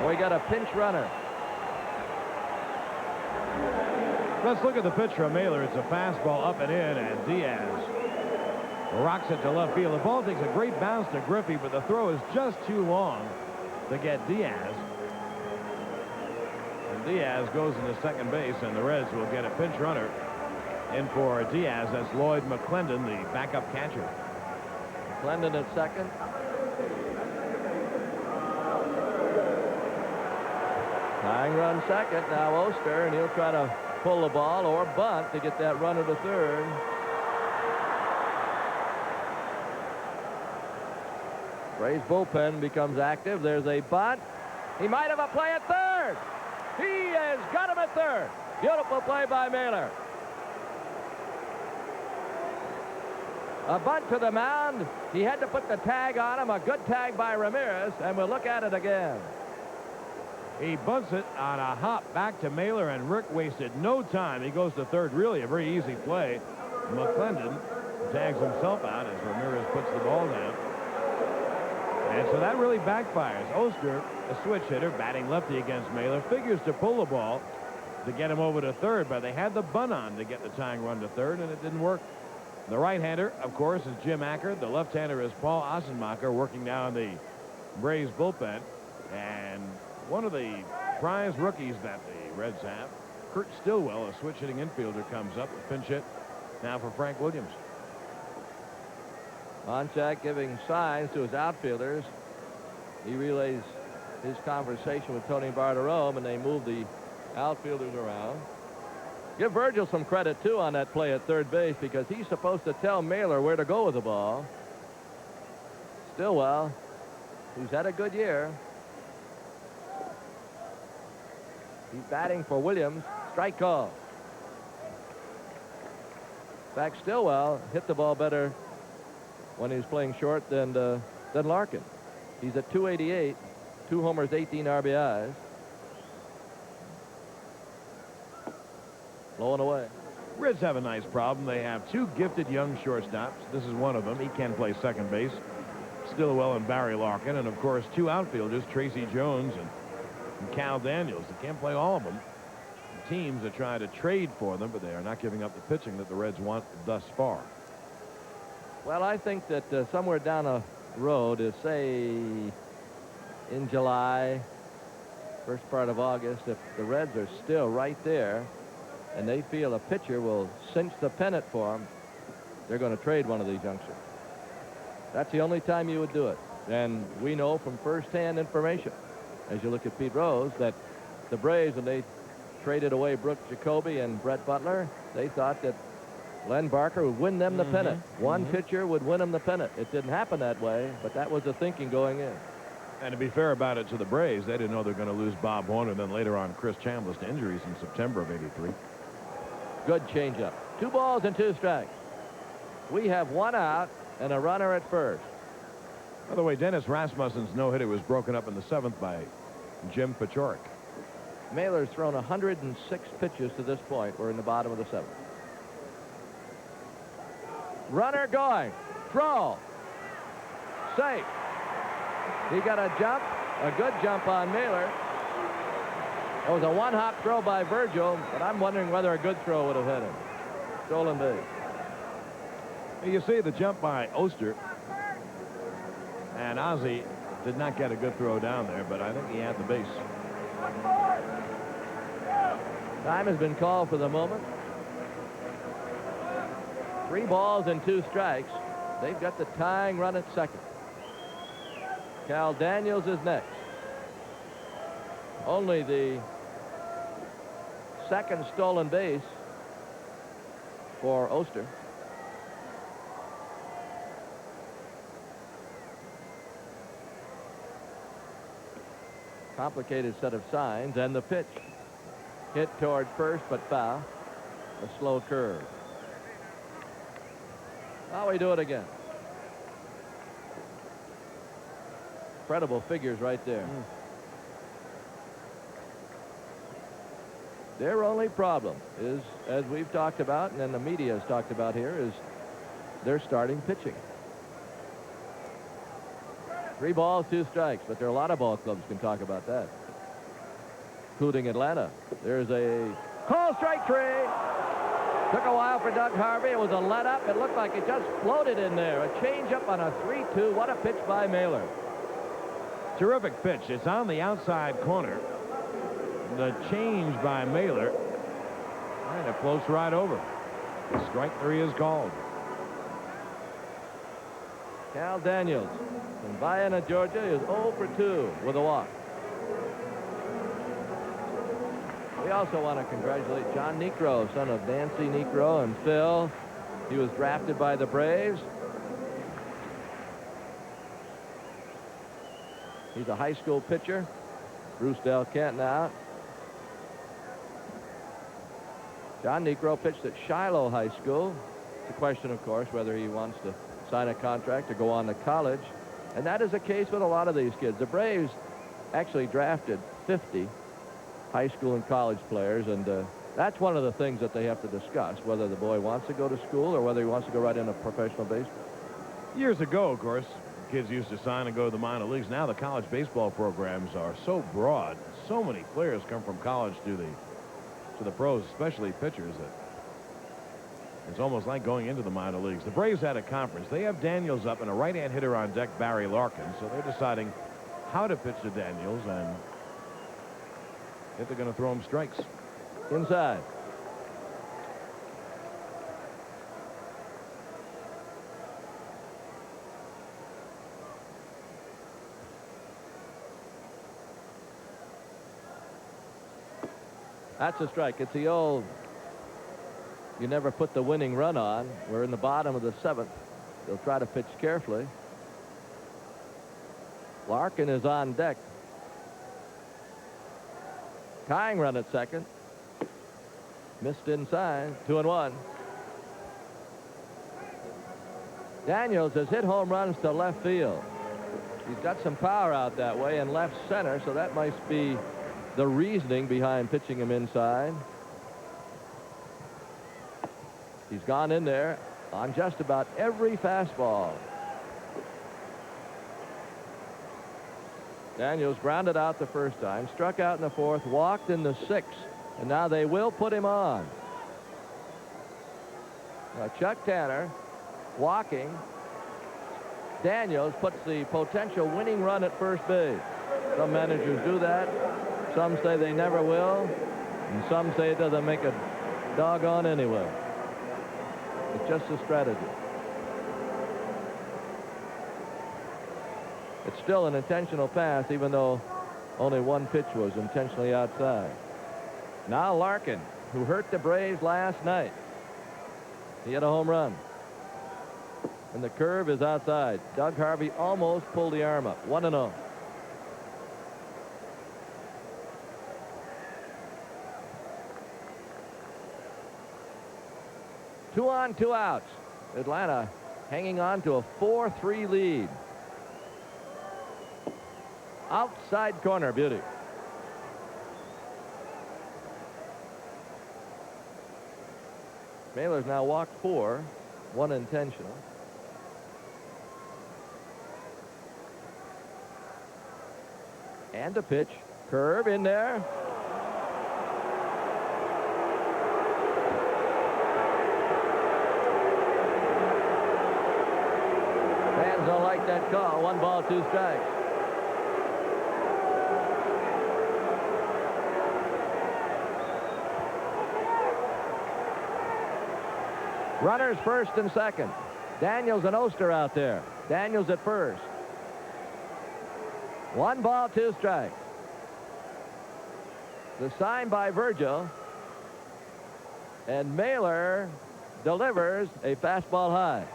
We got a pinch runner. Let's look at the pitch from Mailer. It's a fastball up and in, and Diaz rocks it to left field. The ball takes a great bounce to Griffey, but the throw is just too long to get Diaz. And Diaz goes into second base, and the Reds will get a pinch runner in for Diaz. That's Lloyd McClendon, the backup catcher. McClendon at second. Tying run second. Now Oster, and he'll try to pull the ball or bunt to get that runner to third. Ray's bullpen becomes active. There's a bunt. He might have a play at third. He has got him at third. Beautiful play by Mailer. A bunt to the mound. He had to put the tag on him. A good tag by Ramirez, and we'll look at it again. He bunts it on a hop back to Mailer, and Rick wasted no time. He goes to third. Really a very easy play. McClendon tags himself out as Ramirez puts the ball down. And so that really backfires. Oster, a switch hitter, batting lefty against Mailer, figures to pull the ball to get him over to third, but they had the bunt on to get the tying run to third, and it didn't work. The right-hander, of course, is Jim Acker. The left-hander is Paul Ossenmacher, working now in the Braves bullpen. And one of the prize rookies that the Reds have, Kurt Stillwell, a switch-hitting infielder, comes up. A pinch hit now for Frank Williams. Monchak giving signs to his outfielders. He relays his conversation with Tony Bartiromo, and they move the outfielders around. Give Virgil some credit, too, on that play at third base, because he's supposed to tell Mailer where to go with the ball. Stillwell, who's had a good year. He's batting for Williams. Strike call. In fact, Stillwell hit the ball better when he was playing short than Larkin. He's at 288, 2 homers, 18 RBIs. Blowing away. Reds have a nice problem. They have 2 gifted young shortstops. This is one of them. He can play second base. Stillwell and Barry Larkin. And, of course, 2 outfielders, Tracy Jones and Cal Daniels. They can't play all of them. The teams are trying to trade for them, but they are not giving up the pitching that the Reds want thus far. Well, I think that somewhere down the road, say in July, first part of August, if the Reds are still right there and they feel a pitcher will cinch the pennant for them, they're going to trade one of these youngsters. That's the only time you would do it. And we know from first-hand information, as you look at Pete Rose, that the Braves, when they traded away Brooks Jacoby and Brett Butler, they thought that Len Barker would win them the pennant. One pitcher would win them the pennant. It didn't happen that way, but that was the thinking going in. And to be fair about it to the Braves, they didn't know they were going to lose Bob Horner, then later on Chris Chambliss to injuries in September of '83. Good changeup. 2 balls and 2 strikes. We have 1 out and a runner at first. By the way, Dennis Rasmussen's no-hitter was broken up in the 7th by Jim Paciorek. Mailer's thrown 106 pitches to this point. We're in the bottom of the 7th. Runner going. Throw. Safe. He got a jump. A good jump on Mailer. It was a 1-hop throw by Virgil, but I'm wondering whether a good throw would have hit him. Stolen base. You see the jump by Oster. And Ozzie did not get a good throw down there, but I think he had the base. Time has been called for the moment. 3 balls and 2 strikes. They've got the tying run at second. Cal Daniels is next. Only the second stolen base for Oster. Complicated set of signs, and the pitch hit toward first but foul. A slow curve. Now we do it again. Incredible figures right there. Their only problem is, as we've talked about and then the media has talked about here, is their starting pitching. 3 balls, 2 strikes, but there are a lot of ball clubs can talk about that, including Atlanta. There's a call strike 3. Took a while for Doug Harvey. It was a let-up. It looked like it just floated in there. A change-up on a 3-2. What a pitch by Mailer. Terrific pitch. It's on the outside corner. The change by Mailer. And it floats right over. Strike 3 is called. Cal Daniels from Vienna, Georgia, is 0 for 2 with a walk. We also want to congratulate John Niekro, son of Nancy Niekro and Phil. He was drafted by the Braves. He's a high school pitcher. Bruce Del Kent now. John Niekro pitched at Shiloh High School. It's a question, of course, whether he wants to sign a contract or go on to college. And that is the case with a lot of these kids. The Braves actually drafted 50 high school and college players, and that's one of the things that they have to discuss, whether the boy wants to go to school or whether he wants to go right into professional baseball. Years ago, of course, kids used to sign and go to the minor leagues. Now the college baseball programs are so broad. So many players come from college to the pros, especially pitchers, that it's almost like going into the minor leagues. The Braves had a conference. They have Daniels up and a right-hand hitter on deck, Barry Larkin. So they're deciding how to pitch to Daniels and if they're going to throw him strikes. Inside. That's a strike. It's the old, you never put the winning run on. We're in the bottom of the 7th. They'll try to pitch carefully. Larkin is on deck. Tying run at second. Missed inside. 2-1. Daniels has hit home runs to left field. He's got some power out that way and left center, so that might be the reasoning behind pitching him inside. He's gone in there on just about every fastball. Daniels grounded out the first time, struck out in the 4th, walked in the 6th, and now they will put him on. Now Chuck Tanner walking. Daniels puts the potential winning run at first base. Some managers do that. Some say they never will, and some say it doesn't make a doggone anyway. It's just a strategy. It's still an intentional pass, even though only one pitch was intentionally outside. Now Larkin, who hurt the Braves last night. He hit a home run. And the curve is outside. Doug Harvey almost pulled the arm up. 1-0. Two on, 2 outs. Atlanta hanging on to a 4-3 lead. Outside corner, beauty. Mailer's now walked 4, 1 intentional. And a pitch. Curve in there. Fans don't like that call. 1 ball, 2 strikes. Runners first and second. Daniels and Oster out there. Daniels at first. 1 ball, 2 strikes. The sign by Virgil. And Mailer delivers a fastball high.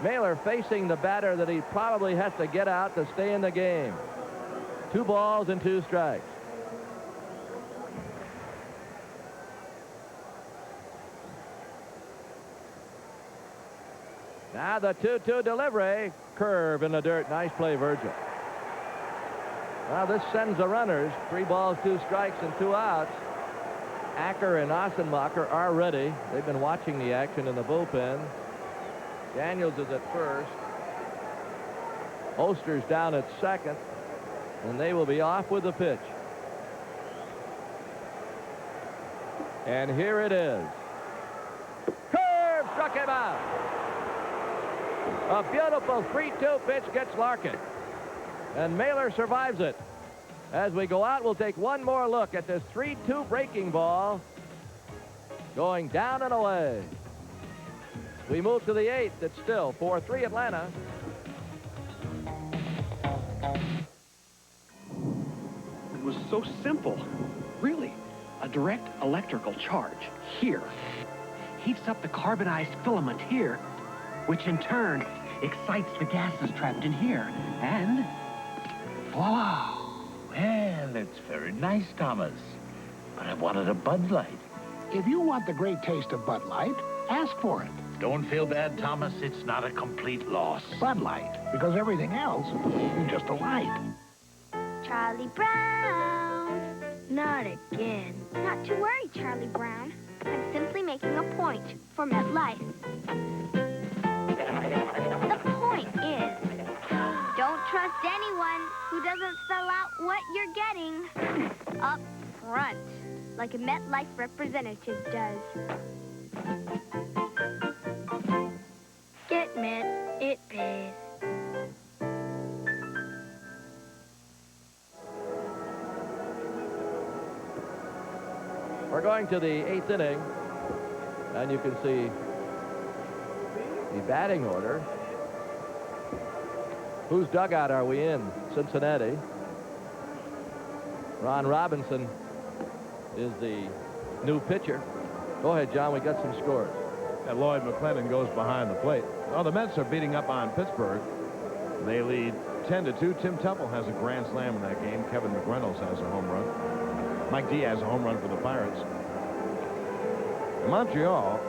Mailer facing the batter that he probably has to get out to stay in the game. 2 balls and 2 strikes. Now the 2-2 delivery. Curve in the dirt. Nice play, Virgil. Well, this sends the runners. 3 balls, 2 strikes, and 2 outs. Acker and Ossenmacher are ready. They've been watching the action in the bullpen. Daniels is at first. Oster's down at second. And they will be off with the pitch. And here it is. Curve struck him out. A beautiful 3-2 pitch gets Larkin. And Mailer survives it. As we go out, we'll take one more look at this 3-2 breaking ball going down and away. We move to the 8th. It's still 4-3 Atlanta. It was so simple. Really, a direct electrical charge here heats up the carbonized filament here, which in turn excites the gases trapped in here. And voila! Well, it's very nice, Thomas. But I wanted a Bud Light. If you want the great taste of Bud Light, ask for it. Don't feel bad, Thomas. It's not a complete loss. Bud Light, because everything else is just a light. Charlie Brown. Not again. Not to worry, Charlie Brown. I'm simply making a point for MetLife. The point is, don't trust anyone who doesn't spell out what you're getting up front, like a MetLife representative does. Get Met, it pays. We're going to the 8th inning, and you can see the batting order. Whose dugout are we in? Cincinnati. Ron Robinson is the new pitcher. Go ahead, John. We got some scores. And Lloyd McClendon goes behind the plate. Oh, the Mets are beating up on Pittsburgh. They lead 10-2. Tim Temple has a grand slam in that game. Kevin McReynolds has a home run. Mike Diaz a home run for the Pirates. In Montreal,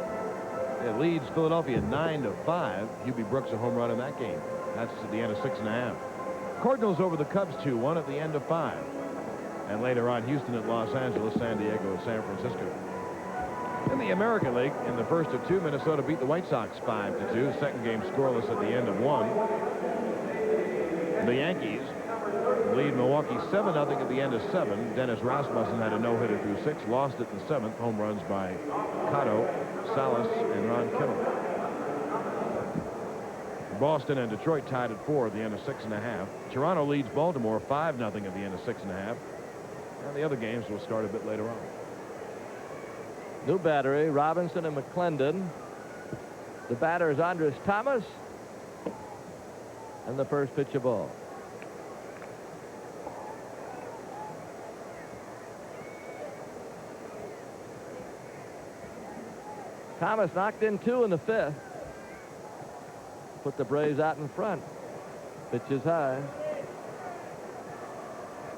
it leads Philadelphia 9-5. Hubie Brooks a home run in that game. That's at the end of 6.5. Cardinals over the Cubs 2-1 at the end of 5. And later on, Houston at Los Angeles, San Diego at San Francisco. In the American League, in the first of 2, Minnesota beat the White Sox 5-2. Second game scoreless at the end of 1. The Yankees lead Milwaukee 7-0 at the end of 7. Dennis Rasmussen had a no-hitter through 6. Lost it in the 7th. Home runs by Cotto, Salas, and Ron Kittle. Boston and Detroit tied at 4 at the end of 6.5. Toronto leads Baltimore 5-0 at the end of 6.5. And the other games will start a bit later on. New battery, Robinson and McClendon. The batter is Andres Thomas. And the first pitch of ball. Thomas knocked in 2 in the 5th. Put the Braves out in front. Pitch is high.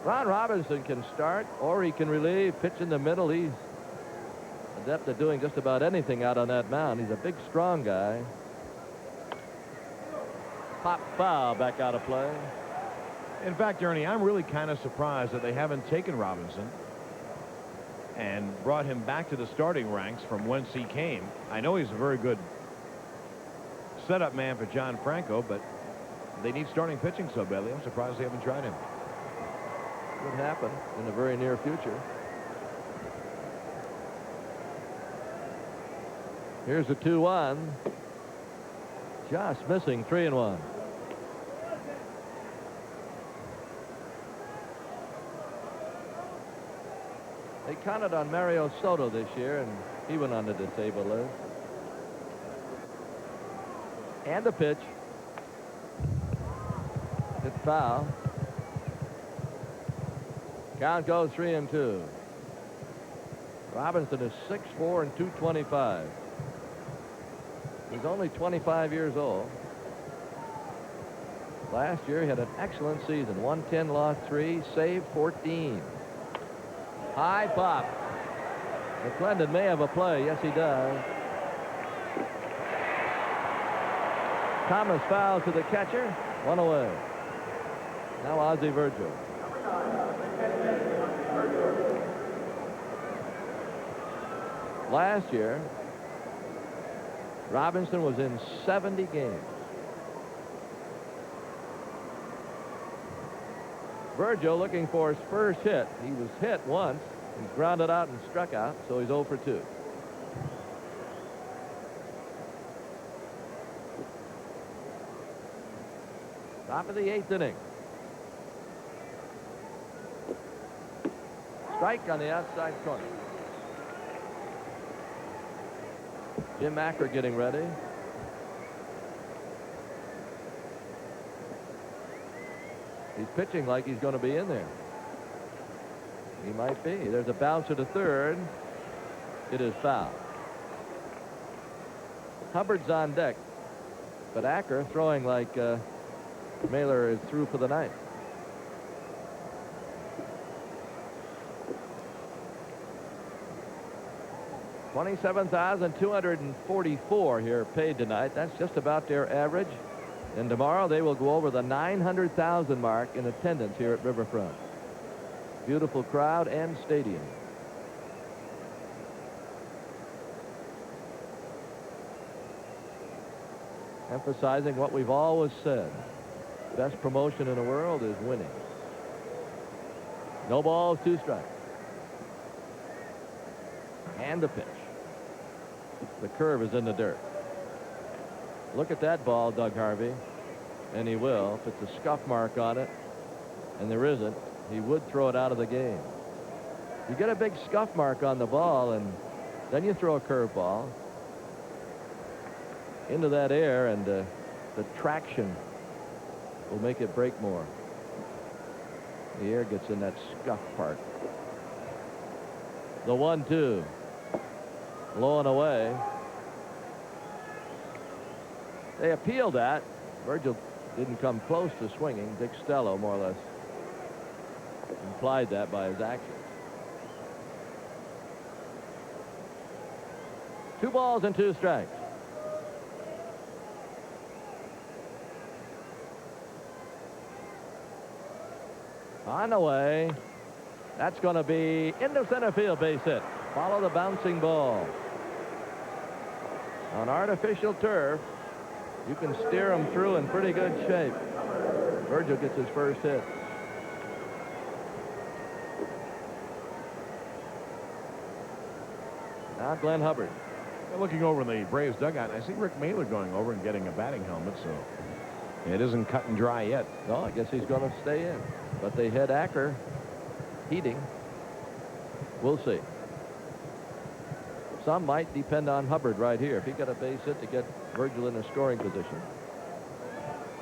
Ron Robinson can start or he can relieve. Pitch in the middle. He's adept at doing just about anything out on that mound. He's a big, strong guy. Pop foul back out of play. In fact, Ernie, I'm really kind of surprised that they haven't taken Robinson and brought him back to the starting ranks from whence he came. I know he's a very good setup man for John Franco, but they need starting pitching so badly. I'm surprised they haven't tried him. Could happen in the very near future. Here's the 2-1. Just missing 3-1. They counted on Mario Soto this year, and he went on the disabled list. And the pitch. It's foul. Count goes 3-2. Robinson is 6'4" and 225. He's only 25 years old. Last year, he had an excellent season. 110, lost 3, saved 14. High pop. McClendon may have a play. Yes, he does. Thomas fouls to the catcher. 1 away. Now Ozzie Virgil. Last year, Robinson was in 70 games. Virgil looking for his first hit. He was hit once. He's grounded out and struck out, so he's 0 for 2. Top of the 8th inning. Strike on the outside corner. Jim Acker getting ready. He's pitching like he's going to be in there. He might be. There's a bouncer to third. It is foul. Hubbard's on deck, but Acker throwing like Mailer is through for the night. $27,244 here paid tonight. That's just about their average. And tomorrow they will go over the 900,000 mark in attendance here at Riverfront. Beautiful crowd and stadium. Emphasizing what we've always said. Best promotion in the world is winning. No balls, 2 strikes. And the pitch. The curve is in the dirt. Look at that ball, Doug Harvey. And he will. If it's a scuff mark on it, and there isn't, he would throw it out of the game. You get a big scuff mark on the ball, and then you throw a curveball into that air, and the traction will make it break more. The air gets in that scuff part. The 1-2. Low and away. They appealed that. Virgil didn't come close to swinging. Dick Stello more or less implied that by his actions. 2 balls and 2 strikes. On the way. That's going to be into center field, base hit. Follow the bouncing ball. On artificial turf, you can steer them through in pretty good shape. Virgil gets his first hit. Now Glenn Hubbard. Looking over in the Braves dugout, I see Rick Mailer going over and getting a batting helmet, so it isn't cut and dry yet. No, I guess he's going to stay in. But they had Acker heating. We'll see. Some might depend on Hubbard right here. If he got a base hit to get Virgil in a scoring position,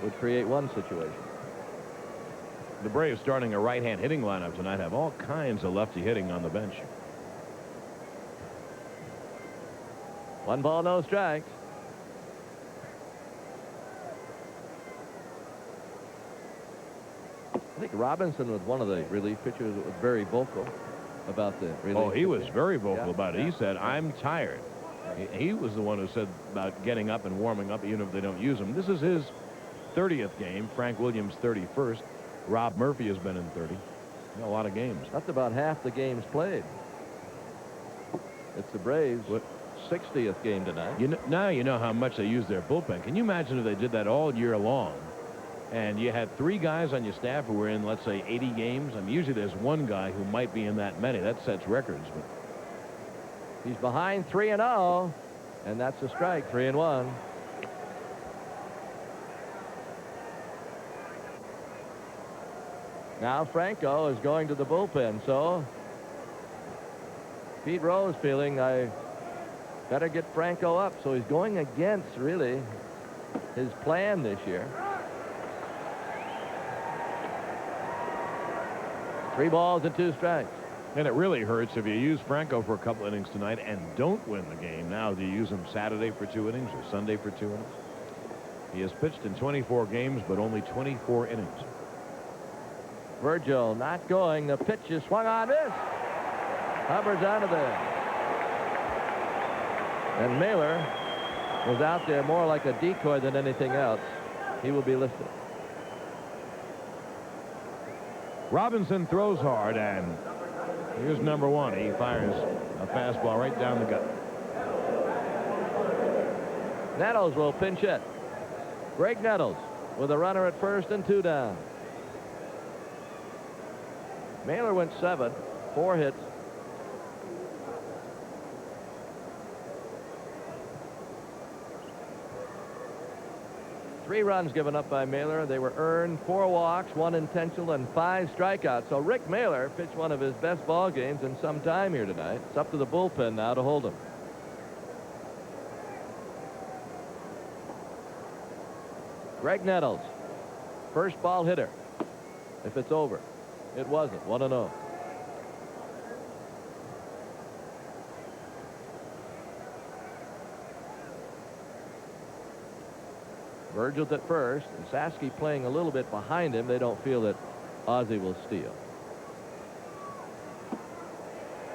would create one situation. The Braves, starting a right-hand hitting lineup tonight, have all kinds of lefty hitting on the bench. 1 ball, no strikes. I think Robinson was one of the relief pitchers that was very vocal about the relief. Oh, he was very vocal Yeah, about it. He said, I'm tired. He was the one who said about getting up and warming up even if they don't use him. This is his 30th game. Frank Williams 31st. Rob Murphy has been in 30. A lot of games. That's about half the games played. It's the Braves' 60th game tonight. Now you know how much they use their bullpen. Can you imagine if they did that all year long? And you had 3 guys on your staff who were in, let's say, 80 games. I mean, usually there's 1 guy who might be in that many. That sets records. But he's behind 3-0, and that's a strike. 3-1. Now Franco is going to the bullpen, so Pete Rose feeling I better get Franco up. So he's going against, really, his plan this year. 3 balls and 2 strikes. And it really hurts if you use Franco for a couple innings tonight and don't win the game. Now, do you use him Saturday for 2 innings or Sunday for 2 innings? He has pitched in 24 games, but only 24 innings. Virgil not going. The pitch is swung on, miss. Hubbard's out of there. And Mailer was out there more like a decoy than anything else. He will be listed. Robinson throws hard, and here's number 1. He fires a fastball right down the gut. Nettles will pinch hit. Greg Nettles with a runner at first and 2 down. Mailer went 7, 4 hits. Three runs given up by Mailer. They were earned, 4 walks, 1 intentional, and 5 strikeouts. So Rick Mailer pitched one of his best ball games in some time here tonight. It's up to the bullpen now to hold him. Greg Nettles, first ball hitter. If it's over, it wasn't. 1-0. Virgil's at first, and Sasky playing a little bit behind him. They don't feel that Ozzie will steal.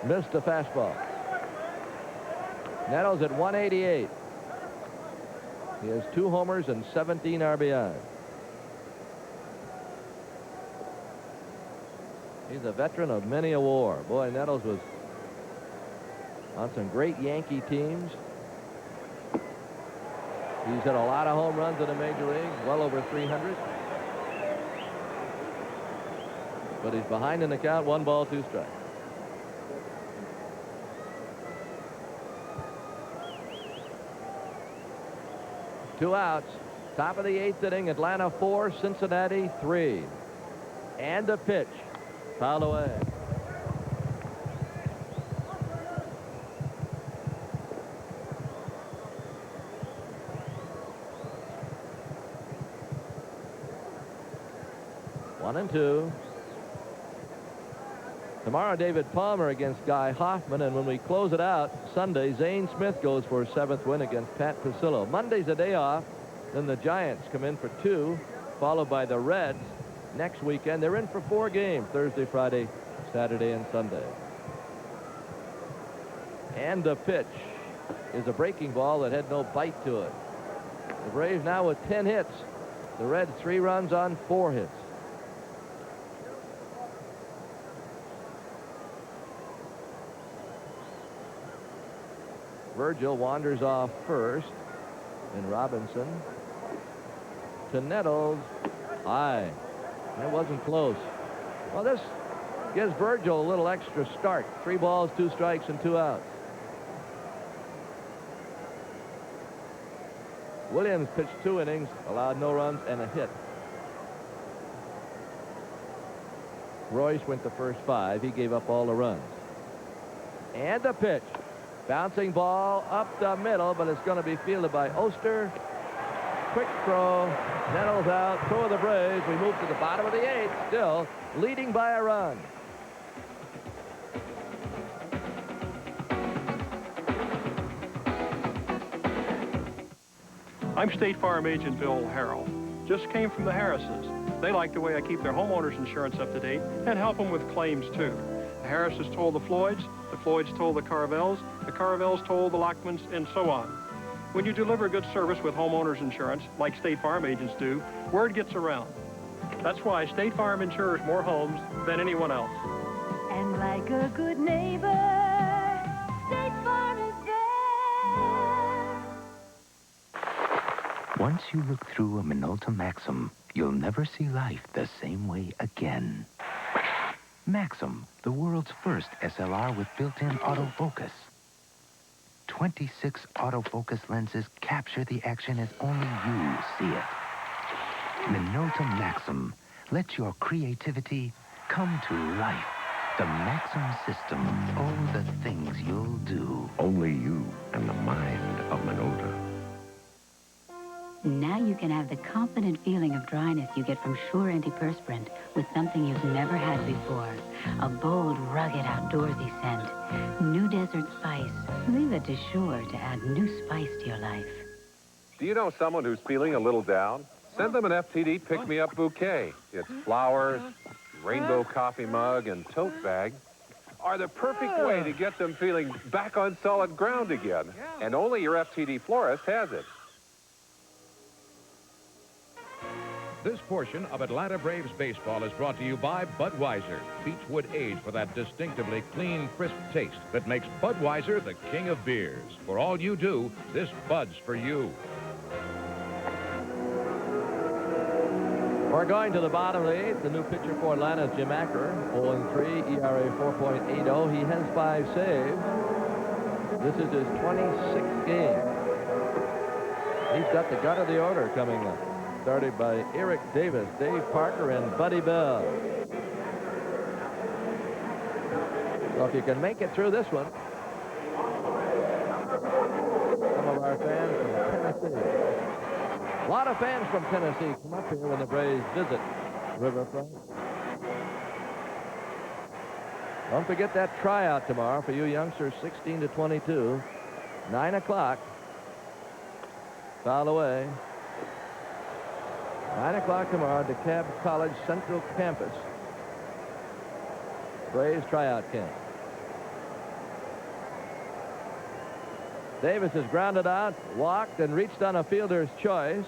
Missed a fastball. Nettles at 188. He has 2 homers and 17 RBI. He's a veteran of many a war. Boy, Nettles was on some great Yankee teams. He's hit a lot of home runs in the major league, well over 300. But he's behind in the count, 1 ball, 2 strikes. Two outs. Top of the 8th inning. Atlanta 4, Cincinnati 3. And a pitch. Fouled away. One and 2. Tomorrow, David Palmer against Guy Hoffman, and when we close it out Sunday, Zane Smith goes for a 7th win against Pat Pasillo. Monday's a day off. Then the Giants come in for 2, followed by the Reds next weekend. They're in for 4 games, Thursday, Friday, Saturday, and Sunday. And the pitch is a breaking ball that had no bite to it. The Braves now with 10 hits. The Reds 3 runs on 4 hits. Virgil wanders off first, and Robinson to Nettles. High. That wasn't close. Well, this gives Virgil a little extra start. 3 balls, 2 strikes, and 2 outs. Williams pitched 2 innings, allowed no runs and a hit. Royce went the first 5. He gave up all the runs. And the pitch. Bouncing ball up the middle, but it's going to be fielded by Oster. Quick throw. Nettles out. Throw of the Braves. We move to the bottom of the 8th, still leading by a run. I'm State Farm Agent Bill Harrell. Just came from the Harrises. They like the way I keep their homeowners insurance up to date and help them with claims, too. The Harrises told the Floyds told the Carvels told the Lockmans, and so on. When you deliver good service with homeowners insurance, like State Farm agents do, word gets around. That's why State Farm insures more homes than anyone else. And like a good neighbor, State Farm is there. Once you look through a Minolta Maxim, you'll never see life the same way again. Maxim, the world's first SLR with built-in autofocus. 26 autofocus lenses capture the action as only you see it. Minolta Maxim, let your creativity come to life. The Maxim system, oh, the things you'll do. Only you and the mind of Minolta. Now you can have the confident feeling of dryness you get from Sure Antiperspirant with something you've never had before. A bold, rugged, outdoorsy scent. New Desert Spice. Leave it to Sure to add new spice to your life. Do you know someone who's feeling a little down? Send them an FTD pick-me-up bouquet. It's flowers, rainbow coffee mug, and tote bag are the perfect way to get them feeling back on solid ground again. And only your FTD florist has it. This portion of Atlanta Braves baseball is brought to you by Budweiser, Beechwood Age, for that distinctively clean, crisp taste that makes Budweiser the king of beers. For all you do, this Bud's for you. We're going to the bottom of the 8th. The new pitcher for Atlanta is Jim Acker, 0-3, ERA 4.80. He has 5 saves. This is his 26th game. He's got the gut of the order coming up, started by Eric Davis, Dave Parker, and Buddy Bell. So if you can make it through this one, some of our fans from Tennessee. A lot of fans from Tennessee come up here when the Braves visit Riverfront. Don't forget that tryout tomorrow for you youngsters 16 to 22. 9 o'clock. Foul away. 9 o'clock tomorrow, DeKalb College Central Campus. Braves tryout camp. Davis is grounded out, walked, and reached on a fielder's choice.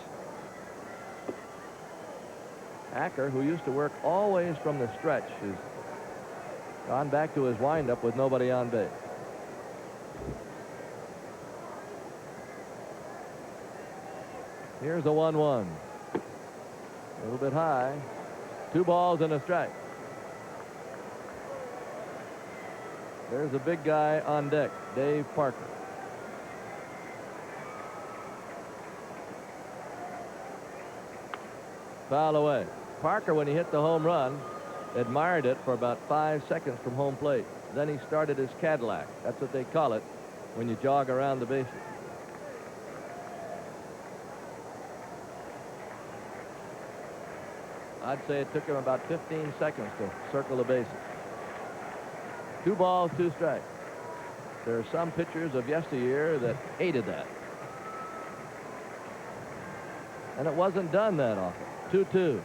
Acker, who used to work always from the stretch, has gone back to his windup with nobody on base. Here's the 1-1. A little bit high. 2 balls and a strike. There's a big guy on deck, Dave Parker. Foul away. Parker, when he hit the home run, admired it for about 5 seconds from home plate. Then he started his Cadillac. That's what they call it when you jog around the bases. I'd say it took him about 15 seconds to circle the bases. 2 balls, 2 strikes. There are some pitchers of yesteryear that hated that. And it wasn't done that often. 2-2.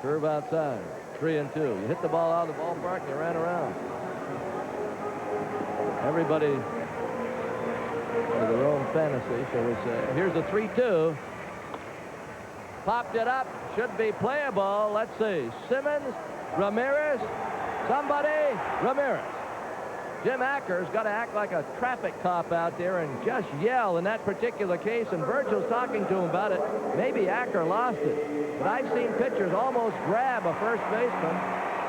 Curve outside. 3-2. You hit the ball out of the ballpark and you ran around. Everybody has their own fantasy, shall we say. Here's a 3-2. Popped it up. Should be playable. Let's see. Simmons, Ramirez, somebody, Ramirez. Jim Acker's got to act like a traffic cop out there and just yell in that particular case, and Virgil's talking to him about it. Maybe Acker lost it, but I've seen pitchers almost grab a first baseman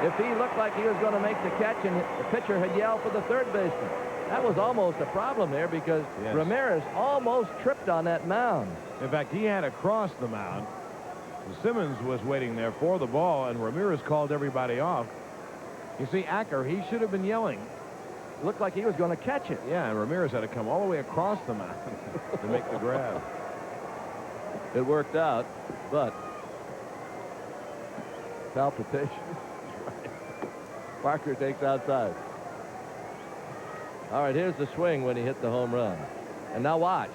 if he looked like he was going to make the catch and the pitcher had yelled for the third baseman. That was almost a problem there because Ramirez almost tripped on that mound. In fact, he had to cross the mound. Simmons was waiting there for the ball, and Ramirez called everybody off. You see, Acker, he should have been yelling. Looked like he was going to catch it. Yeah, and Ramirez had to come all the way across the mound to make the grab. It worked out, but palpitation. Parker takes outside. All right, here's the swing when he hit the home run. And now watch.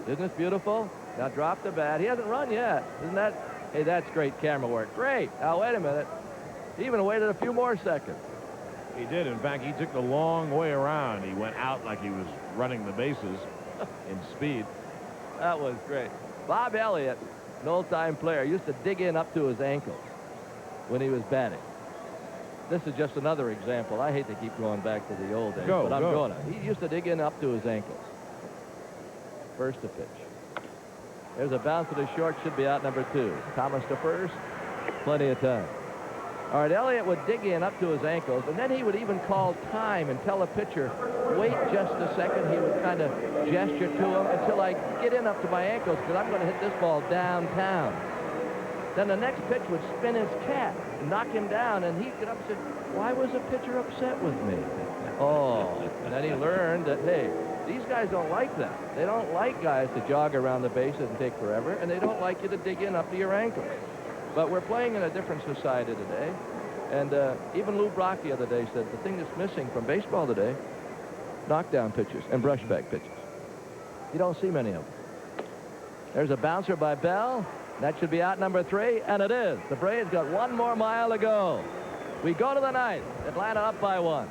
Isn't this beautiful? Now drop the bat. He hasn't run yet. Isn't that? Hey, that's great camera work. Great. Now, wait a minute. He even waited a few more seconds. He did. In fact, he took the long way around. He went out like he was running the bases in speed. That was great. Bob Elliott, an old-time player, used to dig in up to his ankles when he was batting. This is just another example. I hate to keep going back to the old days, but I'm going to. He used to dig in up to his ankles. First to pitch. There's a bounce to the short, should be out number 2. Thomas to first, plenty of time. All right, Elliott would dig in up to his ankles, and then he would even call time and tell a pitcher, wait just a second. He would kind of gesture to him until I get in up to my ankles because I'm going to hit this ball downtown. Then the next pitch would spin his cap and knock him down, and he'd get up and say, why was the pitcher upset with me? Oh, and then he learned that, hey, These guys don't like that. They don't like guys to jog around the bases and take forever, and they don't like you to dig in up to your ankles. But we're playing in a different society today. And even Lou Brock the other day said the thing that's missing from baseball today, knockdown pitches and brushback pitches. You don't see many of them. There's a bouncer by Bell. That should be out number 3, and it is. The Braves got 1 more mile to go. We go to the 9th. Atlanta up by 1.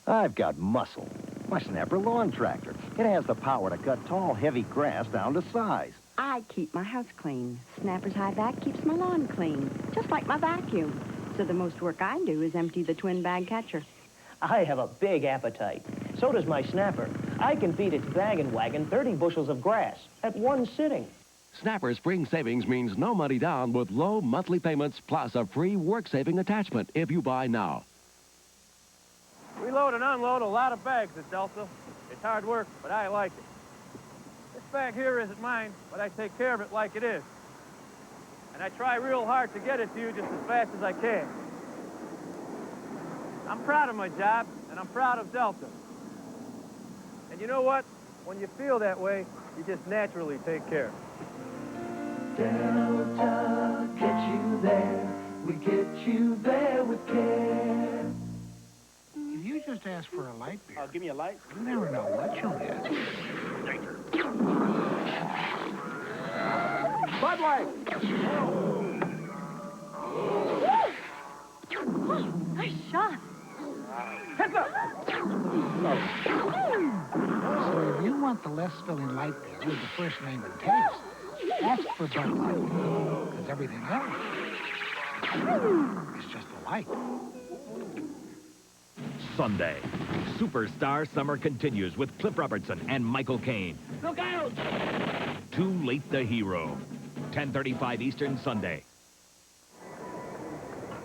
I've got Muscle, my Snapper lawn tractor. It has the power to cut tall, heavy grass down to size. I keep my house clean. Snapper's high vac keeps my lawn clean, just like my vacuum. So the most work I do is empty the twin bag catcher. I have a big appetite. So does my Snapper. I can feed its wagon 30 bushels of grass at one sitting. Snapper Spring Savings means no money down with low monthly payments plus a free work-saving attachment if you buy now. We load and unload a lot of bags at Delta. It's hard work, but I like it. This bag here isn't mine, but I take care of it like it is. And I try real hard to get it to you just as fast as I can. I'm proud of my job, and I'm proud of Delta. And you know what? When you feel that way, you just naturally take care. Delta, get you there. We get you there with care. If you just ask for a light beer, give me a light. you never know what you'll get. Bud Light. Nice shot. Heads up. So if you want the less filling light beer with the first name and taste, ask for Bud Light. Because everything else is just a light. Sunday, Superstar Summer continues with Cliff Robertson and Michael Caine. Look out! Too Late the Hero. 10:35 Eastern Sunday.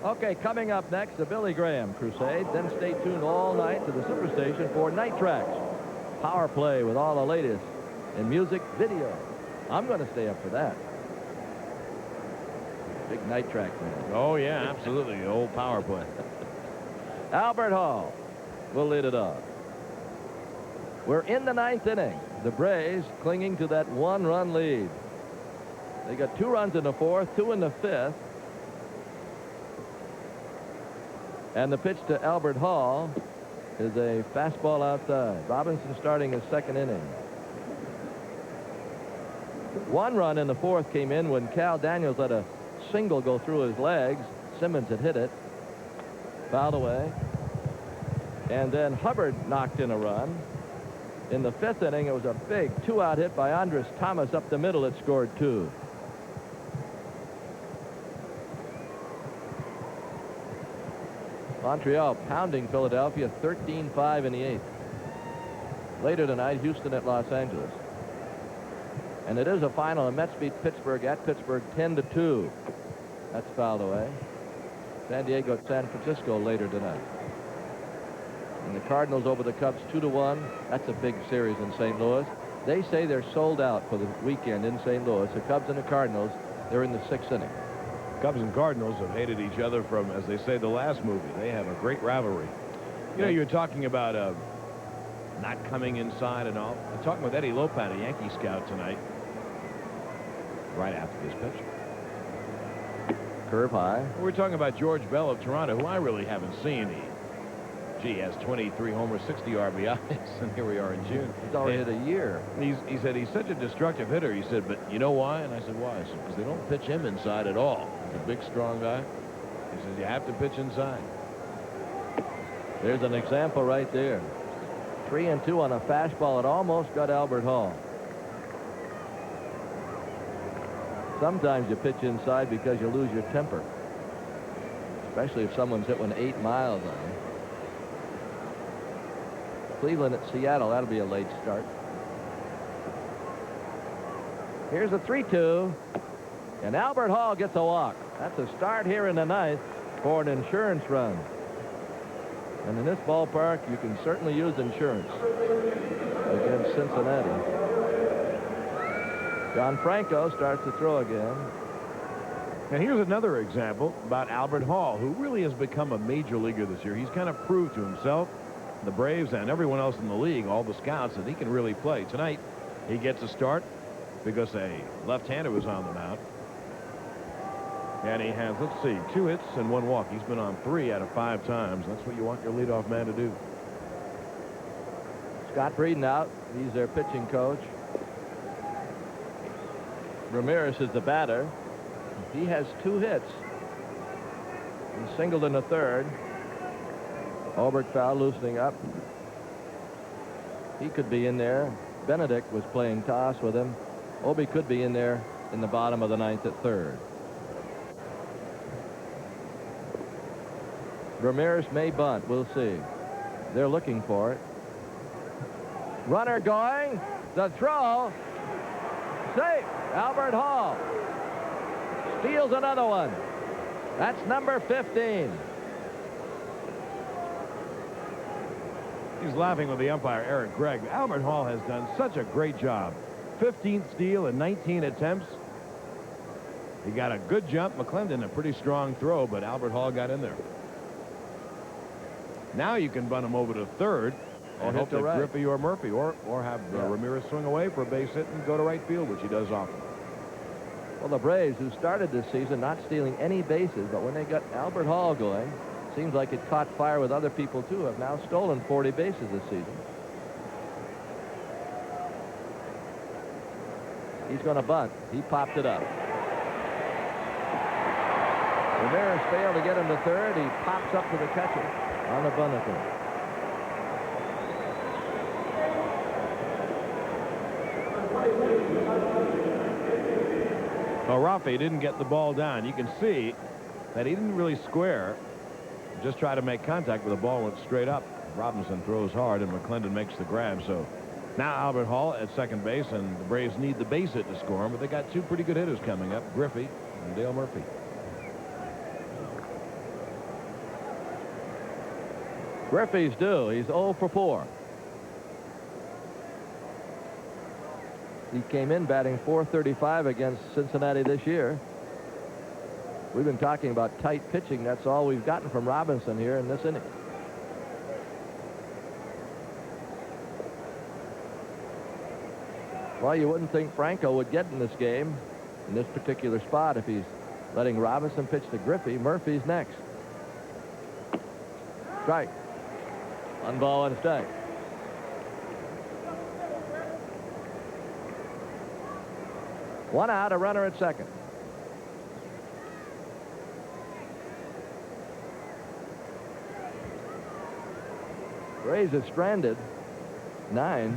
Okay, coming up next, the Billy Graham Crusade. Then stay tuned all night to the Superstation for Night Tracks. Power play with all the latest in music video. I'm going to stay up for that. Big Night Track man. Oh, yeah, absolutely. The old power play. Albert Hall will lead it off. We're in the 9th inning. The Braves clinging to that 1-run lead. They got 2 runs in the 4th, 2 in the 5th. And the pitch to Albert Hall is a fastball outside. Robinson starting his 2nd inning. 1 run in the 4th came in when Cal Daniels let a single go through his legs. Simmons had hit it. Fouled away. And then Hubbard knocked in a run. In the 5th inning, it was a big 2-out hit by Andres Thomas up the middle. It scored 2. Montreal pounding Philadelphia 13-5 in the 8th. Later tonight, Houston at Los Angeles. And it is a final. The Mets beat Pittsburgh at Pittsburgh 10-2. That's fouled away. San Diego at San Francisco later tonight. And the Cardinals over the Cubs 2-1. That's a big series in St. Louis. They say they're sold out for the weekend in St. Louis. The Cubs and the Cardinals, they're in the 6th inning. Cubs and Cardinals have hated each other from, as they say, the last movie. They have a great rivalry. You know, you're talking about not coming inside and all. I'm talking with Eddie Lopan, a Yankee scout tonight, right after this pitch. Curve high. We're talking about George Bell of Toronto, who I really haven't seen. He has 23 homers, 60 RBIs, and here we are in June. He's already hit a year. He said he's such a destructive hitter. He said, but you know why? And I said, why? He said, because they don't pitch him inside at all. He's a big, strong guy. He says, you have to pitch inside. There's an example right there. 3-2 on a fastball. It almost got Albert Hall. Sometimes you pitch inside because you lose your temper, especially if someone's hit one 8 miles on you. Cleveland at Seattle, that'll be a late start. Here's a 3-2, and Albert Hall gets a walk. That's a start here in the 9th for an insurance run. And in this ballpark, you can certainly use insurance against Cincinnati. John Franco starts to throw again. And here's another example about Albert Hall, who really has become a major leaguer this year. He's kind of proved to himself, the Braves, and everyone else in the league, all the scouts, that he can really play. Tonight, he gets a start because a left-hander was on the mound. And he has, let's see, 2 hits and 1 walk. He's been on 3 out of 5 times. That's what you want your leadoff man to do. Scott Breeden out. He's their pitching coach. Ramirez is the batter. He has 2 hits. He singled in the 3rd. Oberkfell loosening up. He could be in there. Benedict was playing toss with him. Obi could be in there in the bottom of the 9th at 3rd. Ramirez may bunt. We'll see. They're looking for it. Runner going. The throw. Safe. Albert Hall steals another one. That's number 15. He's laughing with the umpire, Eric Gregg. Albert Hall has done such a great job. 15th steal in 19 attempts. He got a good jump. McClendon, a pretty strong throw, but Albert Hall got in there. Now you can bunt him over to 3rd and hope that Griffey or Murphy or have Ramirez swing away for a base hit and go to right field, which he does often. Well, the Braves, who started this season not stealing any bases, but when they got Albert Hall going, seems like it caught fire with other people, too, have now stolen 40 bases this season. He's going to bunt. He popped it up. Ramirez failed to get him to 3rd. He pops up to the catcher on the bunt attempt. Well, Rafi didn't get the ball down. You can see that he didn't really square. Just try to make contact with the ball, went straight up. Robinson throws hard, and McClendon makes the grab. So now Albert Hall at second base, and the Braves need the base hit to score him, but they got 2 pretty good hitters coming up, Griffey and Dale Murphy. Griffey's due. He's 0 for 4. He came in batting .435 against Cincinnati this year. We've been talking about tight pitching. That's all we've gotten from Robinson here in this inning. Well, you wouldn't think Franco would get in this game, in this particular spot, if he's letting Robinson pitch to Griffey. Murphy's next. Strike. 1 ball, 1 strike. One out, a runner at second. Braves have stranded 9.